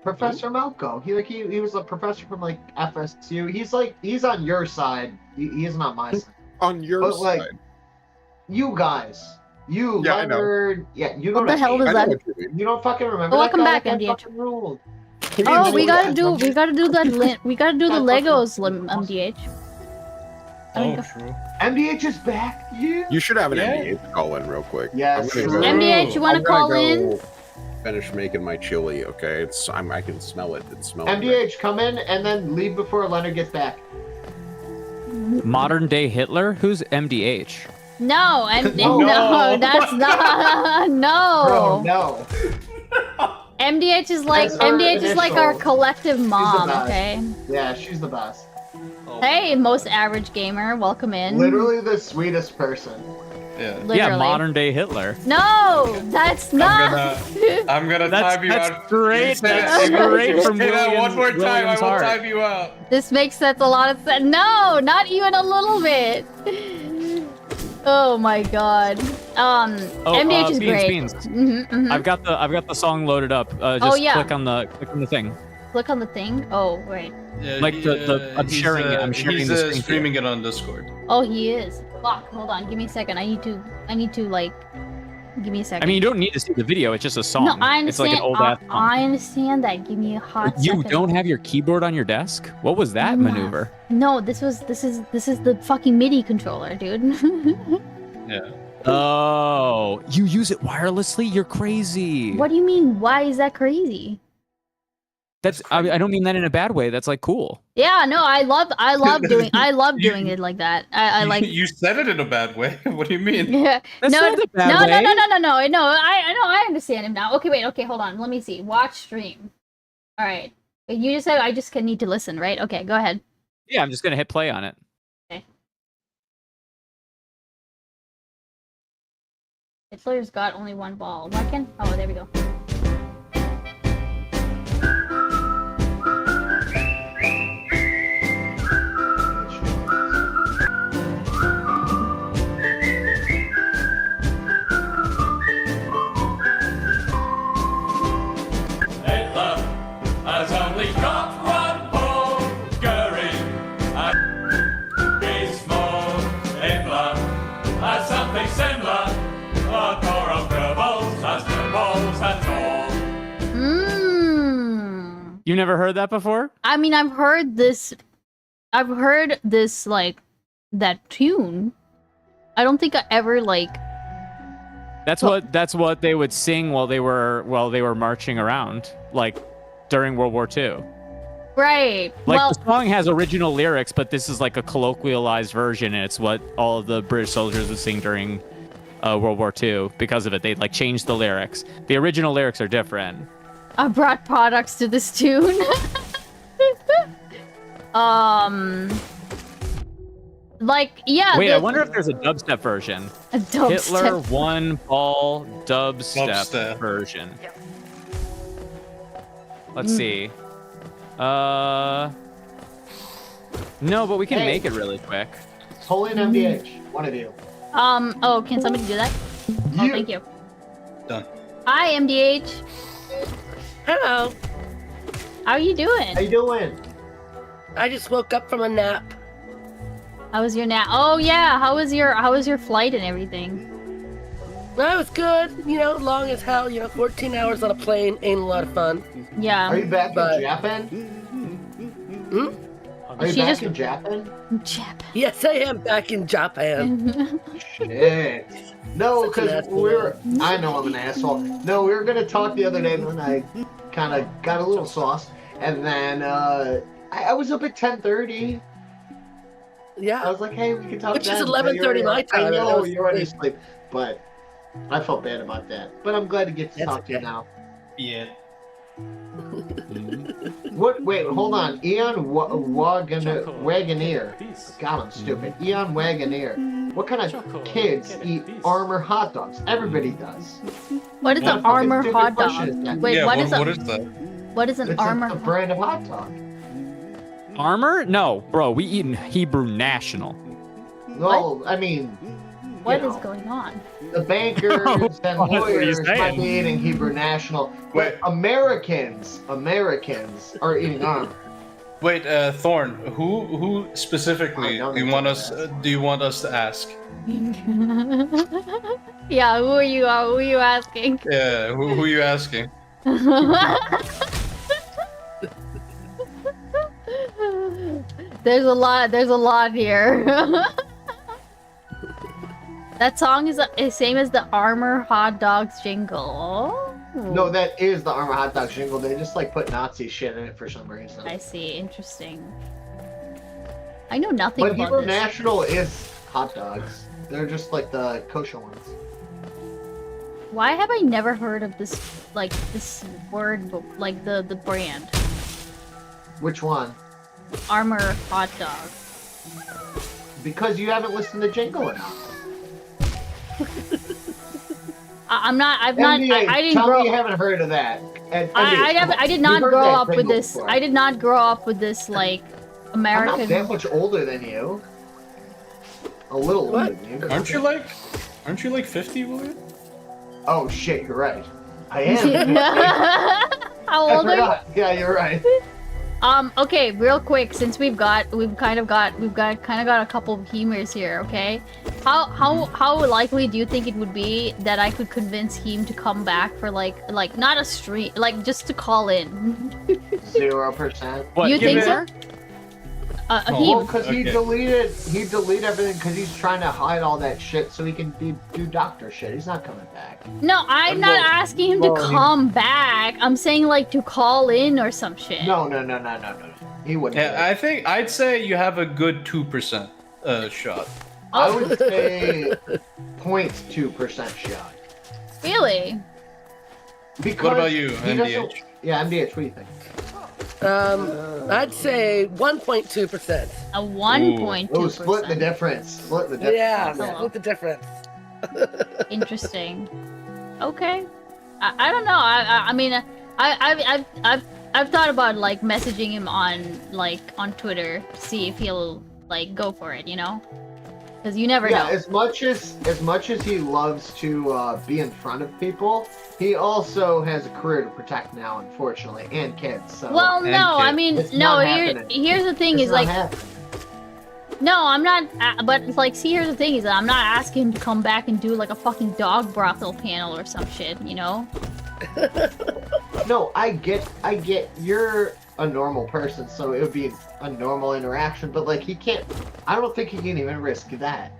Professor Malco. He was a professor from like FSU. He's on your side. He isn't on my side. On your side. Like, you guys. You, yeah, Leonard. Yeah, you know what the hell does that? You don't fucking remember. Oh, welcome back, MDH. Oh, we gotta do the Legos, MDH. Oh, true. MDH is back. Yeah. You should have an MDH call in real quick. Yeah. MDH, you want to call in? Finish making my chili, okay? I can smell it. It smells. MDH, come in and then leave before Leonard gets back. Modern day Hitler? Who's MDH? No, no, that's not. No. Bro, no. MDH is like our collective mom. Okay. Yeah, she's the best. Hey, most average gamer, welcome in. Literally the sweetest person. Yeah. Literally. Yeah, modern day Hitler. No, that's not. I'm gonna time you out. That's great. That's great from Say that one more time. William's I will heart. time you out. This makes sense. A lot of sense. No, not even a little bit. Oh my god. MDH is great. Beans. I've got the song loaded up. Just click on the thing. Click on the thing. Oh wait. Yeah, like I'm sharing it. I'm sharing the screen. Streaming it on Discord. Oh, he is. Fuck. Hold on. Give me a second. I need to like. Give me a second. I mean, you don't need to see the video. It's just a song. No, I understand. It's like an old ass song. I understand that. Give me a hot second. You don't have your keyboard on your desk? What was that maneuver? No, this is the fucking MIDI controller, dude. Yeah. Oh, you use it wirelessly? You're crazy. What do you mean? Why is that crazy? That's I don't mean that in a bad way. That's like cool. Yeah, no, I love doing it like that. I like. You said it in a bad way. What do you mean? Yeah. That's no, not a bad way. No. I understand him now. Okay, wait. Okay, hold on. Let me see. Watch stream. All right. You just said I just need to listen, right? Okay, go ahead. Yeah, I'm just gonna hit play on it. Okay. Hitler's got only one ball. Why can't? Oh, there we go. You never heard that before? I mean, I've heard this like that tune. I don't think I ever like. That's what they would sing while they were marching around, like during World War II. Right. Like the song has original lyrics, but this is like a colloquialized version, and it's what all of the British soldiers would sing during World War II. Because of it, they like changed the lyrics. The original lyrics are different. I brought products to this tune. Like, yeah. Wait, I wonder if there's a dubstep version. A dubstep. Hitler one ball dubstep version. Yep. Let's see. No, but we can make it really quick. It's Holy and MDH. One of you. Oh, can somebody do that? Yeah. Oh, thank you. Done. Hi, MDH. Hello. How are you doing? How you doing? I just woke up from a nap. How was your nap? Oh yeah, how was your flight and everything? That was good. You know, long as hell. 14 hours on a plane ain't a lot of fun. Yeah. Are you back in Japan? Are you back in Japan? Japan. Yes, I am back in Japan. Shit. No, because I know I'm an asshole. No, we were gonna talk the other day when I kind of got a little sauce, and then I was up at 10:30. Yeah. I was like, hey, we can talk. Which is then. 11:30 my time. I know you're already asleep, but I felt bad about that. But I'm glad to get to talk to you now. Yeah. What? Wait, hold on. Eon Wagoneer. God, I'm stupid. Eon Wagoneer. What kind of kids eat armor hot dogs? Everybody does. What is an armor hot dog? Wait, Yeah, what what is that? What is an It's armor? a brand of hot dog. Armor? No, bro. We eat in Hebrew National. No, I mean, What is going on? the bankers and What are you lawyers might saying? be eating Hebrew National, but Americans are eating armor. Wait, Thorn. Who specifically do you want us to ask? Yeah, who are you asking? Yeah, who are you asking? There's a lot here. That song is the same as the Armor Hot Dogs jingle. Oh. No, that is the armor hot dog jingle. They just like put Nazi shit in it for some reason. I see. Interesting. I know nothing But about Hebrew this. National is hot dogs. They're just like the kosher ones. Why have I never heard of this word, like the brand? Which one? Armor Hot Dog. Because you haven't listened to jingle enough. I didn't Tell grow. me you haven't heard of that. I did not grow up with this. I did not grow up with this like American. I'm not that much older than you. A little older than you. Aren't you like 50, William? Oh shit, you're right. I am. How old are you? Yeah, you're right. Okay, real quick, since we've got a couple of Hemers here, okay? How likely do you think it would be that I could convince him to come back for like not a stream, like just to call in? 0%. You think so? Well, because he deleted everything because he's trying to hide all that shit so he can do doctor shit. He's not coming back. No, I'm not asking him to come back. I'm saying like to call in or some shit. No. He wouldn't. Yeah, I'd say you have a good 2% shot. I would say 0.2% shot. Really? Because what about you, he MDH? doesn't- Yeah, MDH, what do you think? I'd say 1.2%. A 1.2%. Oh, split the difference. Split the difference. Yeah, split the difference. Interesting. Okay. I don't know. I mean, I've thought about like messaging him on Twitter to see if he'll like go for it. You know, because you never know. Yeah, as much as he loves to be in front of people, he also has a career to protect now, unfortunately, and kids. So. Well, no, I mean, It's no. not happening. Here's the thing: It's is not like, happening. no, I'm not. But like, see, here's the thing: is that I'm not asking him to come back and do like a fucking dog brothel panel or some shit. You know? No, I get. You're a normal person, so it would be a normal interaction. But like, he can't. I don't think he can even risk that.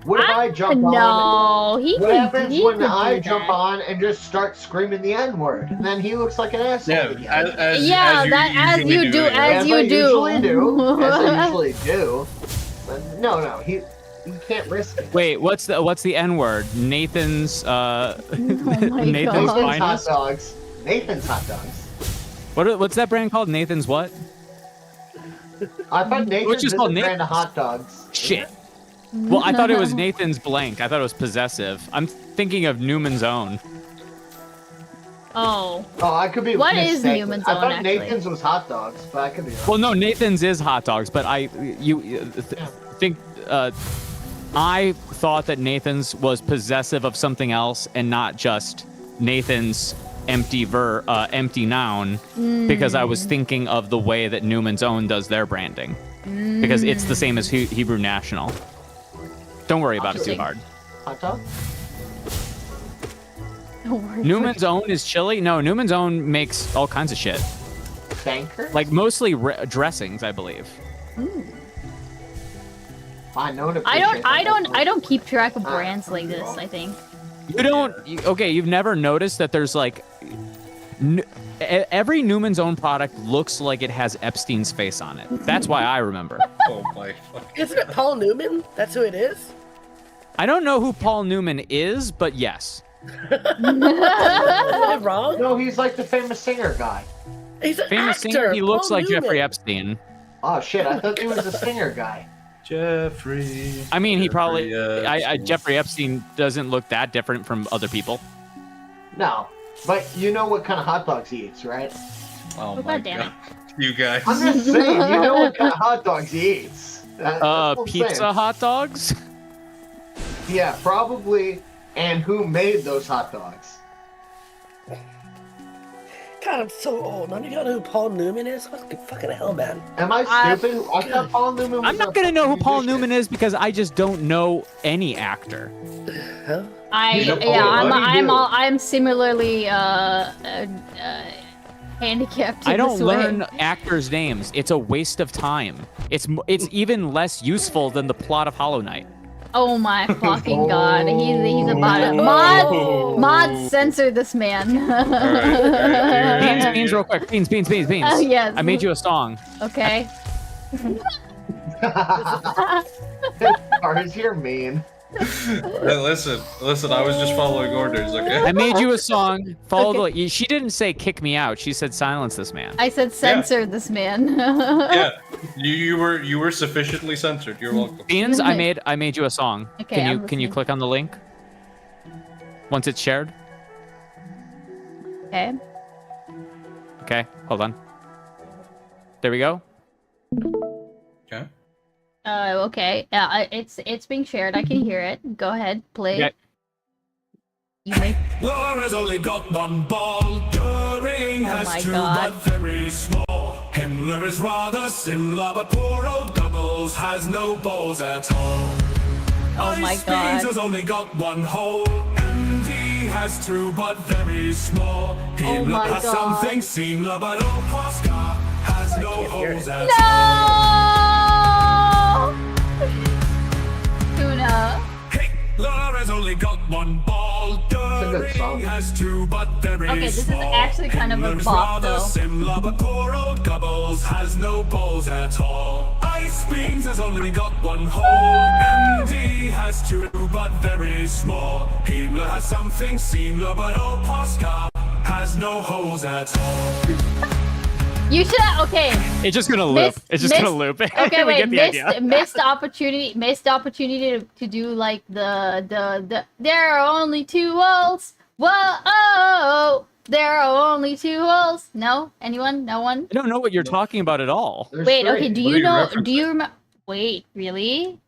What if I jump on? No, he What could- happens he when could I do jump that. on and just start screaming the N-word? And then he looks like an asshole. Yeah, again. As you do. As I usually do. But no, he can't risk it. Wait, what's the N word? Nathan's Nathan's Nathan's hot finest. dogs. Nathan's hot dogs. What's that brand called? Nathan's what? I thought Nathan's Which is is a called brand of hot dogs. Shit. Well, I thought it was Nathan's blank. I thought it was possessive. I'm thinking of Newman's Own. Oh. Oh, I could be What is mistaken. Newman's I Own, thought actually? Nathan's was hot dogs, but I could be wrong. Well, no, Nathan's is hot dogs, but think I thought that Nathan's was possessive of something else and not just Nathan's empty noun, because I was thinking of the way that Newman's Own does their branding, because it's the same as Hebrew National. Don't worry about it too hard. Hot dog? Newman's Own is chili? No, Newman's Own makes all kinds of shit. Banker? Like mostly dressings, I believe. I don't keep track of brands like this, I think. You don't? Okay, you've never noticed that there's like... every Newman's Own product looks like it has Epstein's face on it. That's why I remember. Oh my fuck. Isn't it Paul Newman? That's who it is? I don't know who Paul Newman is, but yes. Am I wrong? No, he's like the famous singer guy. He's an Famous actor. singer? He looks Paul like Newman. Jeffrey Epstein. Oh shit, I thought he was a singer guy. Jeffrey. I mean, he probably... Jeffrey Epstein doesn't look that different from other people. No, but you know what kind of hot dogs he eats, right? Oh my god. You guys. I'm just saying, you know what kind of hot dogs he eats. That's what I'm Pizza saying. hot dogs? Yeah, probably. And who made those hot dogs? God, I'm so old. None of y'all know who Paul Newman is? What the fucking hell, man? Am I stupid? I thought Paul Newman was I'm not gonna know who Paul Newman is because I just don't know any actor. Huh? I'm similarly handicapped. I don't learn actors' names. It's a waste of time. It's even less useful than the plot of Hollow Knight. Oh my fucking god, he's about it. Mod, censor this man. Beans, real quick. Beans. Oh, yes. I made you a song. Okay. Cars, you're mean. Listen, I was just following orders, okay? I made you a song. She didn't say kick me out. She said silence this man. I said censor this man. Yeah, you were sufficiently censored. You're welcome. Beans, I made you a song. Okay, Can you click on the link once it's shared? Okay. Okay, hold on. There we go. Okay. Okay. It's being shared. I can hear it. Go ahead, play. Okay. You may. Laura's only got one ball. During has two, but very small. Himmler is rather similar, but poor old Doubles has no balls at all. Oh my god. Has only got one hole. MD has two, but very small. Himmler has something similar, but old Posca has no holes at all. Tuna. Hey, Laura's only got one ball. During has two, but very Okay, this is small. actually kind of a bop, though. Similar, but poor old Gubbles has no balls at all. Ice Beams has only got one hole. MD has two, but very small. Himmler has something similar, but old Posca has no holes at all. You should okay. It's just gonna loop. Gonna loop. Okay, We wait. get the idea. Missed opportunity to do like the there are only two holes. Whoa, there are only two holes. No, anyone? No one? I don't know what you're talking about at all. Wait, okay. Do you know? Do you remember? Wait, really?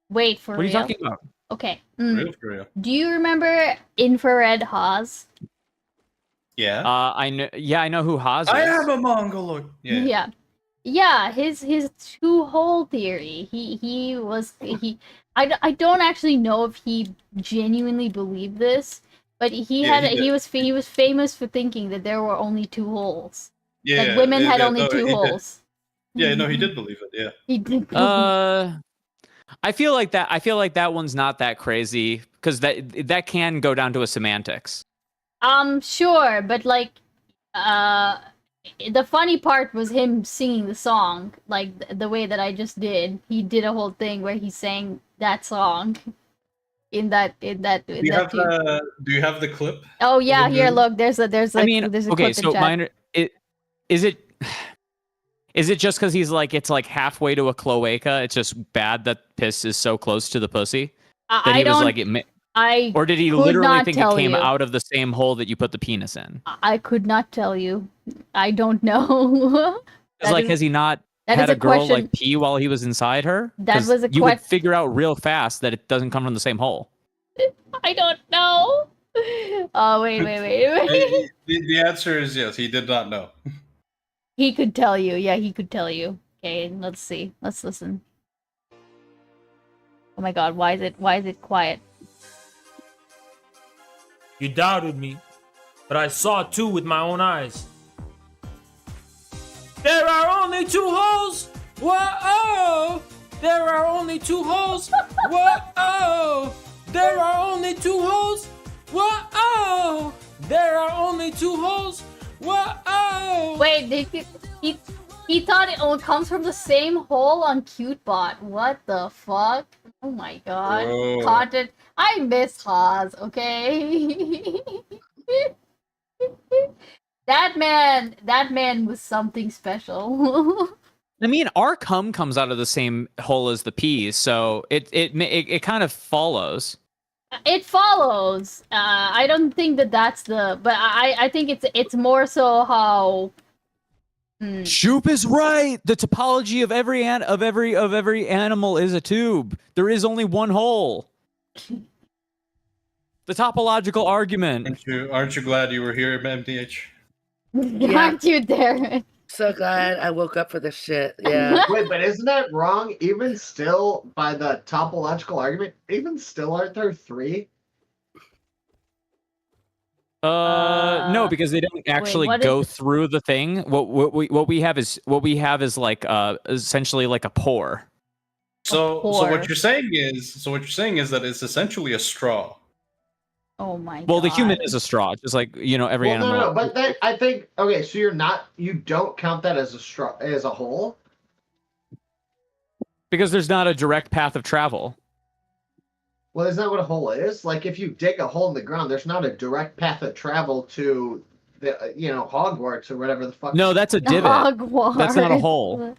Wait for real. What are you talking about? Okay. Real for real. Do you remember Infrared Haas? Yeah. I know. Yeah, I know who Haas is. I am a Mongol. Yeah. Yeah, his two-hole theory. I don't actually know if he genuinely believed this, but he was famous for thinking that there were only two holes. Yeah. Like women had only two holes. Yeah, no, he did believe it. Yeah. He did. I feel like that one's not that crazy because that can go down to a semantics. Sure, but like, the funny part was him singing the song, like the way that I just did. He did a whole thing where he sang that song in that. Do you have the clip? Oh yeah, here look. There's a clip in chat. Is it just because he's like it's like halfway to a cloaca? It's just bad that piss is so close to the pussy that he was like it. Or did he literally think it came out of the same hole that you put the penis in? I could not tell you. I don't know. It's like, has he not had a girl like pee while he was inside her? That was a You would figure out real fast that it doesn't come from the same hole. I don't know. Oh, wait. The answer is yes. He did not know. He could tell you. Yeah, he could tell you. Okay, let's see. Let's listen. Oh my god, why is it quiet? You doubted me, but I saw too with my own eyes. There are only 2 holes! Whoa! There are only 2 holes! Whoa! There are only 2 holes! Whoa! There are only 2 holes! Whoa! Wait, he thought it all comes from the same hole on CuteBot. What the fuck? Oh my god. Whoa. Content. I miss Haas, okay? That man was something special. I mean, our cum comes out of the same hole as the peas, so it kind of follows. It follows. I don't think that's the, but I think it's more so how. Shoop is right. The topology of every animal is a tube. There is only one hole. The topological argument. Aren't you glad you were here, MDH? Aren't you, Darren? So glad I woke up for this shit. Yeah. Wait, but isn't that wrong? Even still, by the topological argument, even still, aren't there 3? No, because they don't actually go through the thing. What we have is like essentially like a pore. So what you're saying is that it's essentially a straw. Oh my god. Well, the human is a straw, just like every animal. No, but then I think okay, so you don't count that as a straw as a hole? Because there's not a direct path of travel. Well, isn't that what a hole is? Like if you dig a hole in the ground, there's not a direct path of travel to the Hogwarts or whatever the fuck. No, that's a divot. Hogwarts. That's not a hole.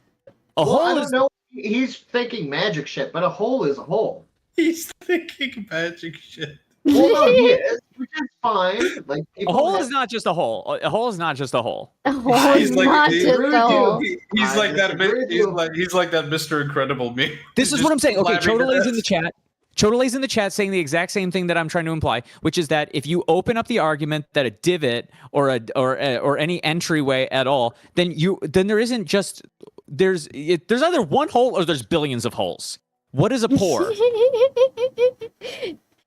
A hole I is. don't know. He's thinking magic shit, but a hole is a hole. He's thinking magic shit. Well, no, he is, which is fine. Like a hole is not just a hole. A hole is not just a hole. A hole is not just a hole. He's like that Mr. Incredible meme. This is what I'm saying. Okay, Chodolay's in the chat. Chodolay's in the chat saying the exact same thing that I'm trying to imply, which is that if you open up the argument that a divot or any entryway at all, then there isn't just there's either one hole or there's billions of holes. What is a pore?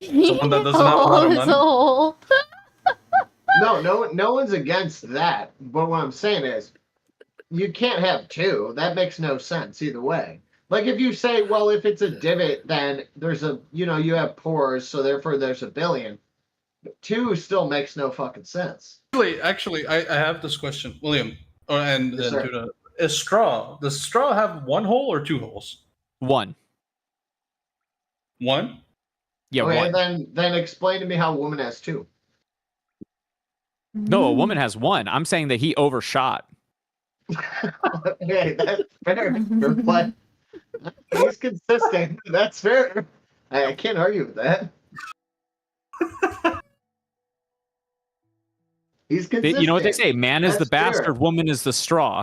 Someone that doesn't have a lot of money. No one's against that. But what I'm saying is, you can't have 2. That makes no sense either way. Like if you say, well, if it's a divot, then there's you have pores, so therefore there's a billion. 2 still makes no fucking sense. Actually, I have this question, William, and Yes, Tuna. Does straw have 1 hole or 2 holes? 1. 1? Yeah, okay, 1. Then explain to me how a woman has 2. No, a woman has 1. I'm saying that he overshot. Okay, that's fair. But he's consistent. That's fair. I can't argue with that. He's consistent. You know what they say? Man is the That's fair. bastard, woman is the straw.